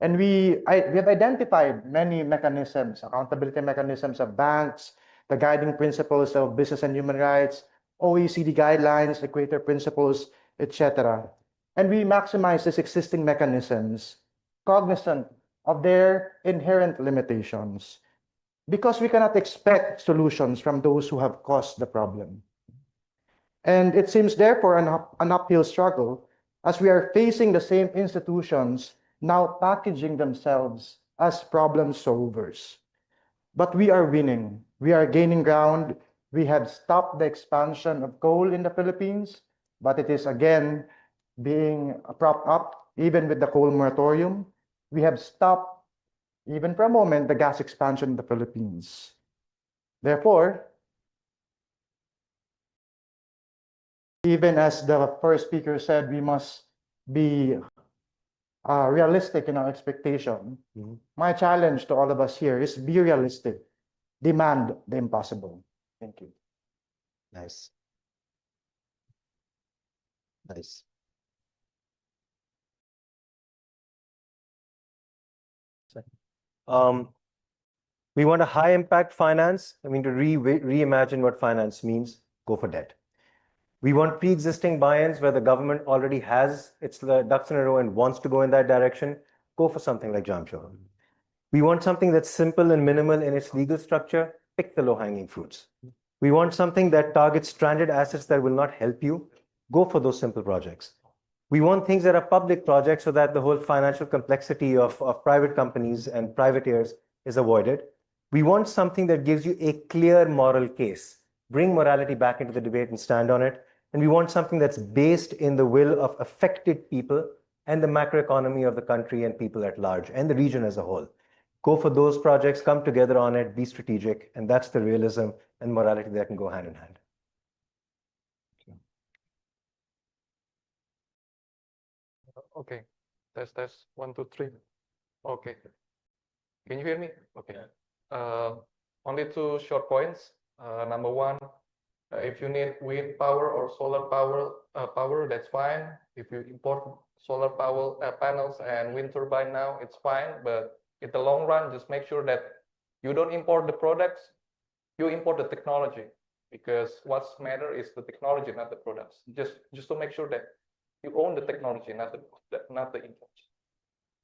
And we have identified many mechanisms, accountability mechanisms of banks, the guiding principles of business and human rights, OECD guidelines, Equator principles, etc. And we maximize these existing mechanisms, cognizant of their inherent limitations, because we cannot expect solutions from those who have caused the problem. And it seems therefore an uphill struggle as we are facing the same institutions now packaging themselves as problem solvers. But we are winning. We are gaining ground. We have stopped the expansion of coal in the Philippines, but it is again being propped up even with the coal moratorium. We have stopped even for a moment, the gas expansion in the Philippines. Therefore, even as the first speaker said, we must be realistic in our expectation. My challenge to all of us here is be realistic. Demand the impossible. Thank you. Nice. Nice. We want a high impact finance. I mean, to reimagine what finance means, go for debt. We want pre-existing buy-ins where the government already has its ducks in a row and wants to go in that direction, go for something like JAMSHORA. We want something that's simple and minimal in its legal structure, pick the low-hanging fruits. We want something that targets stranded assets that will not help you, go for those simple projects. We want things that are public projects so that the whole financial complexity of private companies and privateers is avoided. We want something that gives you a clear moral case. Bring morality back into the debate and stand on it. And we want something that's based in the will of affected people and the macroeconomy of the country and people at large and the region as a whole. Go for those projects, come together on it, be strategic. And that's the realism and morality that can go hand in hand. Okay, test 1, 2, 3. Okay, can you hear me? Okay. Only 2 short points. Number 1, if you need wind power or solar power, that's fine. If you import solar power panels and wind turbine now, it's fine. But in the long run, just make sure that you don't import the products, you import the technology, because what's matter is the technology, not the products. Just to make sure that you own the technology, not the imports.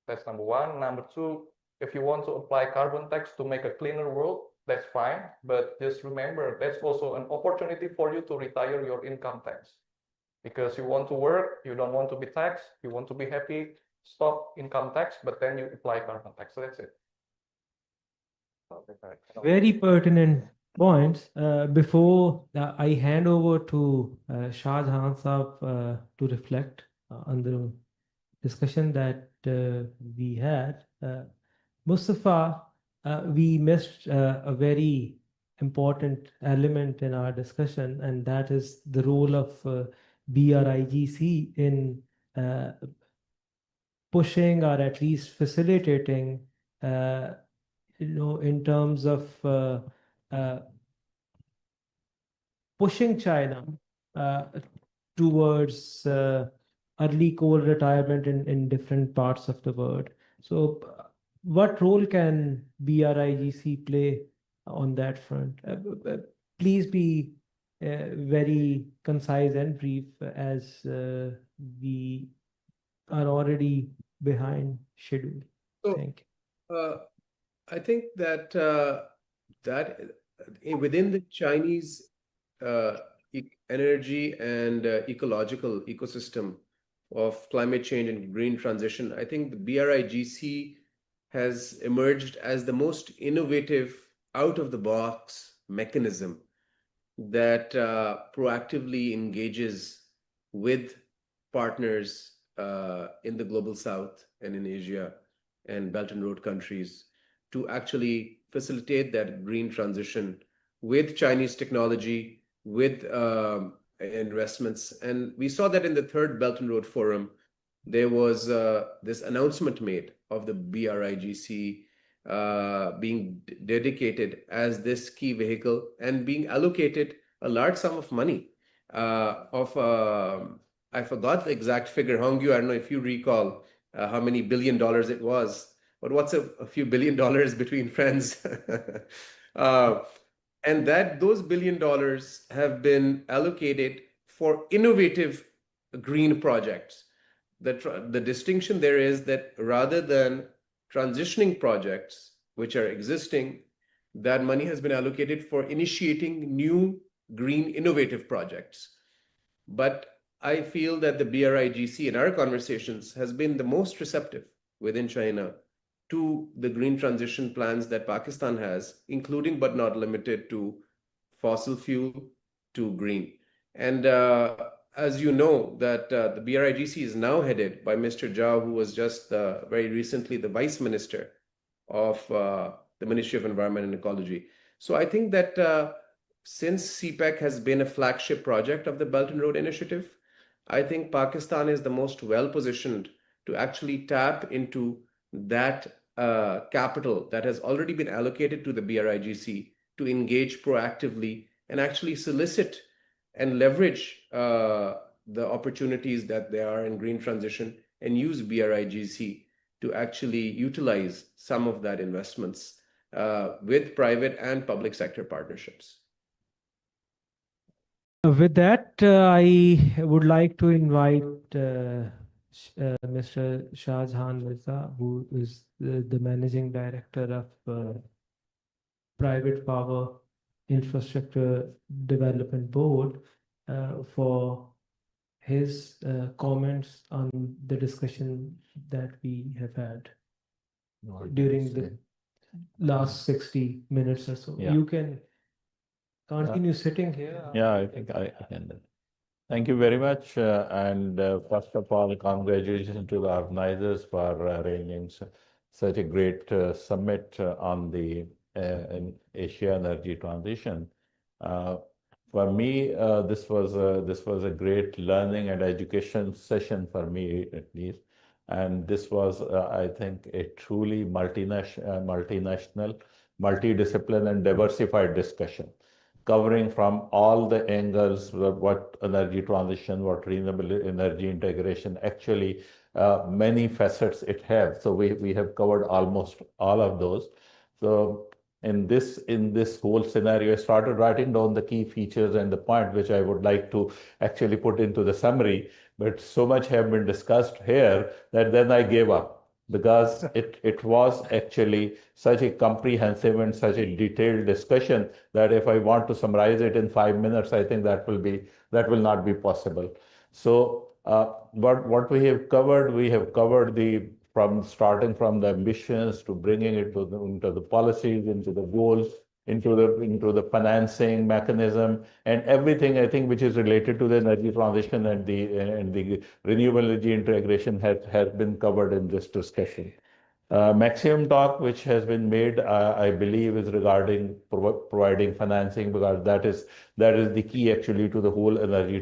That's number 1. Number 2, if you want to apply carbon tax to make a cleaner world, that's fine. But just remember, that's also an opportunity for you to retire your income tax. Because you want to work, you don't want to be taxed, you want to be happy, stop income tax, but then you apply carbon tax. So that's it. Very pertinent points. Before I hand over to Shah Jahan Saab to reflect on the discussion that we had, Mustafa, we missed a very important element in our discussion, and that is the role of BRIGC in pushing or at least facilitating, in terms of pushing China towards early coal retirement in different parts of the world. So what role can BRIGC play on that front? Please be very concise and brief, as we are already behind schedule. Thank you. I think that within the Chinese energy and ecological ecosystem of climate change and green transition, I think the BRIGC has emerged as the most innovative, out-of-the-box mechanism that proactively engages with partners in the global South and in Asia and Belt and Road countries to actually facilitate that green transition with Chinese technology, with investments. And we saw that in the 3rd Belt and Road Forum, there was this announcement made of the BRIGC being dedicated as this key vehicle and being allocated a large sum of money I forgot the exact figure. Hongyu, I don't know if you recall how many $1 billion it was, but what's a few $1 billion between friends? And that those $1 billion have been allocated for innovative green projects. The distinction there is that rather than transitioning projects which are existing, that money has been allocated for initiating new green innovative projects. But I feel that the BRIGC in our conversations has been the most receptive within China to the green transition plans that Pakistan has, including but not limited to fossil fuel to green. And as you know, that the BRIGC is now headed by Mr. Zhao, who was just very recently the vice minister of the Ministry of Environment and Ecology. So I think that since CPEC has been a flagship project of the Belt and Road Initiative, I think Pakistan is the most well-positioned to actually tap into that capital that has already been allocated to the BRIGC to engage proactively and actually solicit and leverage the opportunities that there are in green transition and use BRIGC to actually utilize some of that investments with private and public sector partnerships. With that, I would like to invite Mr. Shahjahan Mirza, who is the Managing Director of Private Power Infrastructure Development Board, for his comments on the discussion that we have had during the last 60 minutes or so. Yeah. You can continue sitting here. Yeah, I think I can. Thank you very much. First of all, congratulations to the organizers for arranging such a great summit on the Asia energy transition. For me, this was a great learning and education session for me, at least. And this was, I think, a truly multinational, multidiscipline, and diversified discussion, covering from all the angles what energy transition, what renewable energy integration, actually many facets it has. So we have covered almost all of those. So in this whole scenario, I started writing down the key features and the point which I would like to actually put into the summary, but so much have been discussed here that then I gave up, because it was actually such a comprehensive and such a detailed discussion that if I want to summarize it in 5 minutes, I think that will not be possible. So what we have covered starting from the ambitions to bringing it into the policies, into the goals, into the financing mechanism, and everything, I think, which is related to the energy transition and the renewable energy integration has been covered in this discussion. Maximum talk which has been made, I believe, is regarding providing financing, because that is the key actually to the whole energy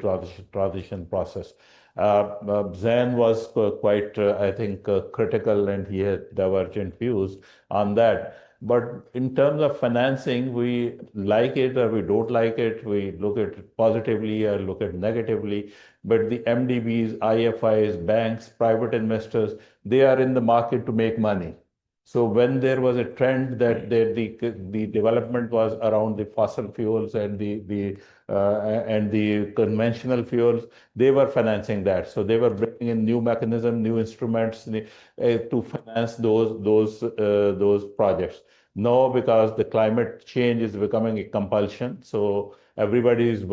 transition process. Zain was quite, I think, critical, and he had divergent views on that. But in terms of financing, we like it or we don't like it. We look at it positively or look at it negatively. But the MDBs, IFIs, banks, private investors, they are in the market to make money. So when there was a trend that the development was around the fossil fuels and the conventional fuels, they were financing that. So they were bringing in new mechanisms, new instruments to finance those projects. Now, because the climate change is becoming a compulsion, so everybody is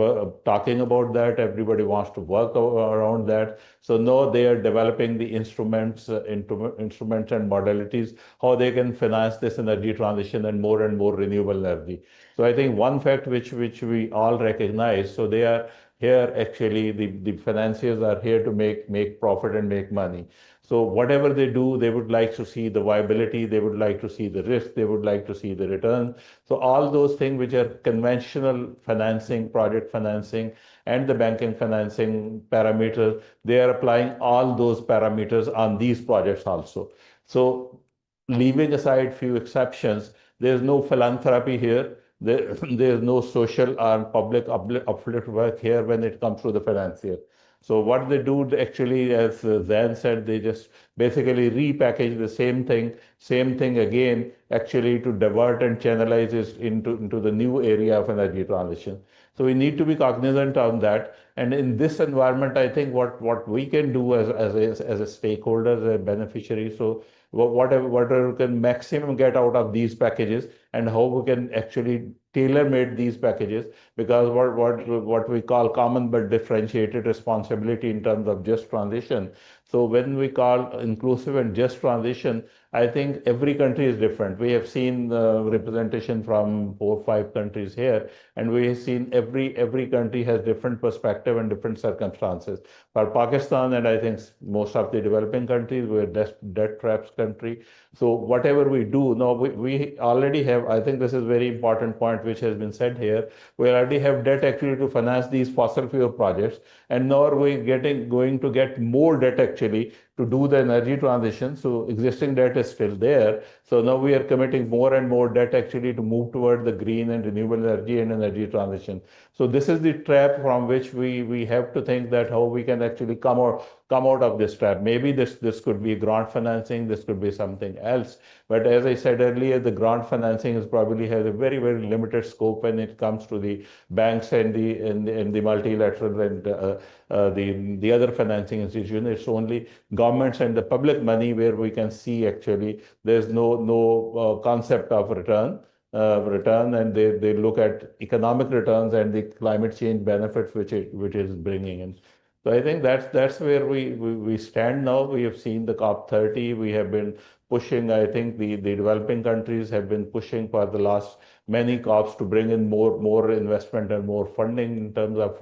talking about that. Everybody wants to work around that. So now they are developing the instruments and modalities, how they can finance this energy transition and more renewable energy. So I think one fact which we all recognize, so they are here actually, the financiers are here to make profit and make money. So whatever they do, they would like to see the viability, they would like to see the risk, they would like to see the return. So all those things which are conventional financing, project financing, and the banking financing parameters, they are applying all those parameters on these projects also. So leaving aside few exceptions, there's no philanthropy here. There's no social or public uplift work here when it comes to the financier. So what they do actually, as Zain said, they just basically repackage the same thing again, actually to divert and channelize it into the new area of energy transition. So we need to be cognizant of that. And in this environment, I think what we can do as a stakeholder, as a beneficiary, so whatever we can maximum get out of these packages, and how we can actually tailor-made these packages, because what we call common but differentiated responsibility in terms of just transition. So when we call inclusive and just transition, I think every country is different. We have seen representation from 4 or 5 countries here, and we have seen every country has different perspective and different circumstances. For Pakistan, and I think most of the developing countries, we're debt traps country. So whatever we do, now we already have, I think this is a very important point which has been said here, we already have debt actually to finance these fossil fuel projects, and now we're going to get more debt actually to do the energy transition. So existing debt is still there. So now we are committing more and more debt actually to move toward the green and renewable energy and energy transition. So this is the trap from which we have to think that how we can actually come out of this trap. Maybe this could be grant financing, this could be something else. But as I said earlier, the grant financing is probably has a very, very limited scope when it comes to the banks and the multilateral and the other financing institution. It's only governments and the public money where we can see actually there's no concept of return, and they look at economic returns and the climate change benefits which is bringing in. So I think that's where we stand now. We have seen the COP30. We have been pushing. I think the developing countries have been pushing for the last many COPs to bring in more investment and more funding in terms of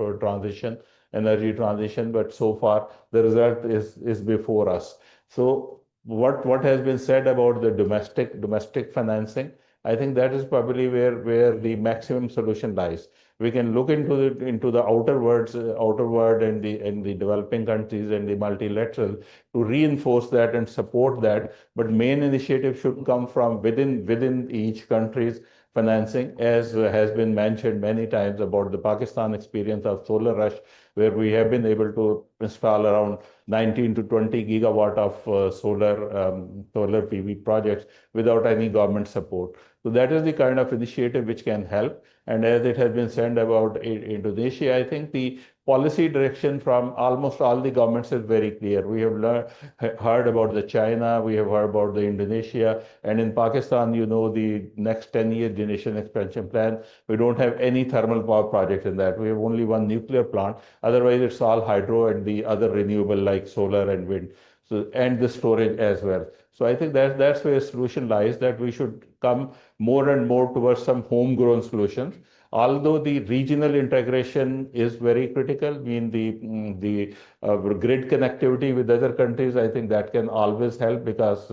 energy transition. But so far the result is before us. So what has been said about the domestic financing, I think that is probably where the maximum solution lies. We can look into the outer world and the developing countries and the multilateral to reinforce that and support that. But main initiative should come from within each country's financing, as has been mentioned many times about the Pakistan experience of solar rush, where we have been able to install around 19 to 20 gigawatt of solar PV projects without any government support. So that is the kind of initiative which can help. And as it has been said about Indonesia, I think the policy direction from almost all the governments is very clear. We have heard about the China, we have heard about the Indonesia, and in Pakistan, the next 10-year generation expansion plan, we don't have any thermal power project in that. We have only one nuclear plant. Otherwise, it's all hydro and the other renewable like solar and wind. So, and the storage as well. So I think that's where the solution lies, that we should come more and more towards some homegrown solutions. Although the regional integration is very critical, the grid connectivity with other countries, I think that can always help, because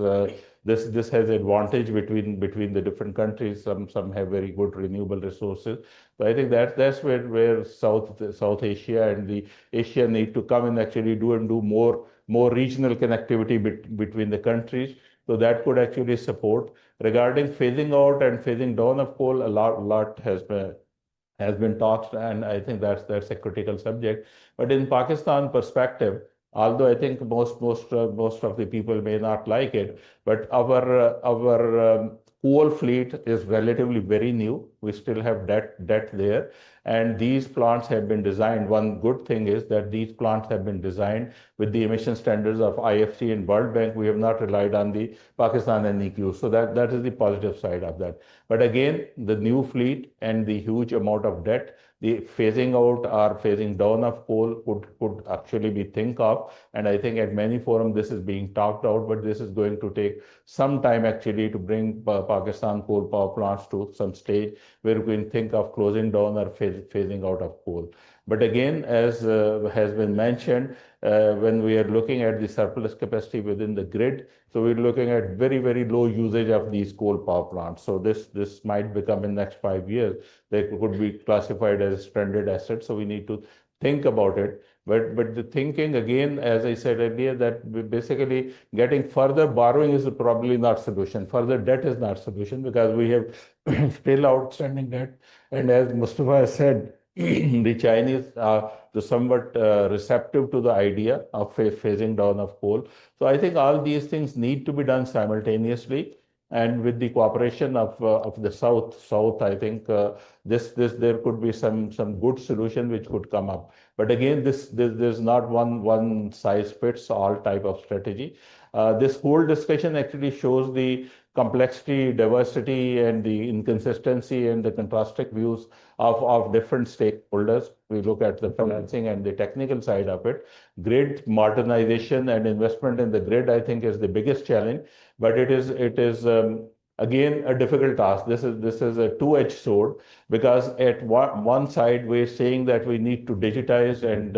this has advantage between the different countries. Some have very good renewable resources. So I think that's where South Asia and the Asia need to come and actually do more regional connectivity between the countries. So that could actually support. Regarding phasing out and phasing down of coal, a lot has been talked, and I think that's a critical subject. But in Pakistan perspective, although I think most of the people may not like it, but our coal fleet is relatively very new. We still have debt there, and these plants have been designed. One good thing is that these plants have been designed with the emission standards of IFC and World Bank. We have not relied on the Pakistan NEQ. So that is the positive side of that. But again, the new fleet and the huge amount of debt, the phasing out or phasing down of coal could actually be think of. And I think at many forums this is being talked out, but this is going to take some time actually to bring Pakistan coal power plants to some stage where we can think of closing down or phasing out of coal. But again, as has been mentioned, when we are looking at the surplus capacity within the grid, so we're looking at very, very low usage of these coal power plants. So this might become in the next 5 years, they could be classified as stranded assets. So we need to think about it. But the thinking, again, as I said earlier, that basically getting further borrowing is probably not solution. Further debt is not solution, because we have still outstanding debt. And as Mustafa has said, the Chinese are somewhat receptive to the idea of phasing down of coal. So I think all these things need to be done simultaneously. And with the cooperation of the South, I think there could be some good solution which could come up. But again, there's not one size fits all type of strategy. This whole discussion actually shows the complexity, diversity, and the inconsistency and the contrasting views of different stakeholders. We look at the financing and the technical side of it. Grid modernization and investment in the grid, I think, is the biggest challenge. But it is again a difficult task. This is a two-edged sword, because at one side we're saying that we need to digitize and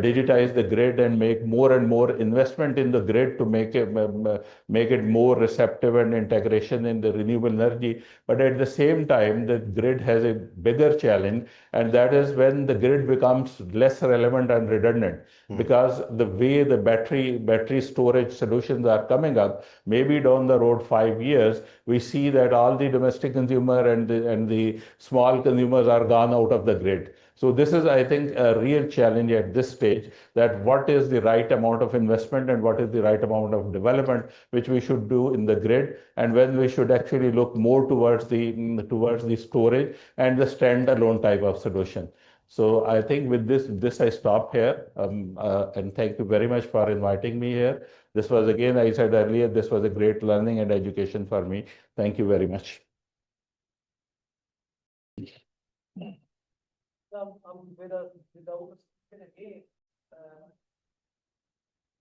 digitize the grid and make more and more investment in the grid to make it more receptive and integration in the renewable energy. But at the same time, the grid has a bigger challenge, and that is when the grid becomes less relevant and redundant, because the way the battery storage solutions are coming up, maybe down the road 5 years, we see that all the domestic consumer and the small consumers are gone out of the grid. So this is, I think, a real challenge at this stage, that what is the right amount of investment and what is the right amount of development which we should do in the grid, and when we should actually look more towards the storage and the standalone type of solution. So I think with this I stop here, and thank you very much for inviting me here. This was, again, I said earlier, this was a great learning and education for me. Thank you very much.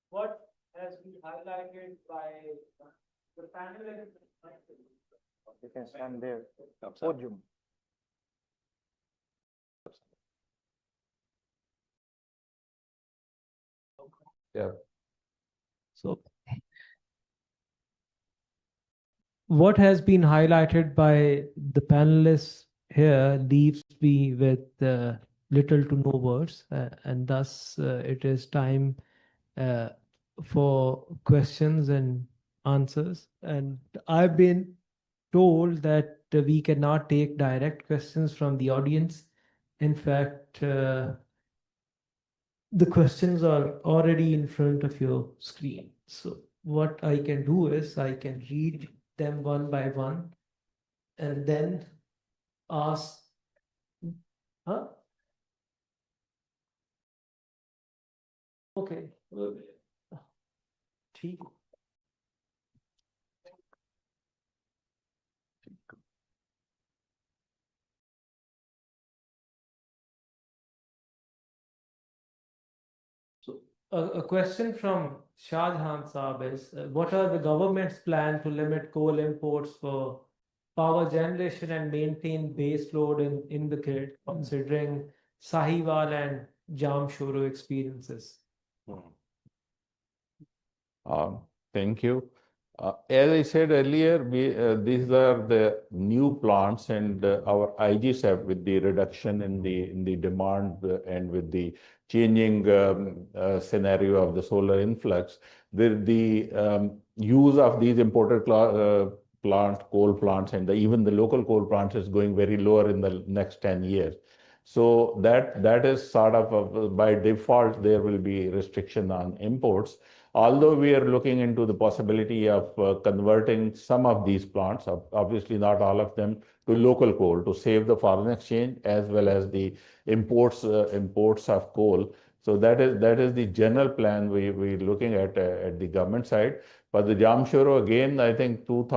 What has been highlighted by the panelists? You can stand there. Podium. Yeah. So, what has been highlighted by the panelists here leaves me with little to no words, and thus it is time for questions and answers. And I've been told that we cannot take direct questions from the audience. In fact, the questions are already in front of your screen. So what I can do is I can read them one by one and then ask. Huh? Okay. ठीक. So a question from Shahjahan Saab is, what are the government's plan to limit coal imports for power generation and maintain base load in the grid, considering Sahiwal and Jamshoro experiences? Thank you. As I said earlier, these are the new plants, and our IGSAP, with the reduction in the demand and with the changing scenario of the solar influx, the use of these imported coal plants, and even the local coal plants is going very lower in the next 10 years. So that is sort of by default, there will be restriction on imports. Although we are looking into the possibility of converting some of these plants, obviously not all of them, to local coal to save the foreign exchange as well as the imports of coal. So that is the general plan we're looking at the government side. But the Jamshoro, again, I think two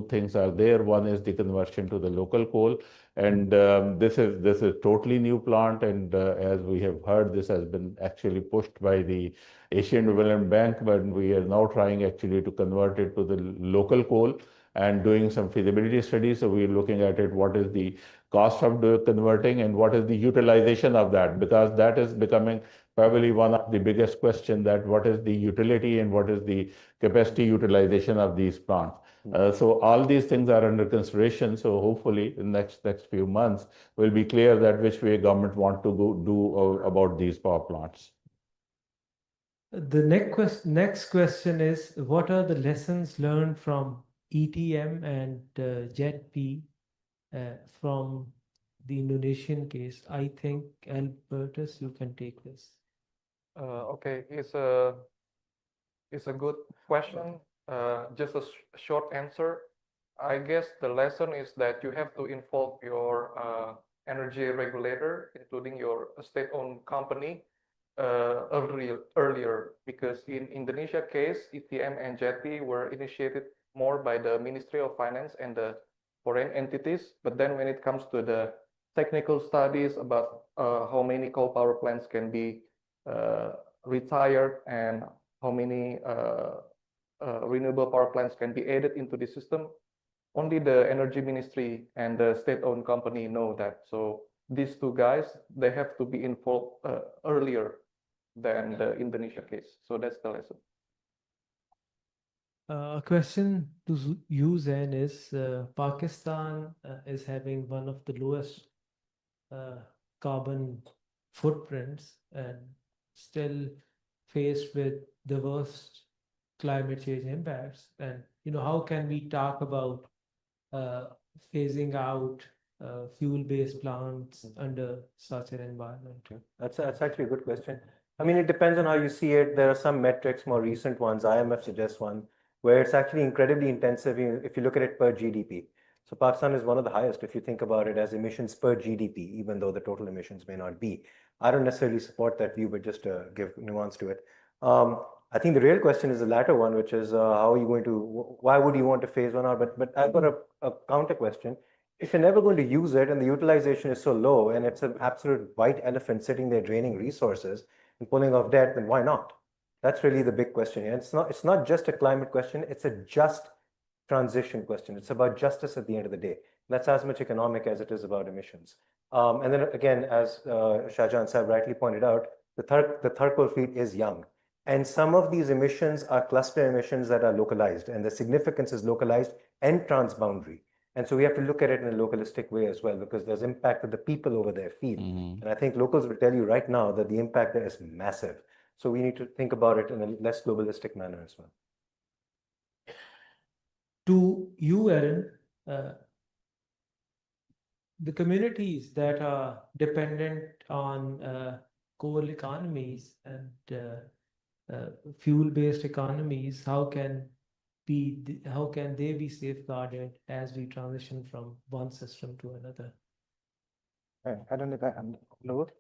things are there. One is the conversion to the local coal, and this is totally new plant. And as we have heard, this has been actually pushed by the Asian Development Bank, but we are now trying actually to convert it to the local coal and doing some feasibility studies. So we're looking at it, what is the cost of converting and what is the utilization of that, because that is becoming probably one of the biggest questions, that what is the utility and what is the capacity utilization of these plants. So all these things are under consideration. So hopefully in next few months will be clear that which way government want to do about these power plants. The next question is, what are the lessons learned from ETM and JETP from the Indonesian case? I think, Albertus, you can take this. Okay, it's a good question. Just a short answer. I guess the lesson is that you have to involve your energy regulator, including your state-owned company, earlier, because in Indonesia case, ETM and JETP were initiated more by the Ministry of Finance and the foreign entities. But then when it comes to the technical studies about how many coal power plants can be retired and how many renewable power plants can be added into the system, only the energy ministry and the state-owned company know that. So these two guys, they have to be involved earlier than the Indonesia case. So that's the lesson. A question to you, Zain, is Pakistan is having one of the lowest carbon footprints and still faced with the worst climate change impacts. And how can we talk about phasing out fuel-based plants under such an environment? That's actually a good question. I mean, it depends on how you see it. There are some metrics, more recent ones. IMF suggests one where it's actually incredibly intensive if you look at it per GDP. So Pakistan is one of the highest if you think about it as emissions per GDP, even though the total emissions may not be. I don't necessarily support that view, but just to give nuance to it. I think the real question is the latter one, which is how are you going to, why would you want to phase one out? But I've got a counter question. If you're never going to use it and the utilization is so low and it's an absolute white elephant sitting there draining resources and pulling off debt, then why not? That's really the big question here. It's not just a climate question, it's a just transition question. It's about justice at the end of the day. That's as much economic as it is about emissions. And then again, as Shahjahan Sahib rightly pointed out, the third coal fleet is young. And some of these emissions are cluster emissions that are localized, and the significance is localized and transboundary. And so we have to look at it in a localistic way as well, because there's impact that the people over there feel. And I think locals will tell you right now that the impact there is massive. So we need to think about it in a less globalistic manner as well. To you, Aaron, the communities that are dependent on coal economies and fuel-based economies, how can they be safeguarded as we transition from one system to another? I don't know if I'm lower.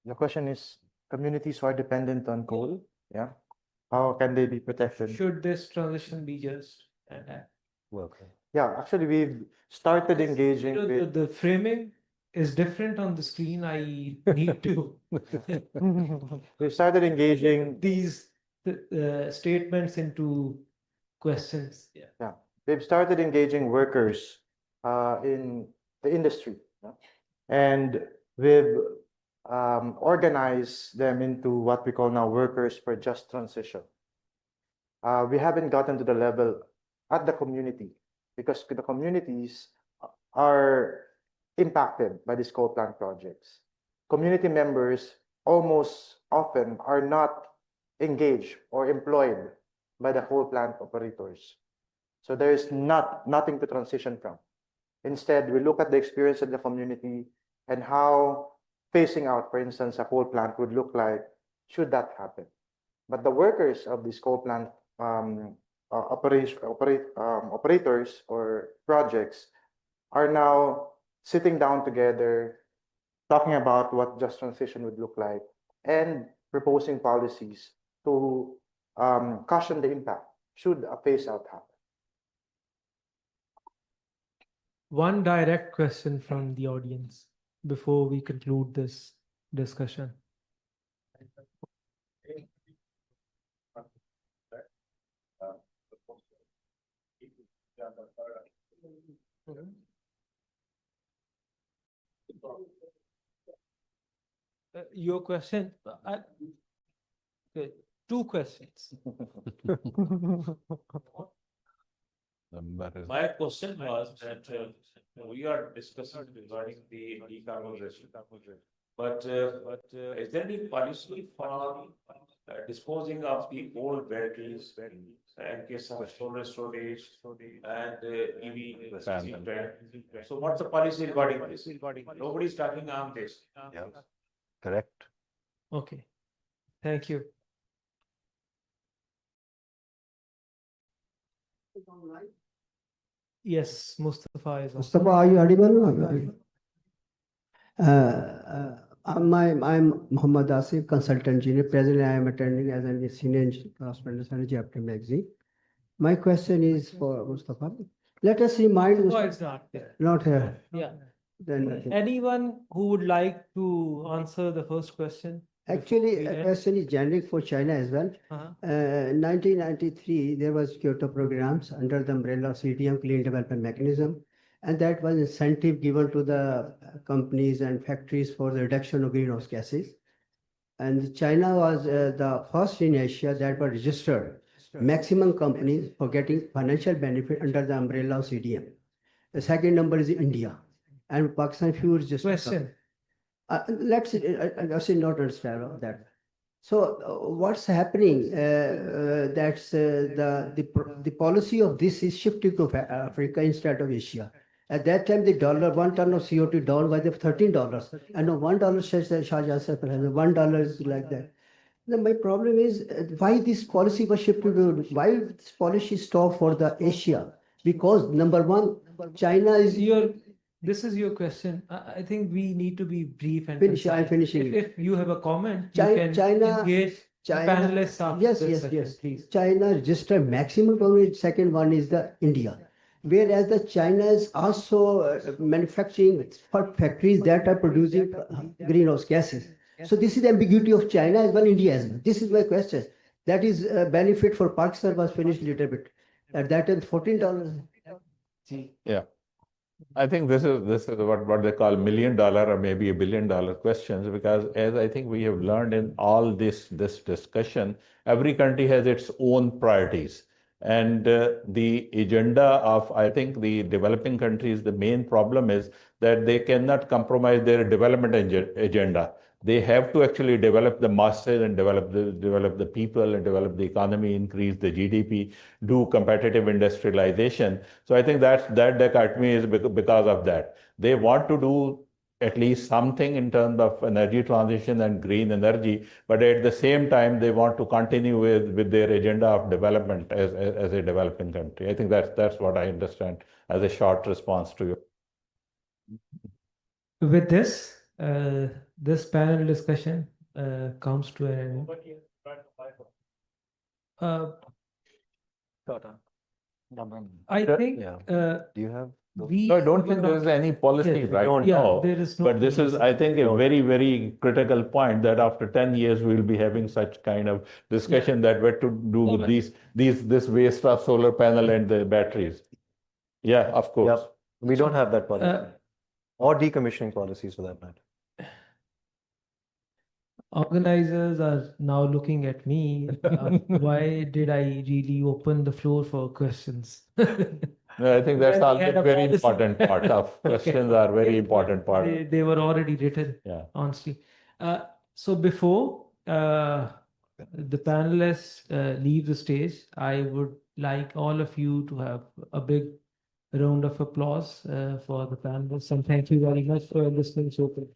The question is communities who are dependent on coal, yeah? How can they be protected? Should this transition be just Yeah, actually we've started engaging with the framing is different on the screen. I need to we've started engaging these statements into questions. Yeah, we've started engaging workers in the industry, yeah? And we've organized them into what we call now workers for just transition. We haven't gotten to the level at the community because the communities are impacted by these coal plant projects. Community members almost often are not engaged or employed by the coal plant operators. So there is nothing to transition from. Instead, we look at the experience of the community and how phasing out, for instance, a coal plant would look like should that happen. But the workers of these coal plant operators or projects are now sitting down together, talking about what just transition would look like, and proposing policies to cushion the impact should a phase out happen. One direct question from the audience before we conclude this discussion. Your question, okay, two questions. My question was that we are discussing regarding the decarbonization, but is there any policy for disposing of the old batteries in case of solar storage and EV? So what's the policy regarding this? Nobody's talking on this. Yeah, correct. Okay, thank you. Yes, Mustafa is on. Mustafa, are you audible? I'm Muhammad Asif, consultant engineer. Presently, I am attending as a senior engineer correspondent Energy Update magazine. My question is for Mustafa. Let us remind Mustafa is not there. Not here. Yeah. Then anyone who would like to answer the first question, Actually, a question is generic for China as well. 1993, there was Kyoto programs under the umbrella of CDM, Clean Development Mechanism, and that was incentive given to the companies and factories for the reduction of greenhouse gases. And China was the first in Asia that were registered maximum companies for getting financial benefit under the umbrella of CDM. The second number is India, and Pakistan few is just Question. let's not understand all that. So what's happening? That's the policy of this is shifting to Africa instead of Asia. At that time, the $1 ton of CO2 down by the $13. I know $1 says Shah Jahan said, $1 is like that. Then my problem is why this policy was shifted to why this policy stopped for the Asia? Because number one, China is This is your question. I think we need to be brief and Finish. I'm concise. finishing. If you have a comment, you China, can China, engage the China. panelists after Yes, this yes, session, yes. please. China registered maximum coverage. Second one is the India, whereas the China is also manufacturing for factories that are producing greenhouse gases. So this is the ambiguity of China as well, India as well. This is my question. That is benefit for Pakistan was finished a little bit. At that time, $14. Yeah. I think this is what they call $1 million or maybe $1 billion questions, because as I think we have learned in all this discussion, every country has its own priorities. And the agenda of, I think, the developing countries, the main problem is that they cannot compromise their development agenda. They have to actually develop the masses and develop the people and develop the economy, increase the GDP, do competitive industrialization. So I think that dichotomy is because of that. They want to do at least something in terms of energy transition and green energy, but at the same time, they want to continue with their agenda of development as a developing country. I think that's what I understand as a short response to you. With this, this panel discussion comes to an end. I think Do you have? we No, I don't think there is any policy Yes, right yeah, now. there is no But this is, policy. I think, a very, very critical point that after 10 years, we'll be having such kind of discussion that what to do with this waste of solar panel and the batteries. Yeah, of course. Yep. We don't have that policy. Or decommissioning policies for that matter. Organizers are now looking at me. Why did I really open the floor for questions? No, I think that's When we all had a a very policy. important part of questions are very important part. They were already written, Yeah. honestly. So before the panelists leave the stage, I would like all of you to have a big round of applause for the panelists, and thank you very much for listening so quick.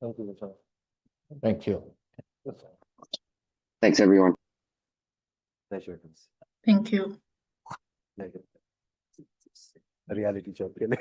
Thank you, Vishal. Thank you. Thanks, everyone. Pleasure. Thank you. A reality joke, really.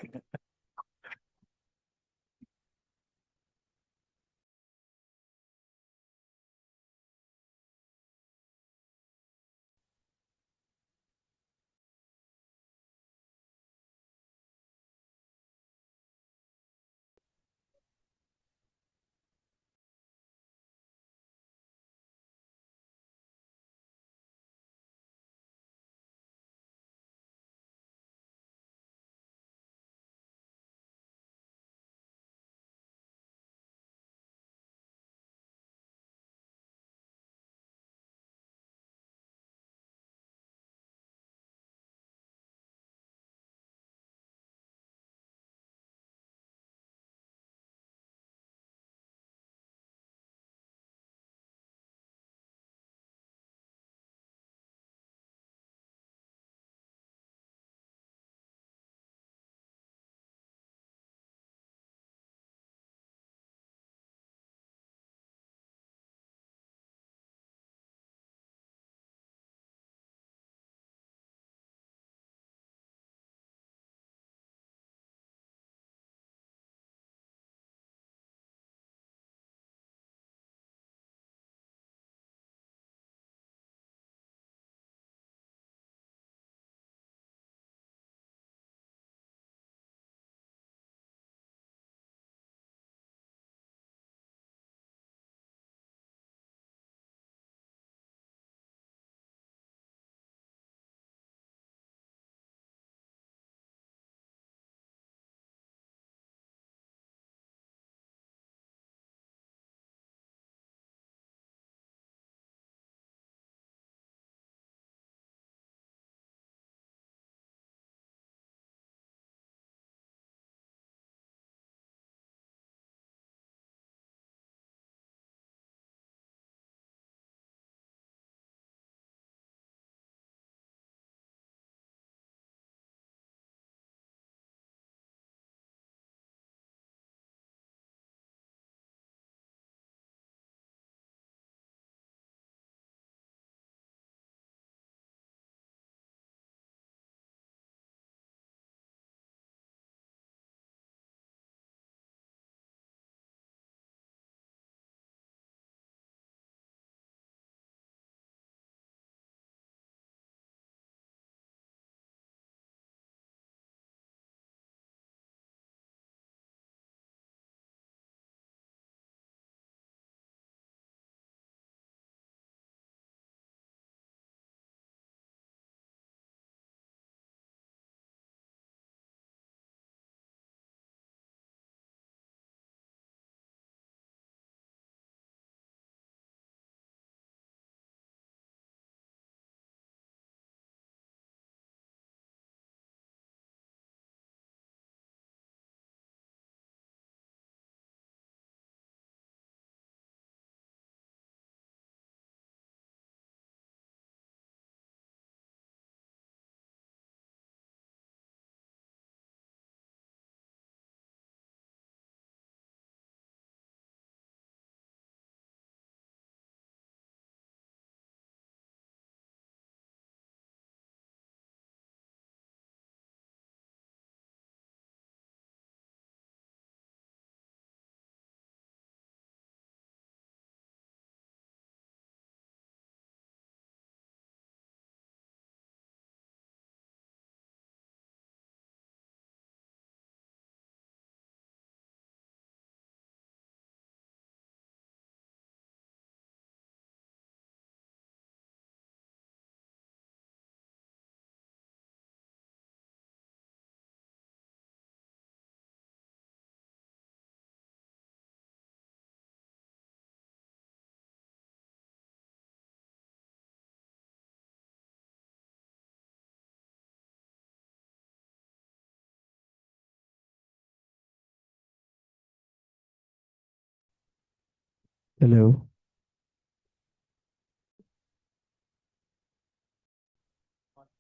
Hello.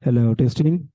Hello, testing.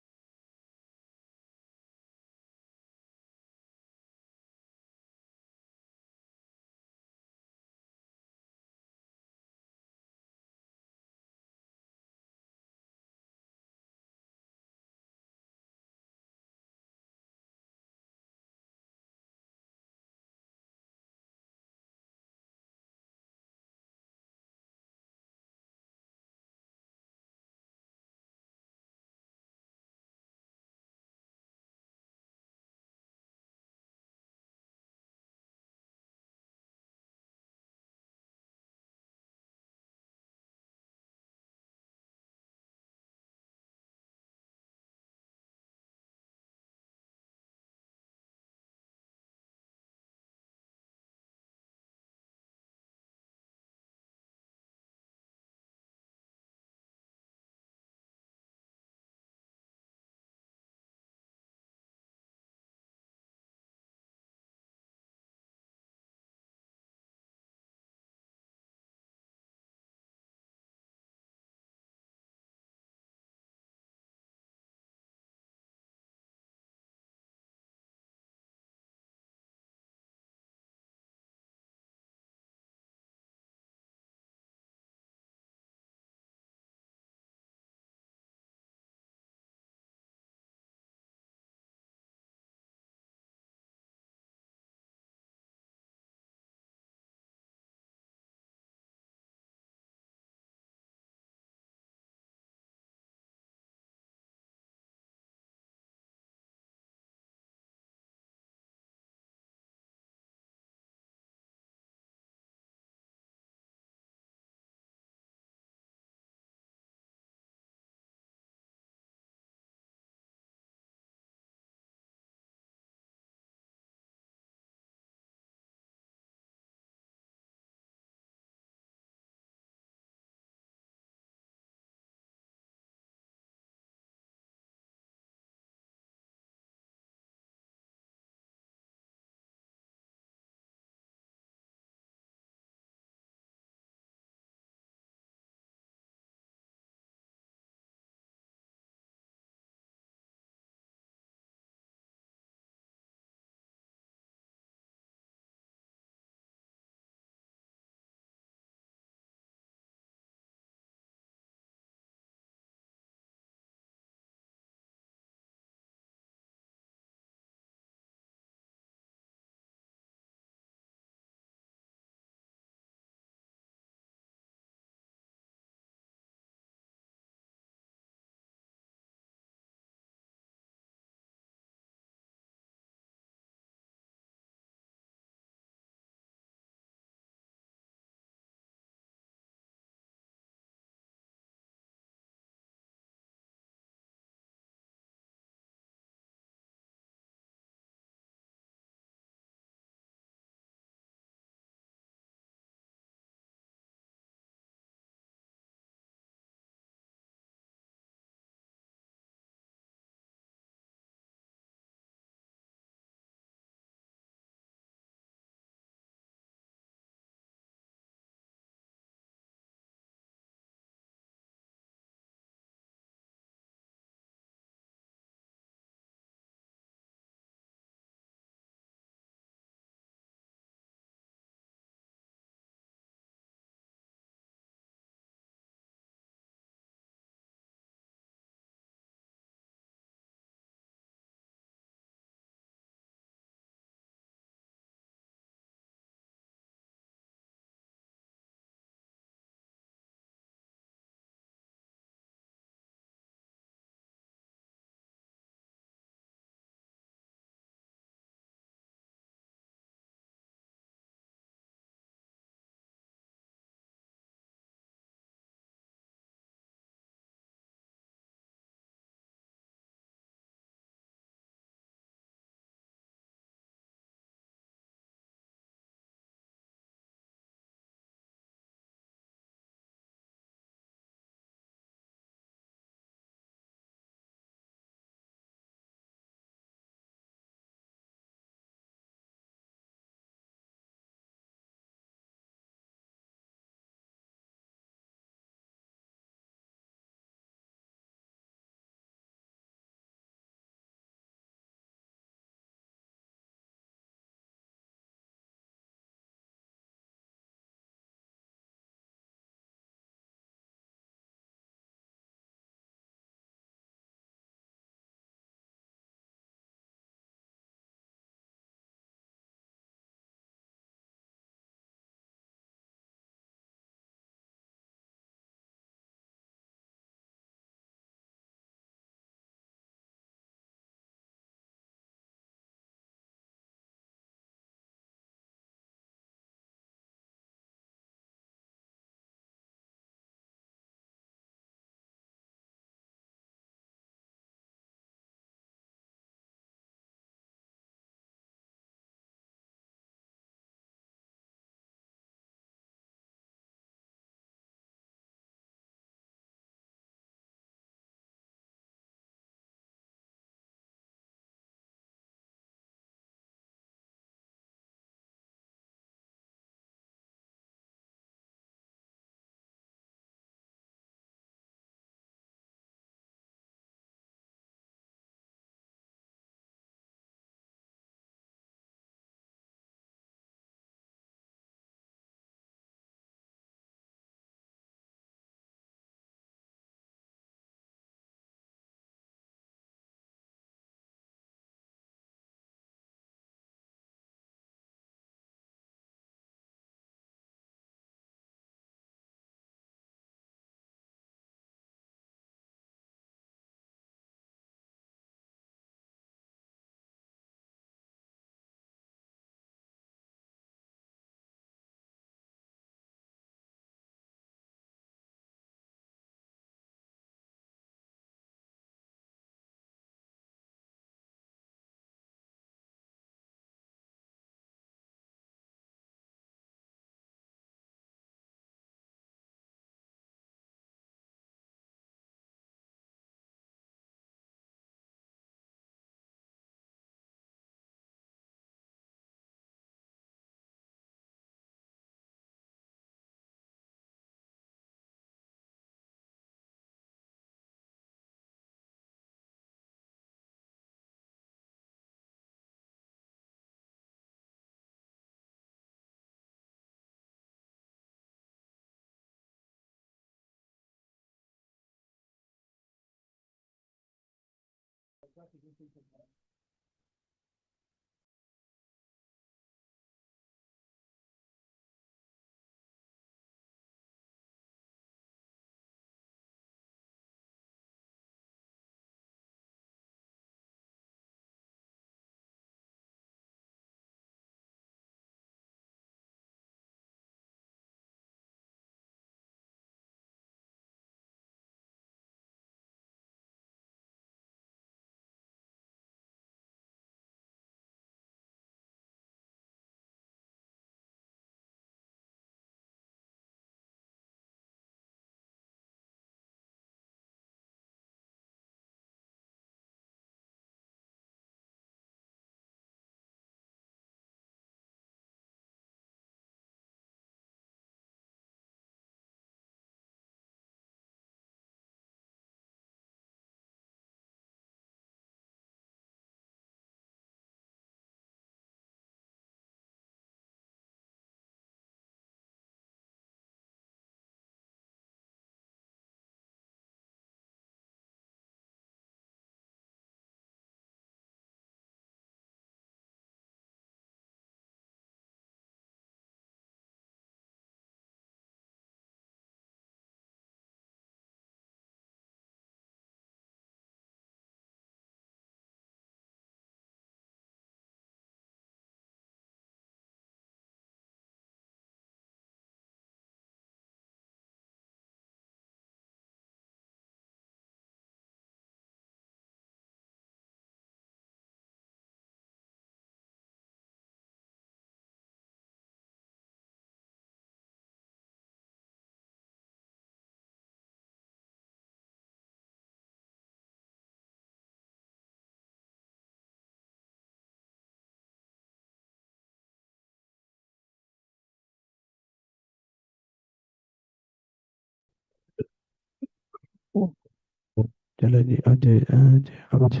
चलो जी Ajay Ajay Ajay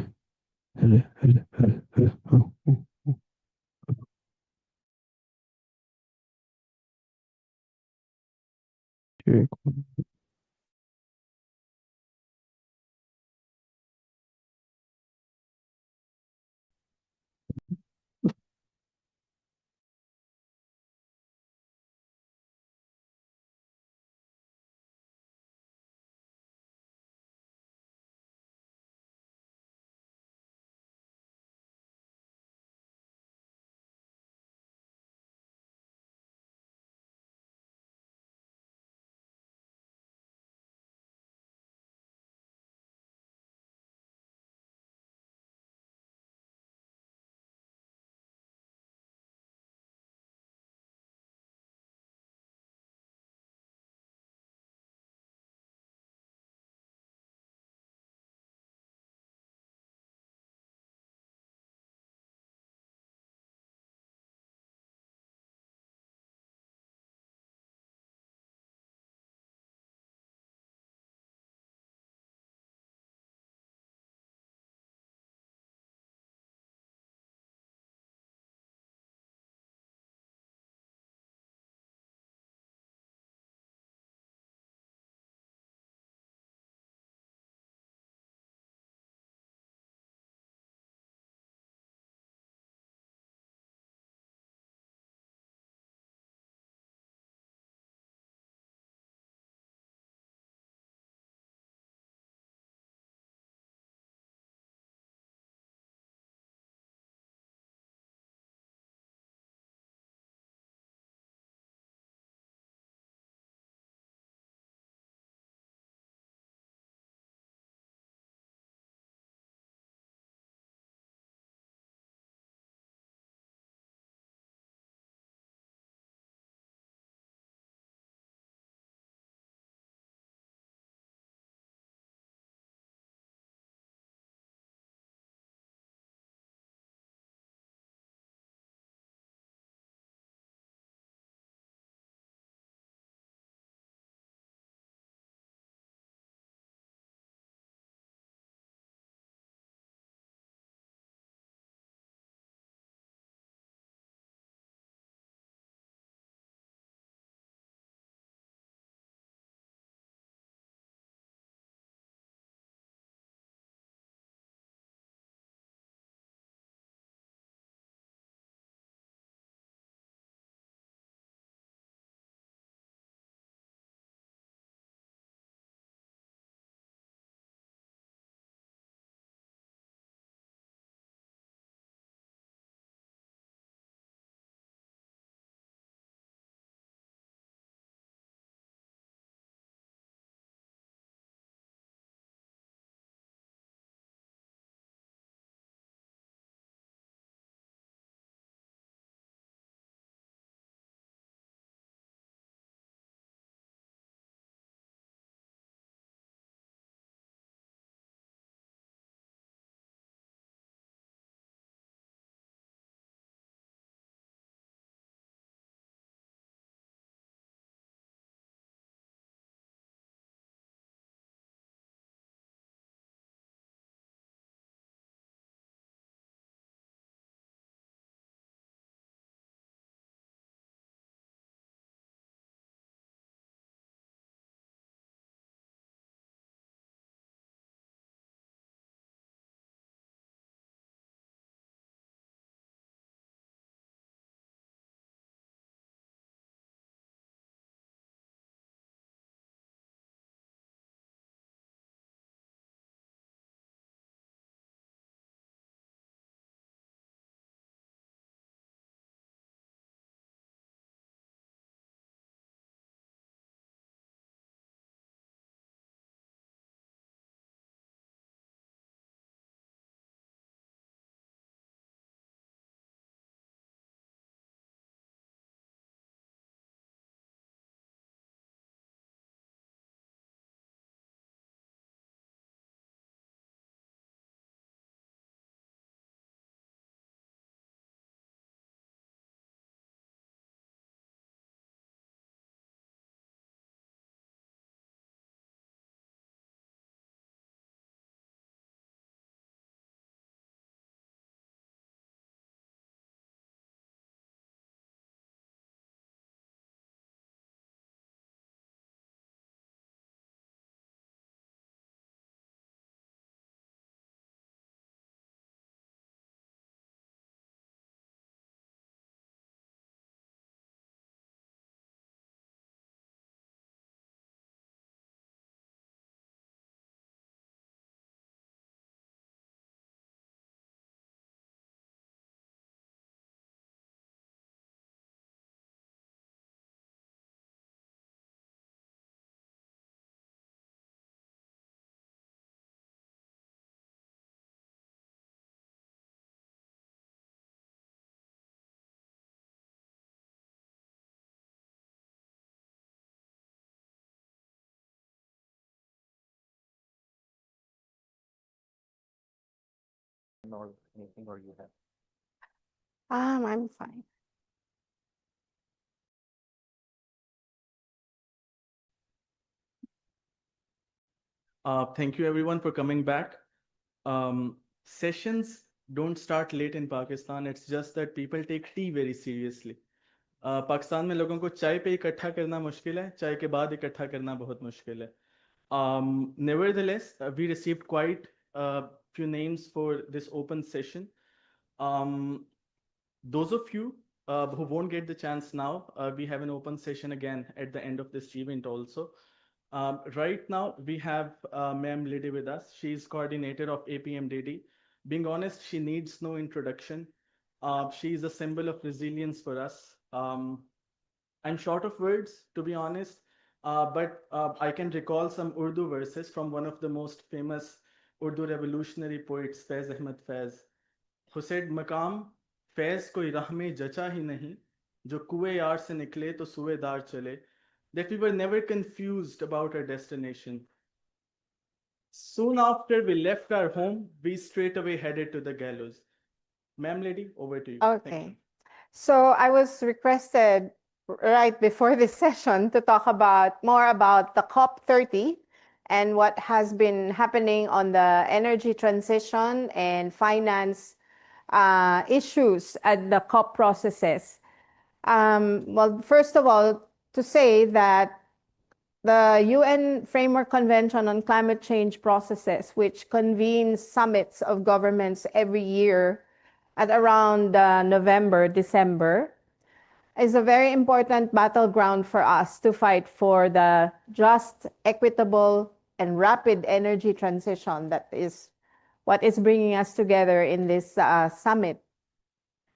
hello hello hello hello ठीक question or anything, or you have? I'm fine. Thank you everyone for coming back. Sessions don't start late in Pakistan. It's just that people take tea very seriously. Pakistan में लोगों को चाय पे इकट्ठा करना मुश्किल है, चाय के बाद इकट्ठा करना बहुत मुश्किल है. Nevertheless, we received quite a few names for this open session. Those of you who won't get the chance now, we have an open session again at the end of this event also. Right now, we have Ma'am Liddy with us. She's coordinator of APMDD. Being honest, she needs no introduction. She's a symbol of resilience for us. I'm short of words, to be honest, but I can recall some Urdu verses from one of the most famous Urdu revolutionary poets, Faiz Ahmad Faiz, who said, "Maqam Faiz koi rah mein jacha hi nahi, jo kuए यार से निकले तो सुएदार चले," that we were never confused about our destination. Soon after we left our home, we straight away headed to the gallows. Ma'am Lady, over to you. Thank you. Okay. So I was requested right before this session to talk more about the COP30 and what has been happening on the energy transition and finance issues at the COP processes. Well, first of all, to say that the UN Framework Convention on Climate Change Processes, which convenes summits of governments every year at around November, December, is a very important battleground for us to fight for the just, equitable, and rapid energy transition that is what is bringing us together in this summit.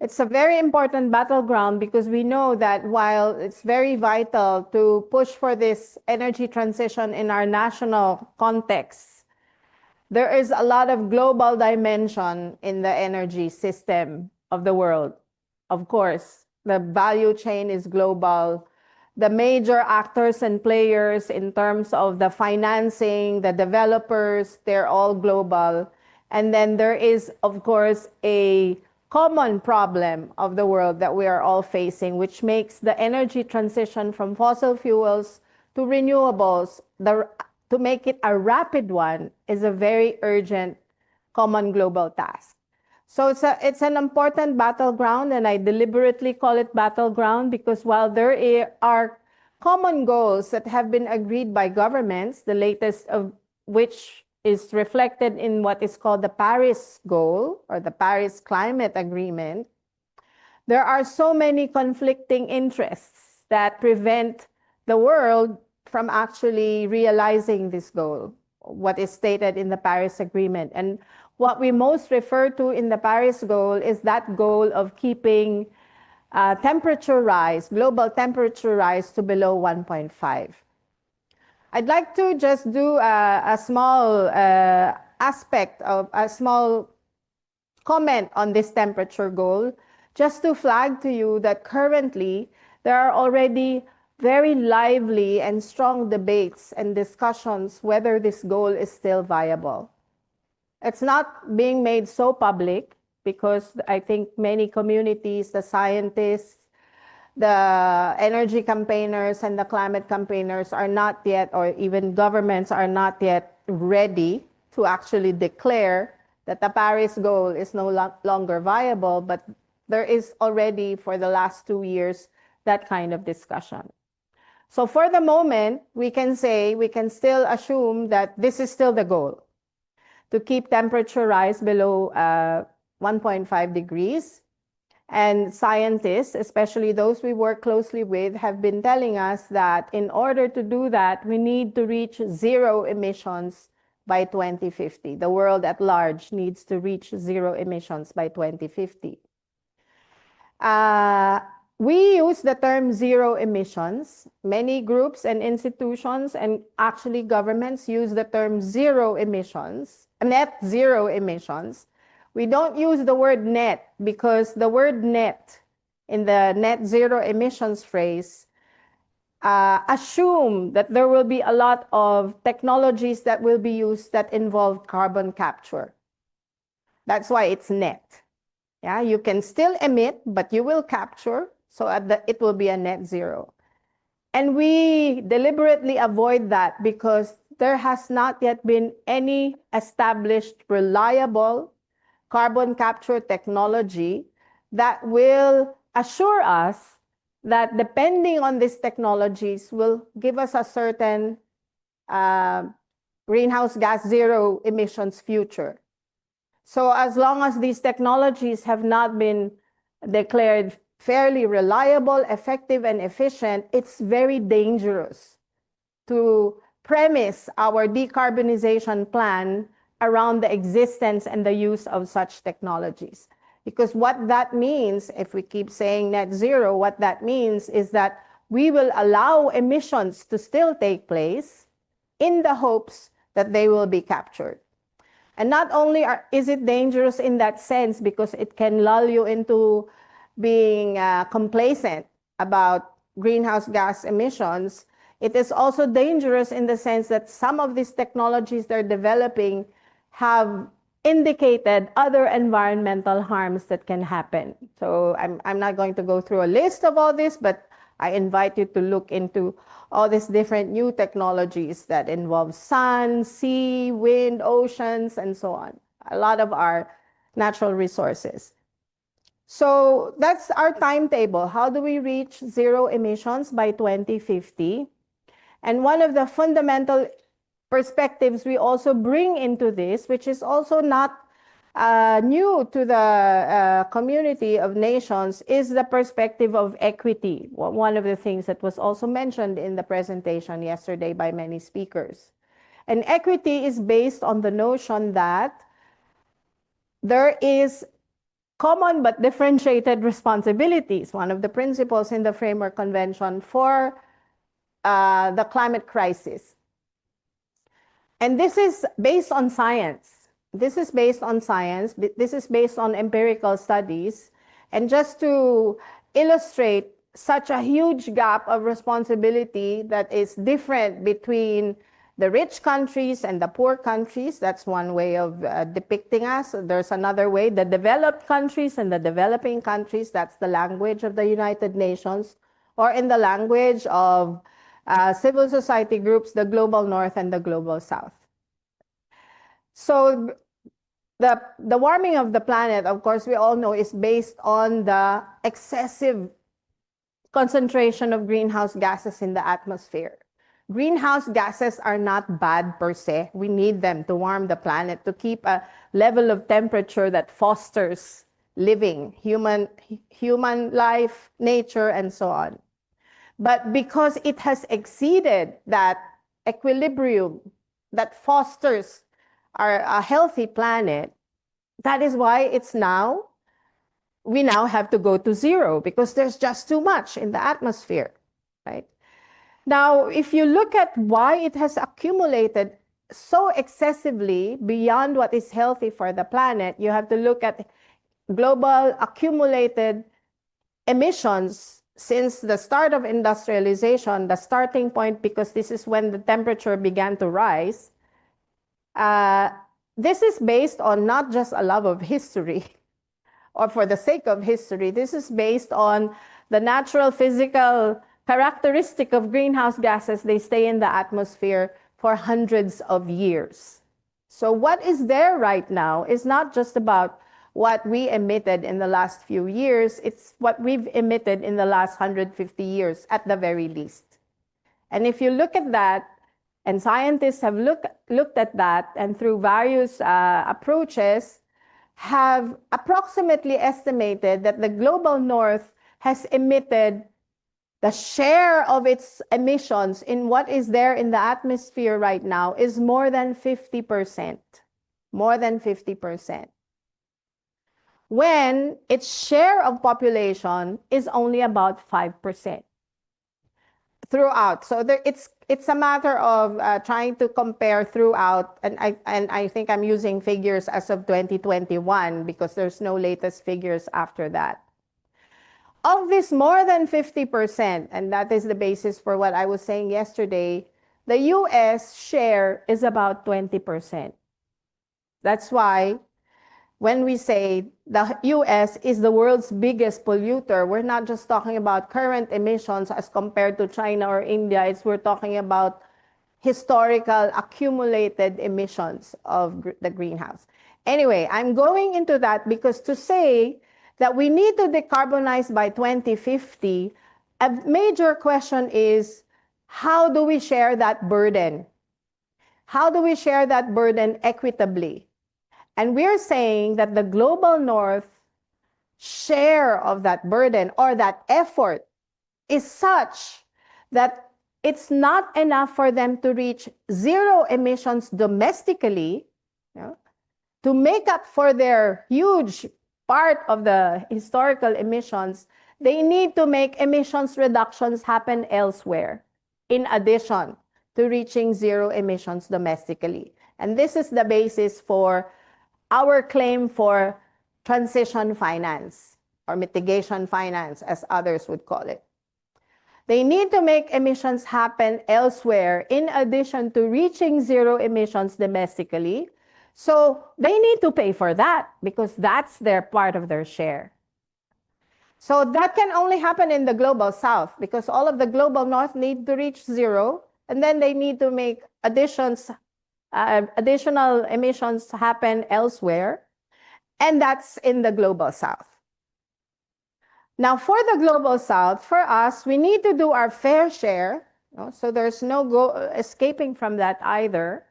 It's a very important battleground because we know that while it's very vital to push for this energy transition in our national context, there is a lot of global dimension in the energy system of the world. Of course, the value chain is global. The major actors and players in terms of the financing, the developers, they're all global. And then there is, of course, a common problem of the world that we are all facing, which makes the energy transition from fossil fuels to renewables, to make it a rapid one, is a very urgent common global task. So it's an important battleground, and I deliberately call it battleground because while there are common goals that have been agreed by governments, the latest of which is reflected in what is called the Paris Goal or the Paris Climate Agreement, there are so many conflicting interests that prevent the world from actually realizing this goal, what is stated in the Paris Agreement. And what we most refer to in the Paris Goal is that goal of keeping temperature rise, global temperature rise to below 1.5. I'd like to just do a small aspect of a small comment on this temperature goal, just to flag to you that currently there are already very lively and strong debates and discussions whether this goal is still viable. It's not being made so public because I think many communities, the scientists, the energy campaigners and the climate campaigners are not yet, or even governments are not yet ready to actually declare that the Paris goal is no longer viable, but there is already for the last 2 years that kind of discussion. So for the moment, we can still assume that this is still the goal, to keep temperature rise below 1.5 degrees. And scientists, especially those we work closely with, have been telling us that in order to do that, we need to reach zero emissions by 2050. The world at large needs to reach zero emissions by 2050. We use the term zero emissions. Many groups and institutions and actually governments use the term zero emissions, net zero emissions. We don't use the word net because the word net in the net zero emissions phrase assume that there will be a lot of technologies that will be used that involve carbon capture. That's why it's net. Yeah, you can still emit, but you will capture. So it will be a net zero. And we deliberately avoid that because there has not yet been any established reliable carbon capture technology that will assure us that depending on these technologies will give us a certain greenhouse gas zero emissions future. So as long as these technologies have not been declared fairly reliable, effective, and efficient, it's very dangerous to premise our decarbonization plan around the existence and the use of such technologies. Because what that means, if we keep saying net zero, what that means is that we will allow emissions to still take place in the hopes that they will be captured. And not only is it dangerous in that sense because it can lull you into being complacent about greenhouse gas emissions, it is also dangerous in the sense that some of these technologies they're developing have indicated other environmental harms that can happen. So I'm not going to go through a list of all this, but I invite you to look into all these different new technologies that involve sun, sea, wind, oceans, and so on. A lot of our natural resources. So that's our timetable. How do we reach zero emissions by 2050? And one of the fundamental perspectives we also bring into this, which is also not new to the community of nations, is the perspective of equity. One of the things that was also mentioned in the presentation yesterday by many speakers. And equity is based on the notion that there is common but differentiated responsibilities, one of the principles in the Framework Convention for the climate crisis. And this is based on science. This is based on science. This is based on empirical studies. And just to illustrate such a huge gap of responsibility that is different between the rich countries and the poor countries, that's one way of depicting us. There's another way, the developed countries and the developing countries, that's the language of the United Nations, or in the language of civil society groups, the global north and the global south. So the warming of the planet, of course, we all know is based on the excessive concentration of greenhouse gases in the atmosphere. Greenhouse gases are not bad per se. We need them to warm the planet, to keep a level of temperature that fosters living, human life, nature, and so on. But because it has exceeded that equilibrium that fosters a healthy planet, that is why we now have to go to zero because there's just too much in the atmosphere, right? Now, if you look at why it has accumulated so excessively beyond what is healthy for the planet, you have to look at global accumulated emissions since the start of industrialization, the starting point, because this is when the temperature began to rise. This is based on not just a love of history or for the sake of history. This is based on the natural physical characteristic of greenhouse gases. They stay in the atmosphere for hundreds of years. So what is there right now is not just about what we emitted in the last few years, it's what we've emitted in the last 150 years at the very least. And if you look at that, and scientists have looked at that, and through various approaches, have approximately estimated that the global north has emitted the share of its emissions in what is there in the atmosphere right now is more than 50%. More than 50%. When its share of population is only about 5% throughout. So it's a matter of trying to compare throughout, and I think I'm using figures as of 2021 because there's no latest figures after that. Of this more than 50%, and that is the basis for what I was saying yesterday, the US share is about 20%. That's why when we say the US is the world's biggest polluter, we're not just talking about current emissions as compared to China or India. We're talking about historical accumulated emissions of the greenhouse. Anyway, I'm going into that because to say that we need to decarbonize by 2050, a major question is, how do we share that burden? How do we share that burden equitably? And we're saying that the global north share of that burden or that effort is such that it's not enough for them to reach zero emissions domestically, you know, to make up for their huge part of the historical emissions. They need to make emissions reductions happen elsewhere, in addition to reaching zero emissions domestically. And this is the basis for our claim for transition finance or mitigation finance, as others would call it. They need to make emissions happen elsewhere in addition to reaching zero emissions domestically. So they need to pay for that because that's their part of their share. So that can only happen in the global south because all of the global north need to reach zero, and then they need to make additional emissions happen elsewhere, and that's in the global south. Now, for the global south, for us, we need to do our fair share, you know, so there's no escaping from that either.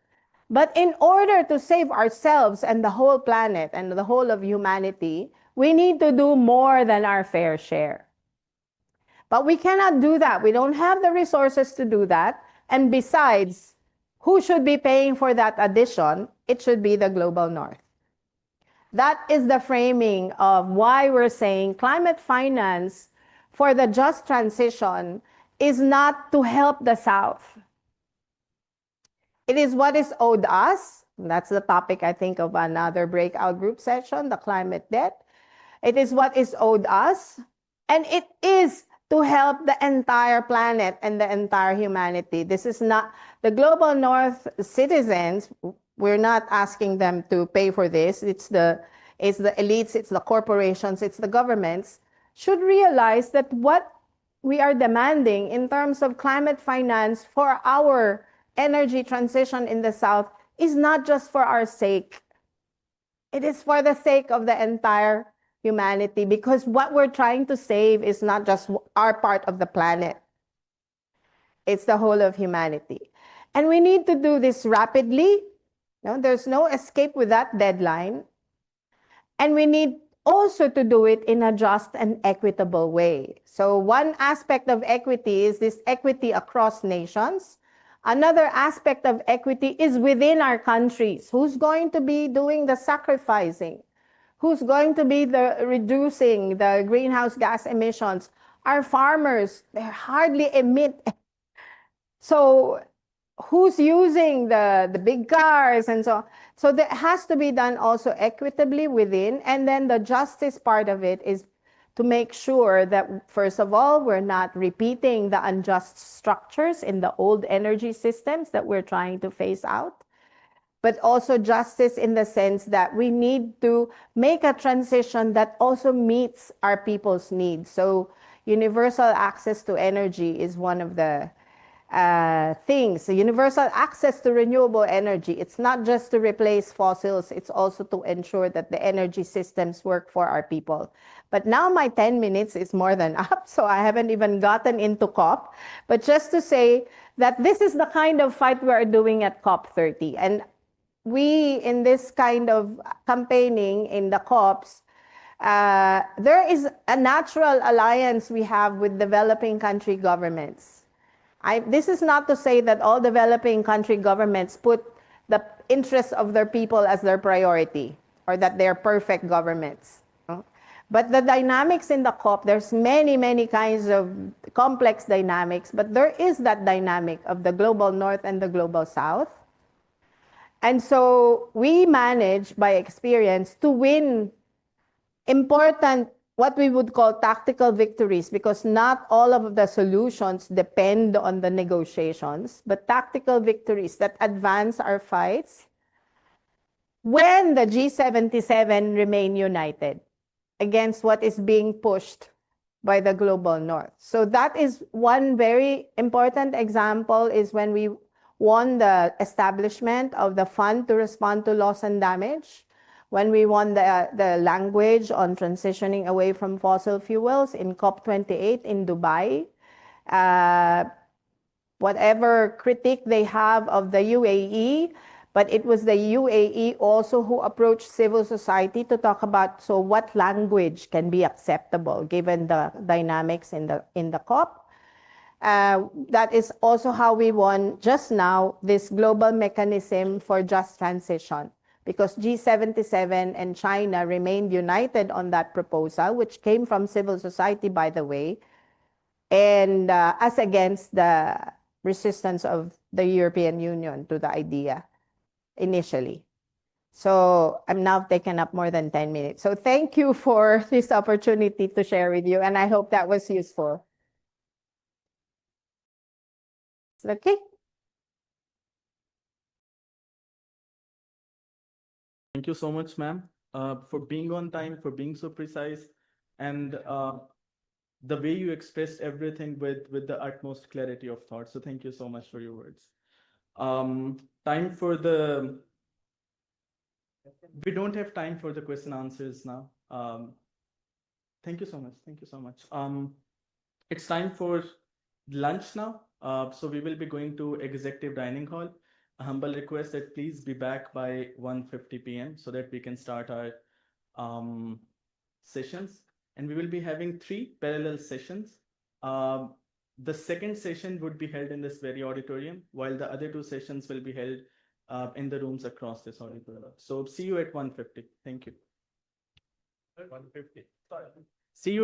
But in order to save ourselves and the whole planet and the whole of humanity, we need to do more than our fair share. But we cannot do that. We don't have the resources to do that. And besides, who should be paying for that addition? It should be the global north. That is the framing of why we're saying climate finance for the just transition is not to help the South. It is what is owed us. That's the topic, I think, of another breakout group session, the climate debt. It is what is owed us, and it is to help the entire planet and the entire humanity. This is not the global north citizens. We're not asking them to pay for this. It's the elites, it's the corporations, it's the governments should realize that what we are demanding in terms of climate finance for our energy transition in the South is not just for our sake. It is for the sake of the entire humanity, because what we're trying to save is not just our part of the planet. It's the whole of humanity. And we need to do this rapidly. No, there's no escape with that deadline. And we need also to do it in a just and equitable way. So one aspect of equity is this equity across nations. Another aspect of equity is within our countries. Who's going to be doing the sacrificing? Who's going to be reducing the greenhouse gas emissions? Our farmers, they hardly emit. So who's using the big cars and so on? So that has to be done also equitably within. And then the justice part of it is to make sure that, first of all, we're not repeating the unjust structures in the old energy systems that we're trying to phase out, but also justice in the sense that we need to make a transition that also meets our people's needs. So universal access to energy is one of the things. So universal access to renewable energy, it's not just to replace fossils, it's also to ensure that the energy systems work for our people. But now my 10 minutes is more than up, so I haven't even gotten into COP. But just to say that this is the kind of fight we are doing at COP30. And we, in this kind of campaigning in the COPs, there is a natural alliance we have with developing country governments. This is not to say that all developing country governments put the interests of their people as their priority or that they're perfect governments. But the dynamics in the COP, there's many, many kinds of complex dynamics, but there is that dynamic of the global north and the global south. And so we manage by experience to win important, what we would call tactical victories, because not all of the solutions depend on the negotiations, but tactical victories that advance our fights when the G77 remain united against what is being pushed by the global north. So that is one very important example, is when we won the establishment of the Fund to Respond to Loss and Damage, when we won the language on transitioning away from fossil fuels in COP28 in Dubai. Whatever critique they have of the UAE, but it was the UAE also who approached civil society to talk about, so what language can be acceptable given the dynamics in the COP. That is also how we won just now this global mechanism for just transition, because G77 and China remained united on that proposal, which came from civil society, by the way, and as against the resistance of the European Union to the idea initially. So I'm now taken up more than 10 minutes. So thank you for this opportunity to share with you, and I hope that was useful. Okay. Thank you so much, ma'am, for being on time, for being so precise, and the way you expressed everything with the utmost clarity of thought. So thank you so much for your words. Time for the, we don't have time for the question answers now. Thank you so much. Thank you so much. It's time for lunch now. So we will be going to executive dining hall. A humble request that please be back by 1:50 p.m. so that we can start our sessions. And we will be having 3 parallel sessions. The second session would be held in this very auditorium, while the other 2 sessions will be held in the rooms across this auditorium. So see you at 1:50. Thank you. 1:50. See you at